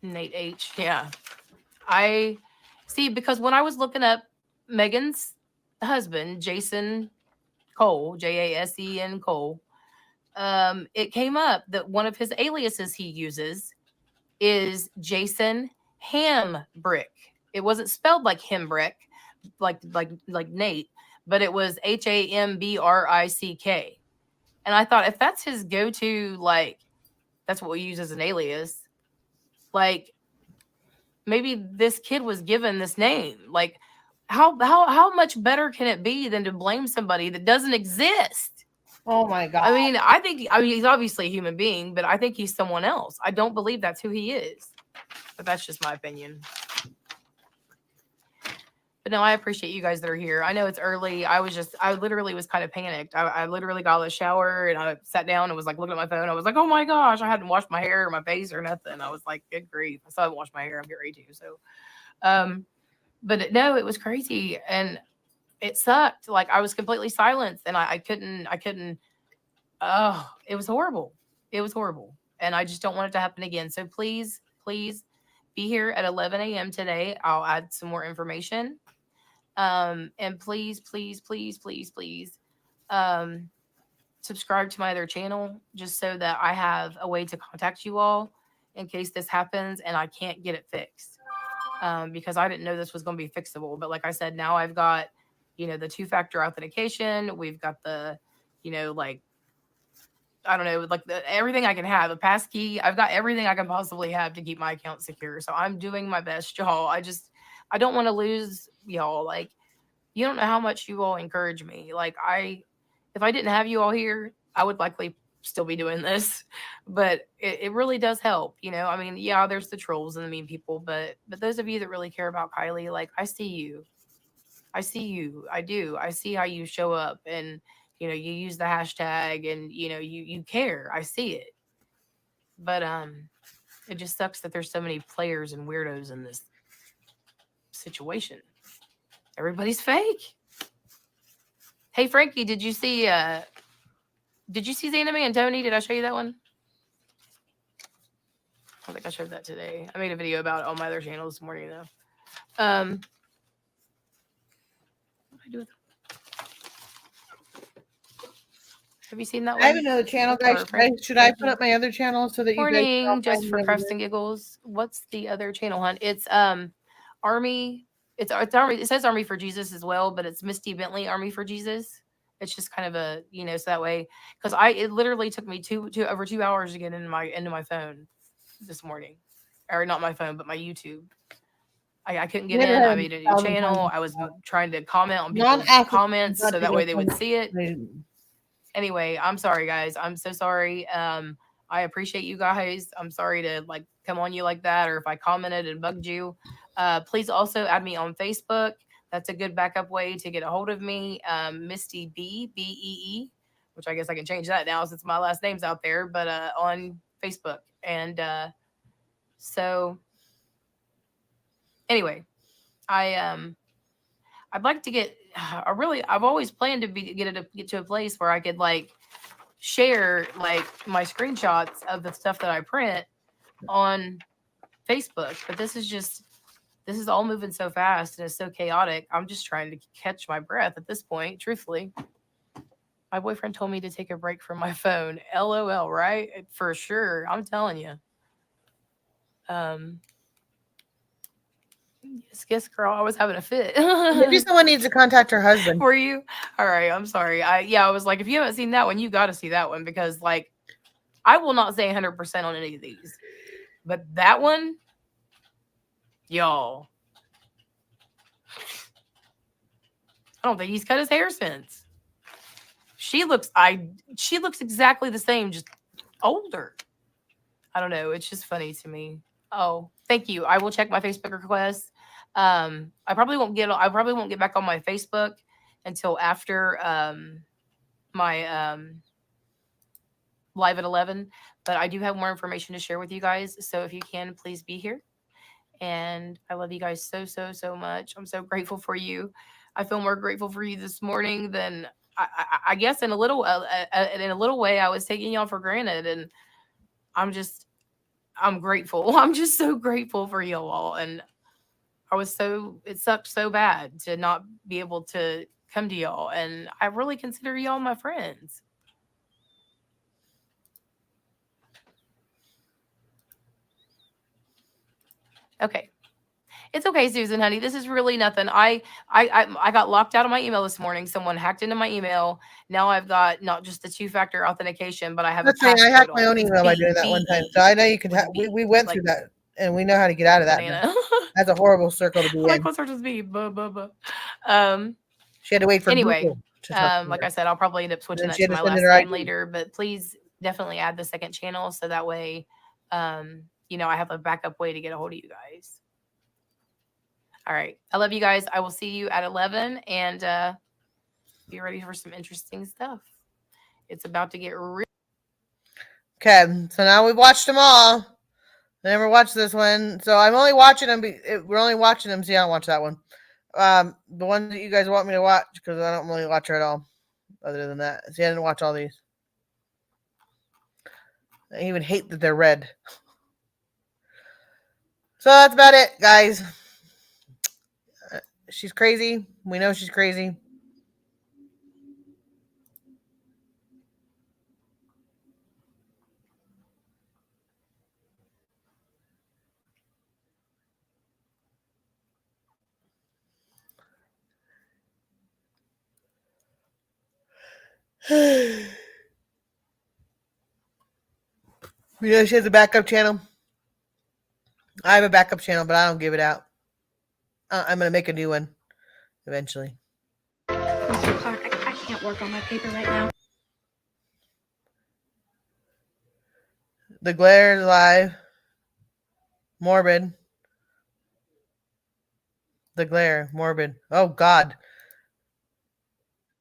Nate H. Yeah. I see, because when I was looking up Megan's husband, Jason Cole, Jasen Cole, it came up that one of his aliases he uses is Jason Hambrick. It wasn't spelled like Hembrick, like Nate, but it was Hambrick. And I thought, if that's his go-to, like that's what we use as an alias, like maybe this kid was given this name. Like how much better can it be than to blame somebody that doesn't exist? Oh my God. I mean, he's obviously a human being, but I think he's someone else. I don't believe that's who he is. But that's just my opinion. But no, I appreciate you guys that are here. I know it's early. I literally was kind of panicked. I literally got out of the shower and I sat down and was like looking at my phone. I was like, oh my gosh, I hadn't washed my hair or my face or nothing. I was like, good grief. I still haven't washed my hair. I'm getting ready to. So, but no, it was crazy and it sucked. Like I was completely silenced and I couldn't, oh, it was horrible. It was horrible. And I just don't want it to happen again. So please be here at 11 a.m. today. I'll add some more information. And please, subscribe to my other channel just so that I have a way to contact you all in case this happens and I can't get it fixed. Because I didn't know this was going to be fixable. But like I said, now I've got, the 2-factor authentication. We've got the, I don't know, like everything I can have, a pass key. I've got everything I can possibly have to keep my account secure. So I'm doing my best, y'all. I don't want to lose y'all. Like, you don't know how much you all encourage me. Like if I didn't have you all here, I would likely still be doing this, but it really does help. I mean, yeah, there's the trolls and the mean people, but those of you that really care about Kylie, like I see you. I do. I see how you show up and, you use the hashtag and, you care. I see it. But it just sucks that there's so many players and weirdos in this situation. Everybody's fake. Hey Frankie, did you see Zanime and Tony? Did I show you that one? I don't think I showed that today. I made a video about it on my other channel this morning though. What do I do with it? Have you seen that one? I have another channel, guys. Should I put up my other channel so that you guys Morning, just for crafts and giggles. What's the other channel, hon? It's Army. It's Army. It says Army for Jesus as well, but it's Misty Bentley Army for Jesus. It's just kind of a, so that way, because it literally took me over 2 hours to get into my phone this morning, or not my phone, but my YouTube. I couldn't get in. I made a new channel. I was trying to comment on people's comments so that way they would see it. Anyway, I'm sorry, guys. I'm so sorry. I appreciate you guys. I'm sorry to come on you like that, or if I commented and bugged you. Please also add me on Facebook. That's a good backup way to get a hold of me. Misty Bee, which I guess I can change that now since my last name's out there, but on Facebook. And so Anyway, I'd like to get. I've always planned to get to a place where I could like share like my screenshots of the stuff that I print on Facebook. But this is all moving so fast and it's so chaotic. I'm just trying to catch my breath at this point, truthfully. My boyfriend told me to take a break from my phone. LOL, right? For sure. I'm telling you. Yes, girl, I was having a fit. Maybe someone needs to contact her husband. Were you? All right, I'm sorry. I was like, if you haven't seen that one, you got to see that one because, like, I will not say 100% on any of these, but that one, y'all, I don't think he's cut his hair since. She looks exactly the same, just older. I don't know. It's just funny to me. Oh, thank you. I will check my Facebook requests. I probably won't get back on my Facebook until after my live at 11, but I do have more information to share with you guys. So if you can, please be here. And I love you guys so much. I'm so grateful for you. I feel more grateful for you this morning than I guess in a little way I was taking y'all for granted, and I'm grateful. I'm just so grateful for y'all, and it sucked so bad to not be able to come to y'all, and I really consider y'all my friends. Okay. It's okay, Susan, honey. This is really nothing. I got locked out of my email this morning. Someone hacked into my email. Now I've got not just the 2-factor authentication, but I have That's a right. I hacked passcode my own email by doing that one time. So I know you can. We went through that, and we know how to get out of that. That's a horrible circle to be in. Like, what's just be? She had to wait for anyway. Google to talk to like her. I said, I'll probably end up switching that to my last name later. But please definitely add the second channel so that way, I have a backup way to get a hold of you guys. All right. I love you guys. I will see you at 11 and be ready for some interesting stuff. It's about to get real. Okay. So now we've watched them all. I never watched this one. So I'm only watching them. We're only watching them. So I don't watch that one. The ones that you guys want me to watch, because I don't really watch her at all. Other than that. See, I didn't watch all these. I even hate that they're red. So that's about it, guys. She's crazy. We know she's crazy. We know she has a backup channel. I have a backup channel, but I don't give it out. I'm going to make a new one eventually. Mr. Clark, I can't work on my paper right now. The glare is live. Morbid. The glare. Morbid. Oh, God.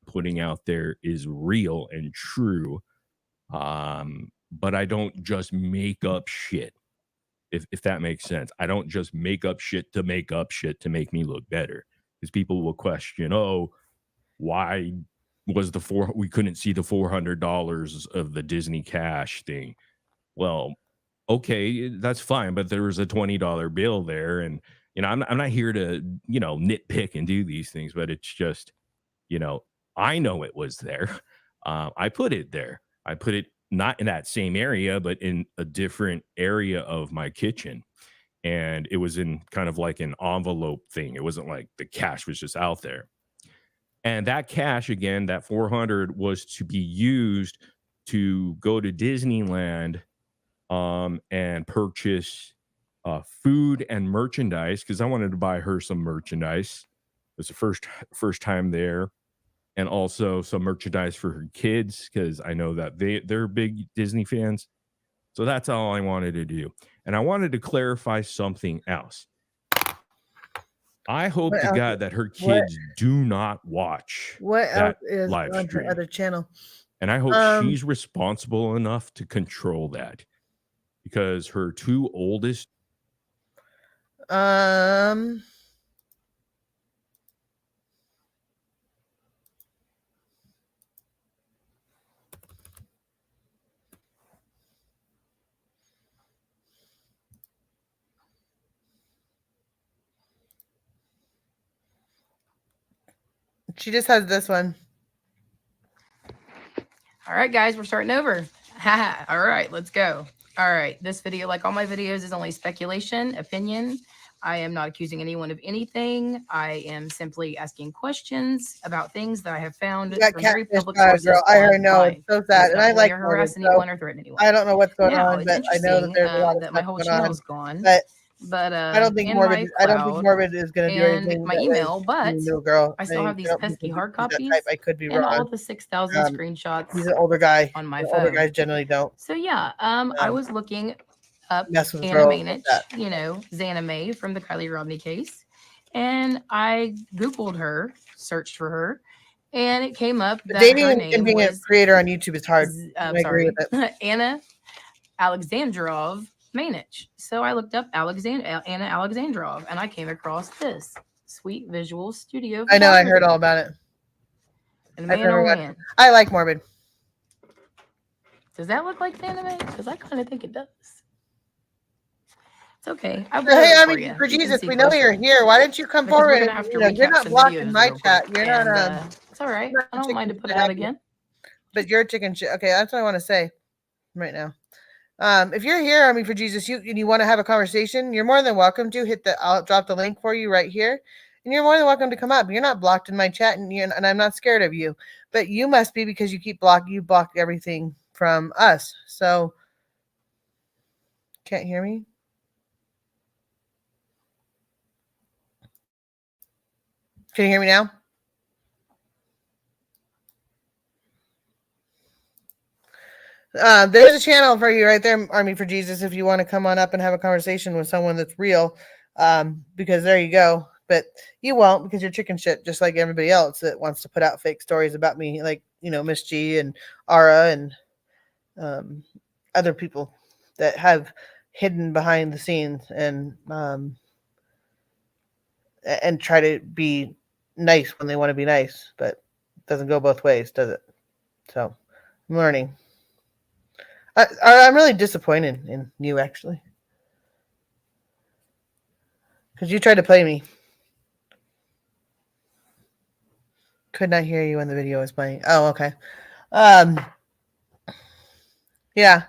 Putting out there is real and true. But I don't just make up shit. If that makes sense. I don't just make up shit to make me look better. Because people will question, oh, why was we couldn't see the $400 of the Disney Cash thing? Well, okay, that's fine, but there was a $20 bill there, and I'm not here to nitpick and do these things, but it's just I know it was there. I put it there. I put it not in that same area, but in a different area of my kitchen. And it was in kind of like an envelope thing. It wasn't like the cash was just out there. And that cash, again, that 400 was to be used to go to Disneyland and purchase food and merchandise, because I wanted to buy her some merchandise. It was the first time there. And also some merchandise for her kids, because I know that they're big Disney fans. So that's all I wanted to do. And I wanted to clarify something else. I hope to God that her kids do not watch that live stream. Her other channel. And I hope she's responsible enough to control that, because her two oldest. She just has this one. All right, guys, we're starting over. Haha. All right, let's go. All right, this video, like all my videos, is only speculation, opinion. I am not accusing anyone of anything. I am simply asking questions about things that I have found You got from very catfish public by a sources. girl. I already know. It's so sad. It's And not I bully like or Morbid, harass so anyone or threaten anyone. I don't know what's going Now, on, it's but I know that interesting there's a lot of that my stuff whole going channel's on. gone. But I I don't think in Morbid. my I don't think cloud Morbid is going to do and anything. my that email, way. but New girl. I still have these don't pesky think hard he's that copies type. I could be and all wrong. the 6,000 He's screenshots an older guy. on my Older phone. guys generally don't So yeah, I was looking up mess with Anna girls like Mainich, that. you know, Xana May from the Kylie Rodney case. And I Googled her, searched for her, and it came up But that dating her and name being a was creator on YouTube is hard. I agree with it. Anna Alexandrov Mainich. So I looked up Anna Alexandrov, and I came across this Sweet Visual Studio. I know. I heard Photography. all about it. And I've man, never oh watched man, I like Morbid. does that look like anime? Because I kind of think it does. It's okay. I Hey, I for mean, you. for You can Jesus, see we know closer. you're here. Why don't you come Because we're forward? gonna And, have to you know, you're recap not some blocked in videos my real chat. quick. You're And not. it's all right. not I don't mind to chicken put it shit. out again. But you're chicken shit. Okay, that's what I want to say right now. If you're here, I mean, for Jesus, you want to have a conversation, you're more than welcome to I'll drop the link for you right here. And you're more than welcome to come up. You're not blocked in my chat, and I'm not scared of you. But you must be, because you blocked everything from us. So, can't hear me? Can you hear me now? There's a channel for you right there, Army for Jesus, if you want to come on up and have a conversation with someone that's real. Because there you go. But you won't, because you're chicken shit, just like everybody else that wants to put out fake stories about me, like, you know, Miss G and Ara and other people that have hidden behind the scenes and try to be nice when they want to be nice, but it doesn't go both ways, does it? So I'm learning. I'm really disappointed in you, actually, because you tried to play me. Could not hear you when the video was playing. Oh, okay. Yeah.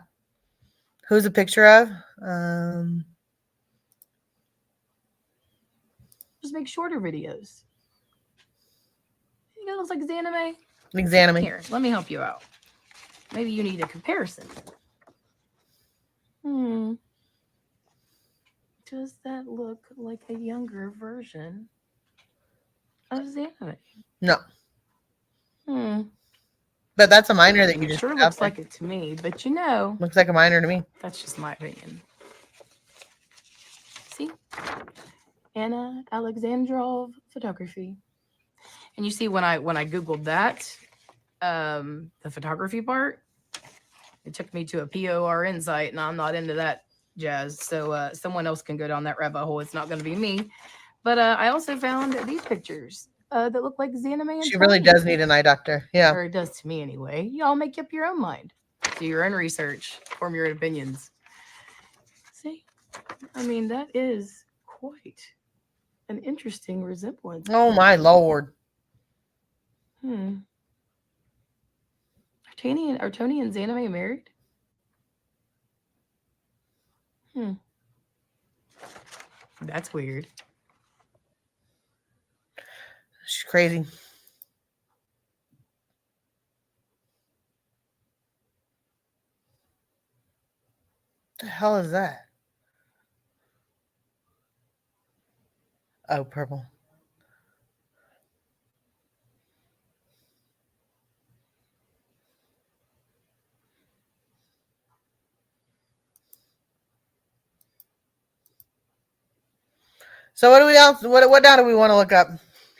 Who's a picture of? Just make shorter videos. You know, it looks like Xanime. Examine. Here, let me help you out. Maybe you need a comparison. Does that look like a younger version of Xanime? No. Hmm. But that's a minor that you It just sure put looks out there. like it to me, but you know, Looks like a minor to me. that's just my opinion. See? Anna Alexandrov Photography. And you see when I Googled that, the photography part, it took me to a PORN site, and I'm not into that jazz. So someone else can go down that rabbit hole. It's not going to be me. But I also found these pictures that look like Xanime and She really Tony. does need an eye doctor. Yeah. Or it does to me anyway. Y'all make up your own mind. Do your own research. Form your own opinions. See? I mean, that is quite an interesting resemblance. Oh, my Lord. Are Tony and Xanime married? That's weird. She's crazy. What the hell is that? Oh, purple. So what do we else? What now do we want to look up?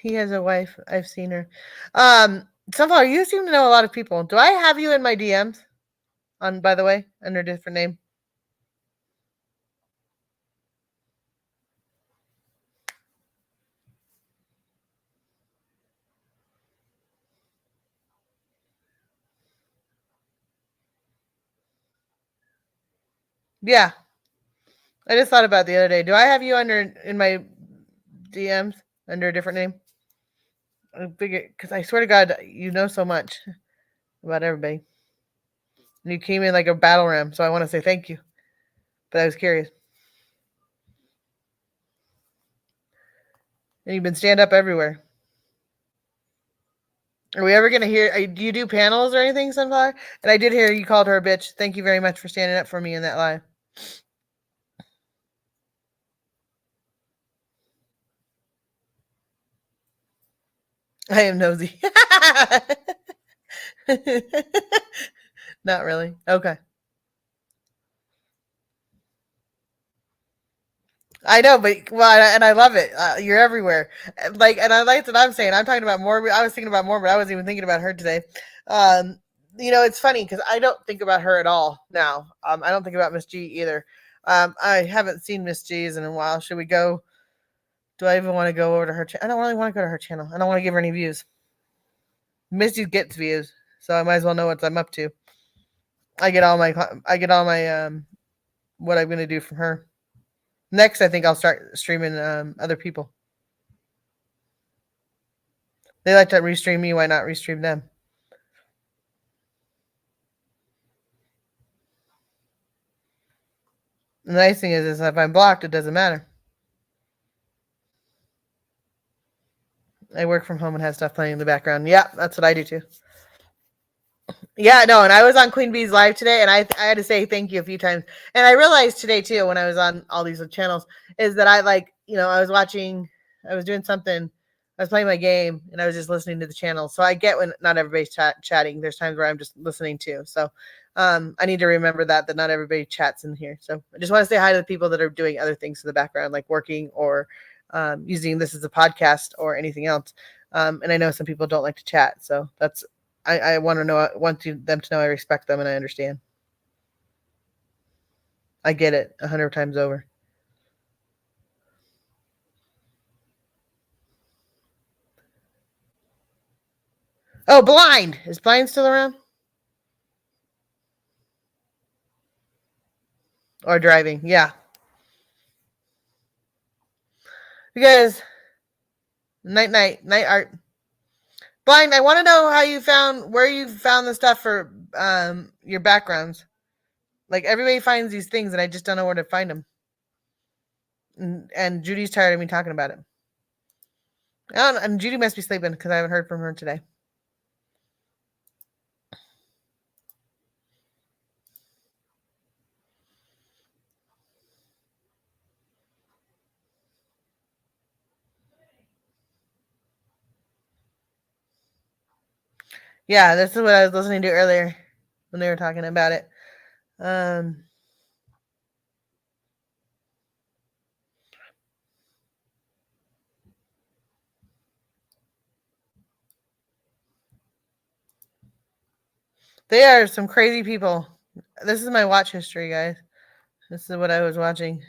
He has a wife. I've seen her. Sunflower, you seem to know a lot of people. Do I have you in my DMs? By the way, under a different name. Yeah. I just thought about it the other day. Do I have you in my DMs under a different name? I figure because I swear to God, you know so much about everybody. And you came in like a battle ram, so I want to say thank you. But I was curious. And you've been stand up everywhere. Are we ever gonna hear? Do you do panels or anything, Sunflower? And I did hear you called her a bitch. Thank you very much for standing up for me in that live. I am nosy. Not really. Okay. I know, but and I love it. You're everywhere. Like, and I like what I'm saying. I'm talking about more. I was thinking about more, but I wasn't even thinking about her today. Um, it's funny because I don't think about her at all now. I don't think about Miss G either. I haven't seen Miss G's in a while. Should we go? Do I even want to go over to her? I don't really want to go to her channel. I don't want to give her any views. Miss G gets views, so I might as well know what I'm up to. I get all my what I'm gonna do from her. Next, I think I'll start streaming other people. They like to restream me. Why not restream them? The nice thing is if I'm blocked, it doesn't matter. I work from home and have stuff playing in the background. Yeah, that's what I do too. Yeah, no, and I was on Queen Bee's live today, and I had to say thank you a few times. And I realized today too, when I was on all these channels, is that I I was watching, I was doing something, I was playing my game, and I was just listening to the channel. So I get when not everybody's chatting. There's times where I'm just listening too. So I need to remember that not everybody chats in here. So I just want to say hi to the people that are doing other things in the background, like working or using this as a podcast or anything else. And I know some people don't like to chat, so that's I want to know. I want them to know I respect them and I understand. I get it 100 times over. Oh, Blind! Is Blind still around? Or driving? Yeah. Because night art. Blind, I want to know where you found the stuff for your backgrounds. Like everybody finds these things and I just don't know where to find them. And Judy's tired of me talking about it. And Judy must be sleeping because I haven't heard from her today. Yeah, this is what I was listening to earlier when they were talking about it. They are some crazy people. This is my watch history, guys. This is what I was watching.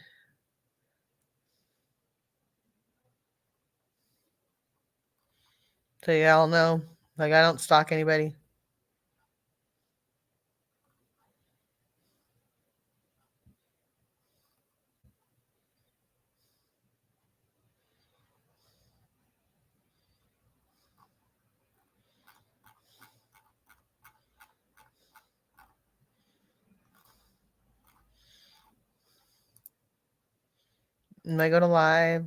So y'all know, like I don't stalk anybody. And I go to live.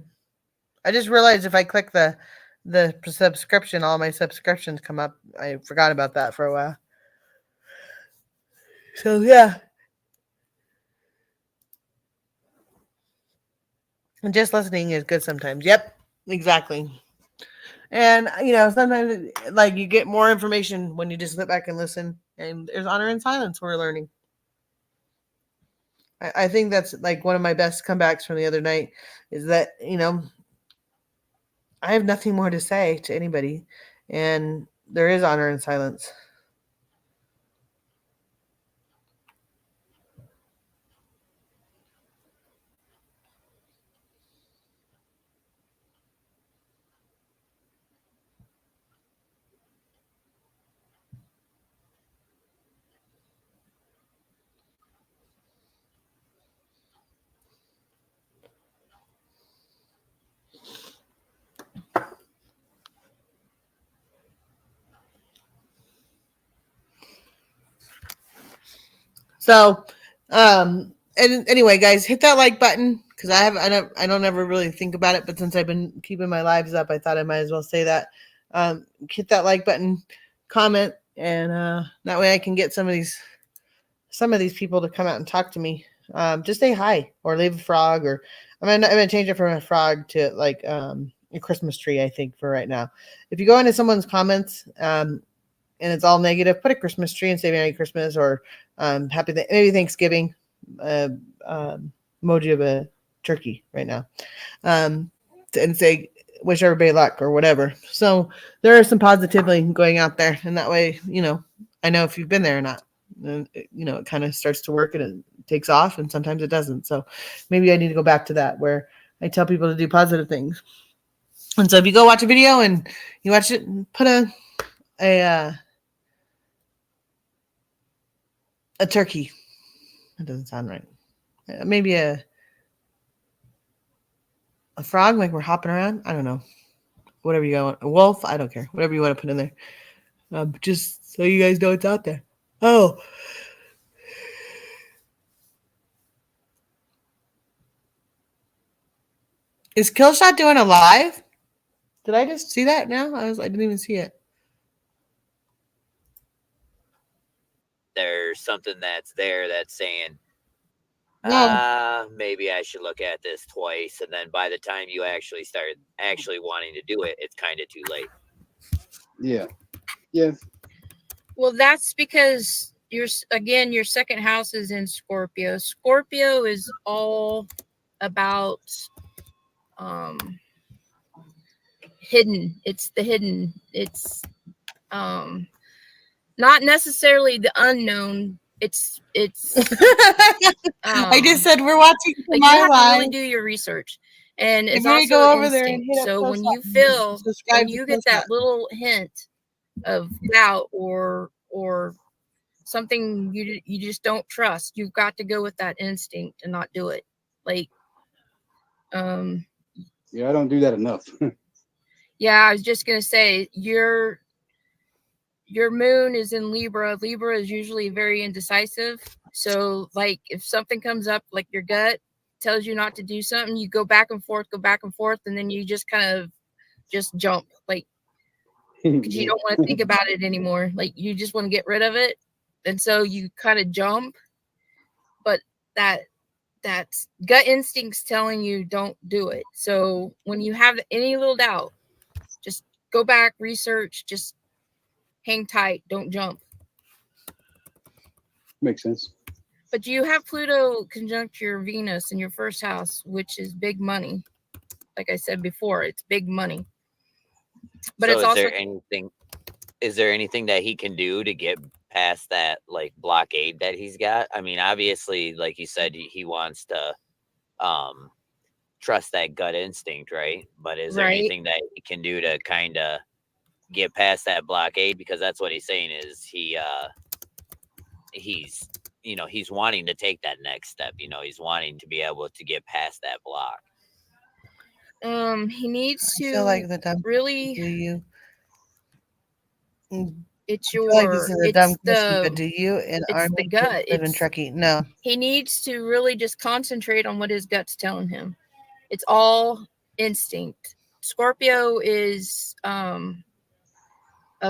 I just realized if I click the subscription, all my subscriptions come up. I forgot about that for a while. So yeah. And just listening is good sometimes. Yep, exactly. And sometimes like you get more information when you just sit back and listen. And there's honor in silence we're learning. I think that's like one of my best comebacks from the other night is that, I have nothing more to say to anybody. And there is honor in silence. So, and anyway, guys, hit that like button because I don't ever really think about it, but since I've been keeping my lives up, I thought I might as well say that. Hit that like button, comment, and that way I can get some of these people to come out and talk to me. Just say hi or leave a frog, or I'm gonna change it from a frog to like a Christmas tree. I think for right now, if you go into someone's comments and it's all negative, put a Christmas tree and say Merry Christmas or maybe Thanksgiving emoji of a turkey right now, and say wish everybody luck or whatever. So there is some positivity going out there, and that way, I know if you've been there or not. And it kind of starts to work and it takes off, and sometimes it doesn't. So maybe I need to go back to that where I tell people to do positive things. And so if you go watch a video and you watch it, put a turkey. That doesn't sound right. Maybe a frog, like we're hopping around. I don't know. Whatever you want. A wolf. I don't care. Whatever you want to put in there. Just so you guys know it's out there. Oh. Is Killshot doing a live? Did I just see that now? I didn't even see it. There's something that's there that's saying, No. maybe I should look at this twice. And then by the time you actually start wanting to do it, it's kind of too late. Yeah. Yeah. Well, that's because your second house is in Scorpio. Scorpio is all about hidden. It's the hidden. It's not necessarily the unknown. It's I just said we're watching like my you have live. to really do your research. And it's If we also go over instinct. there and hit up So when Killshot you feel and subscribe when to you get Killshot. that little hint of doubt or something you just don't trust, you've got to go with that instinct and not do it. Like Yeah, I don't do that enough. yeah, I was just gonna say your moon is in Libra. Libra is usually very indecisive. So like if something comes up, like your gut tells you not to do something, you go back and forth, and then you just kind of just jump, like because you don't want to think about it anymore. Like you just want to get rid of it. And so you kind of jump, but that's gut instincts telling you don't do it. So when you have any little doubt, just go back, research, just hang tight, don't jump. Makes sense. But you have Pluto conjunct your Venus in your first house, which is big money. Like I said before, it's big money. But so it's also is there anything that he can do to get past that like blockade that he's got? I mean, obviously, like you said, he wants to trust that gut instinct, right? But is there anything that he can do to kind of get past that blockade? Because that's what he's saying is he's wanting to take that next step. He's wanting to be able to get past that block. He needs to feel like the dumb really do you. It's I feel like this is a dumb it's question, the but do you and it's Army the gut. live in Truckee? No. He needs to really just concentrate on what his gut's telling him. It's all instinct. Scorpio is a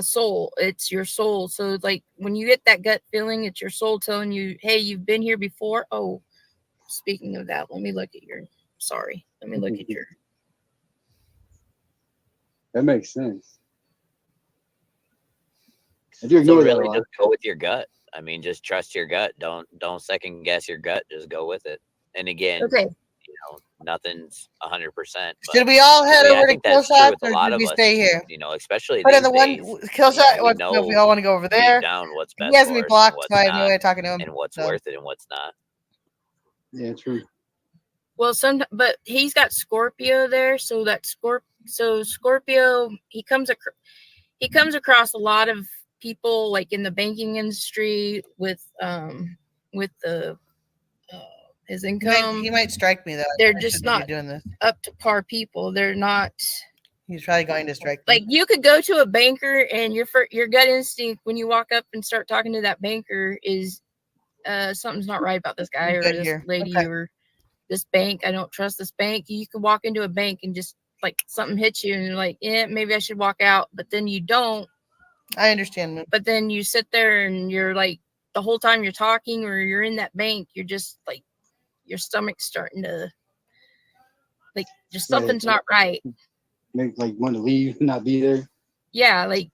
soul. It's your soul. So like when you get that gut feeling, it's your soul telling you, hey, you've been here before. Oh, speaking of that, let me look at your That makes sense. I do ignore So that a really lot. just go with your gut. I mean, just trust your gut. Don't second guess your gut. Just go with it. And again, okay. Nothing's 100%. Should we all head over to think that's true Killshot, with a or lot should of we us, stay here? Especially Put in these the one days, Killshot. we If we all want to go over deep there. down what's best He has for me us blocked, and so I have what's no way not, of talking to him. and what's so. worth it and what's not. Yeah, true. Well, but he's got Scorpio there, so Scorpio, he comes across a lot of people like in the banking industry with the his income. He might strike me though. They're just not doing this. Up to par people. They're not. He's probably going to strike me. Like you could go to a banker and your gut instinct when you walk up and start talking to that banker is something's not right about this guy You're or good this here. lady Okay. or this bank. I don't trust this bank. You can walk into a bank and just like something hits you and you're like, yeah, maybe I should walk out. But then you don't. I understand, man. But then you sit there and you're like, the whole time you're talking or you're in that bank, you're just like, your stomach's starting to, like, just Yeah, something's not right. Make like want to leave, not be there. Yeah, like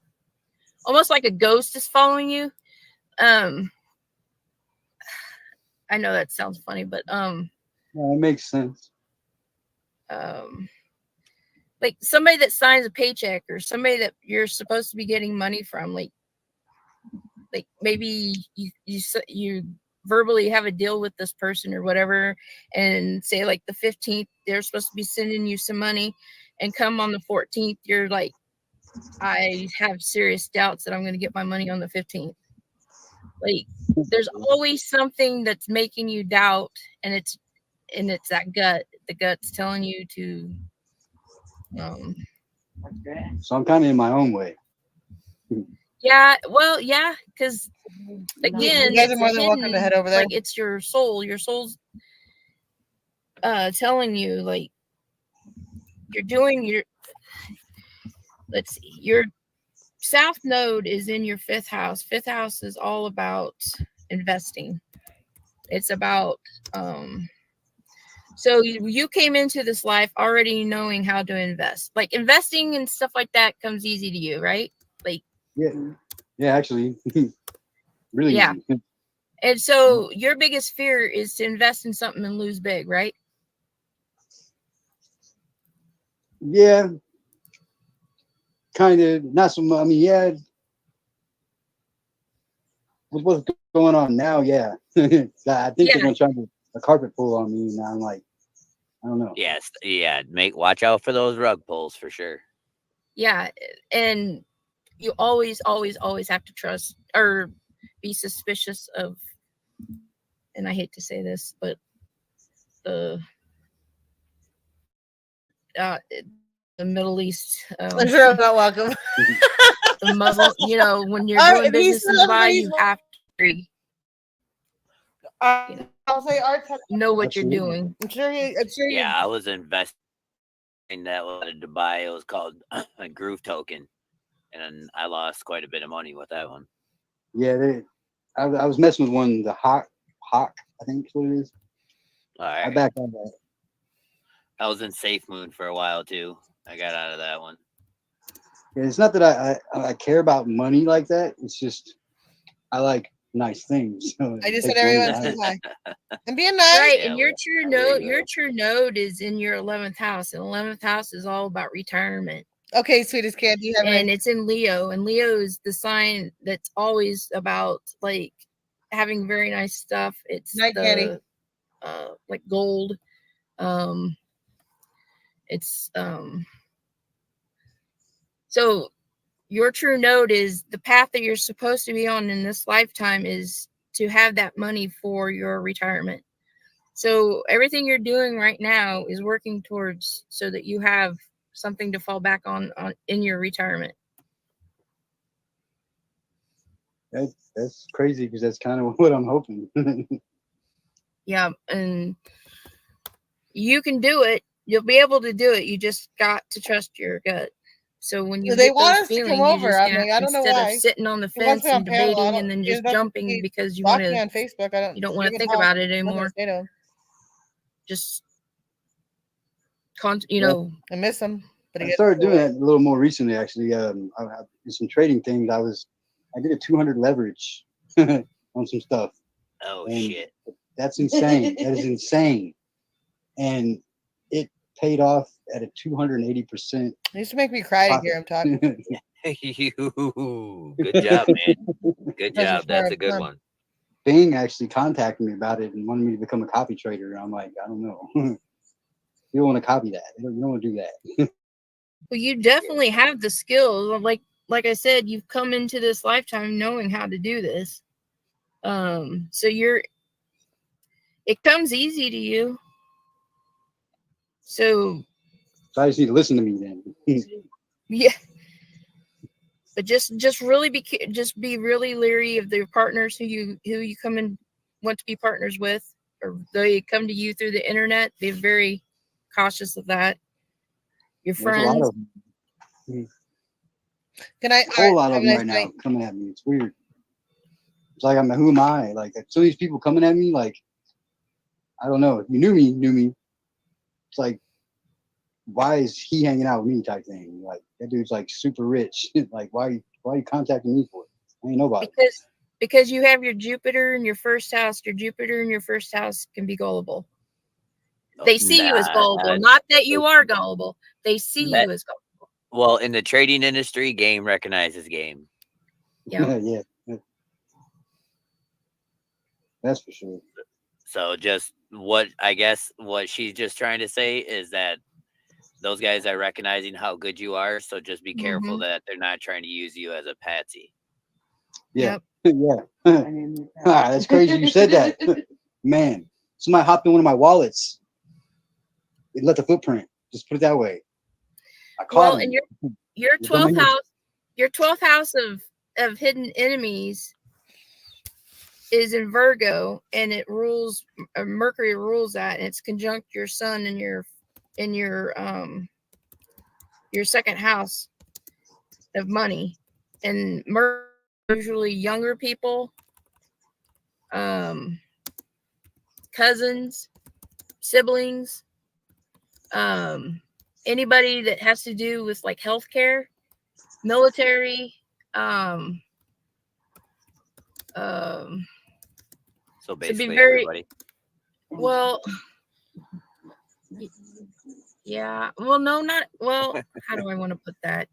almost like a ghost is following you. I know that sounds funny, but Yeah, it makes sense. like somebody that signs a paycheck or somebody that you're supposed to be getting money from, like maybe you verbally have a deal with this person or whatever, and say like the 15th they're supposed to be sending you some money, and come on the 14th you're like, I have serious doubts that I'm going to get my money on the 15th. Like there's always something that's making you doubt, and it's that gut. The gut's telling you to So I'm kind of in my own way. yeah, well, yeah, because again, You guys are it's more than welcome to hidden, head over there. like it's your soul. Your soul's telling you, like, you're doing your, let's see, your south node is in your fifth house. Fifth house is all about investing. It's about so you came into this life already knowing how to invest. Like investing and stuff like that comes easy to you, right? Like Yeah, actually, really. Yeah. Easy. And so your biggest fear is to invest in something and lose big, right? Yeah, kind of. Not so much. I mean, yeah. With what's going on now, yeah. I think Yeah. they're gonna try to a carpet pull on me, and I'm like, I don't know. Yes, yeah. Watch out for those rug pulls for sure. Yeah. And you always have to trust or be suspicious of, and I hate to say this, but the Middle East, I'm sure I'm not welcome. the Muslim, when you're All doing right, business in Dubai, you have to I'll say Art. know what you're Absolutely. doing. I'm sure you. Yeah, I was investing in that one in Dubai. It was called a Groove Token, and I lost quite a bit of money with that one. Yeah, I was messing with one, the Hawk, I think is what it is. All right. I backed on that. I was in Safe Moon for a while too. I got out of that one. Yeah, it's not that I care about money like that. It's just I like nice things. So I just it said takes money everyone to says buy it. hi. And being nice. Right, Yeah, and your well, true there node, you your go. true node is in your 11th house, and 11th house is all about retirement. Okay, sweetest candy. You have And a it's in Leo, and Leo is the sign that's always about like having very nice stuff. It's Night candy. like gold. It's so your true node is the path that you're supposed to be on in this lifetime is to have that money for your retirement. So everything you're doing right now is working towards so that you have something to fall back on in your retirement. That's crazy because that's kind of what I'm hoping. Yeah, and you can do it. You'll be able to do it. You just got to trust your gut. So when you They get want those us to come feelings, you're over. just I'm gonna, like, I don't know instead why. of sitting on the He wants fence me on and panel. I debating don't. and then He just doesn't jumping he because you blocked want me to, on Facebook. I don't. you don't want to even think talk. about it Nothing to anymore. say to him. Just Yeah. I miss him. But he I gets started doing away. that a little more recently, actually. I did some trading things. I did a 200 leverage on some stuff. Oh And shit! that's insane. That is insane. And it paid off at a 280%. It used to make me cry to hear him talk. Good job, man. Good Because job. it's That's more a good fun. one. Bing actually contacted me about it and wanted me to become a copy trader. And I'm like, I don't know. You don't want to copy that. You don't want to do that. well, you definitely have the skills. Like I said, you've come into this lifetime knowing how to do this. So it comes easy to you. So So I just need to listen to me then. yeah. But just really be really leery of the partners who you come in want to be partners with, or they come to you through the internet, be very cautious of that. Your There's a lot friends. of them. Good night. A whole lot Have of a them nice right now night. coming at me. It's weird. It's like, who am I? Like, some of these people coming at me, like, I don't know. If you knew me. It's like, why is he hanging out with me type thing? Like, that dude's like super rich. Like, why are you contacting me for it? I ain't nobody. Because you have your Jupiter in your first house. Your Jupiter in your first house can be gullible. They see you as gullible. Not that you are gullible. They see you as gullible. Well, in the trading industry, game recognizes game. Yeah. Yeah. That's for sure. So just what she's just trying to say is that those guys are recognizing how good you are. So just be careful that they're not trying to use you as a patsy. Yeah. Yeah. That's crazy you said that. Man, somebody hopped in one of my wallets. It left a footprint. Just put it that way. I caught him. And your 12th house, your 12th house of hidden enemies is in Virgo, and it rules Mercury rules that, and it's conjunct your sun and your second house of money. And Mercury usually younger people, cousins, siblings, anybody that has to do with like healthcare, military, so basically everybody. Well, yeah. Well, no, not well. How do I want to put that?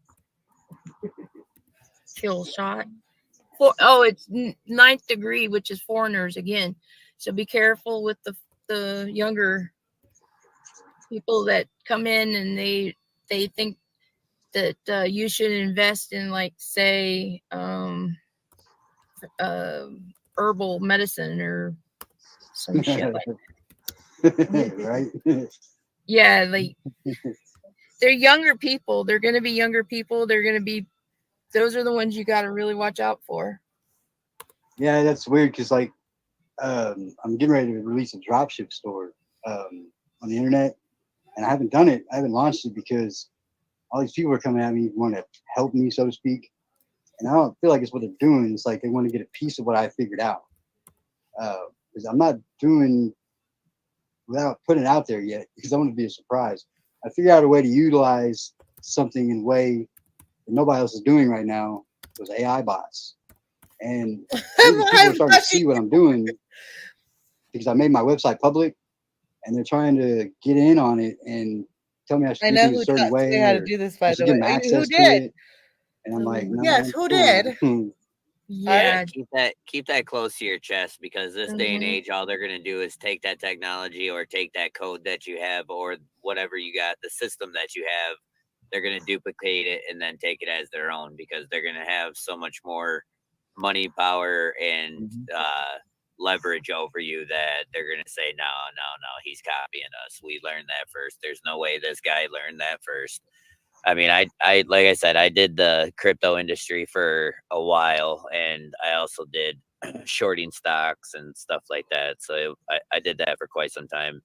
Kill shot. It's 9th degree, which is foreigners again. So be careful with the younger people that come in and they think that you should invest in, like, say, herbal medicine or some shit like that. Right? Yeah, like they're younger people. They're going to be younger people. Those are the ones you got to really watch out for. Yeah, that's weird because, like, I'm getting ready to release a dropship store on the internet, and I haven't done it. I haven't launched it because all these people are coming at me, want to help me, so to speak. And I don't feel like it's what they're doing. It's like they want to get a piece of what I figured out. Because I'm not doing without putting it out there yet, because I want it to be a surprise. I figured out a way to utilize something in a way that nobody else is doing right now. Those AI bots. And people are starting to see what I'm doing because I made my website public, and they're trying to get in on it and tell me I should do things a certain way. How to do this, by the way. Give them access to it. And I'm like, no, yes, who did? Yeah, keep that close to your chest, because this day and age, all they're gonna do is take that technology or take that code that you have or whatever you got, the system that you have. They're gonna duplicate it and then take it as their own, because they're gonna have so much more money, power, and leverage over you that they're gonna say, no, he's copying us. We learned that first. There's no way this guy learned that first. I mean, I like I said, I did the crypto industry for a while, and I also did shorting stocks and stuff like that. So I did that for quite some time.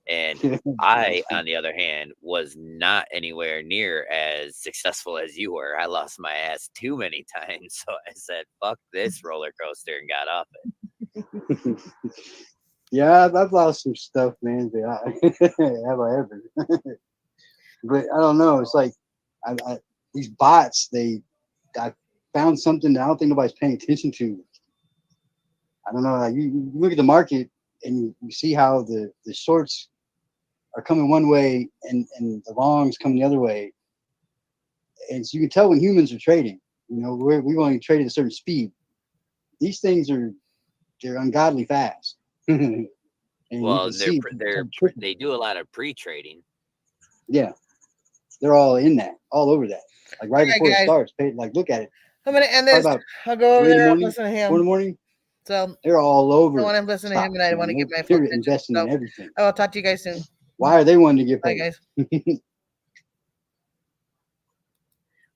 And I, on the other hand, was not anywhere near as successful as you were. I lost my ass too many times. So I said, fuck this roller coaster, and got off it. Yeah, I've lost some stuff, man. Have I ever? But I don't know. It's like these bots. I found something that I don't think nobody's paying attention to. I don't know. Like you look at the market and you see how the shorts are coming one way and the longs coming the other way, and so you can tell when humans are trading. You know, we only trade at a certain speed. These things they're ungodly fast. And well, they do a lot of pre-trading. Yeah. They're all in that, all over that. Like right before it starts, look at it. I'm gonna end this. I'll go over there and listen to him. 4 in the morning. So they're all over. I want to listen to him, and I want to get my full attention. Investing in everything. I will talk to you guys soon. Why are they wanting to get paid? Bye, guys.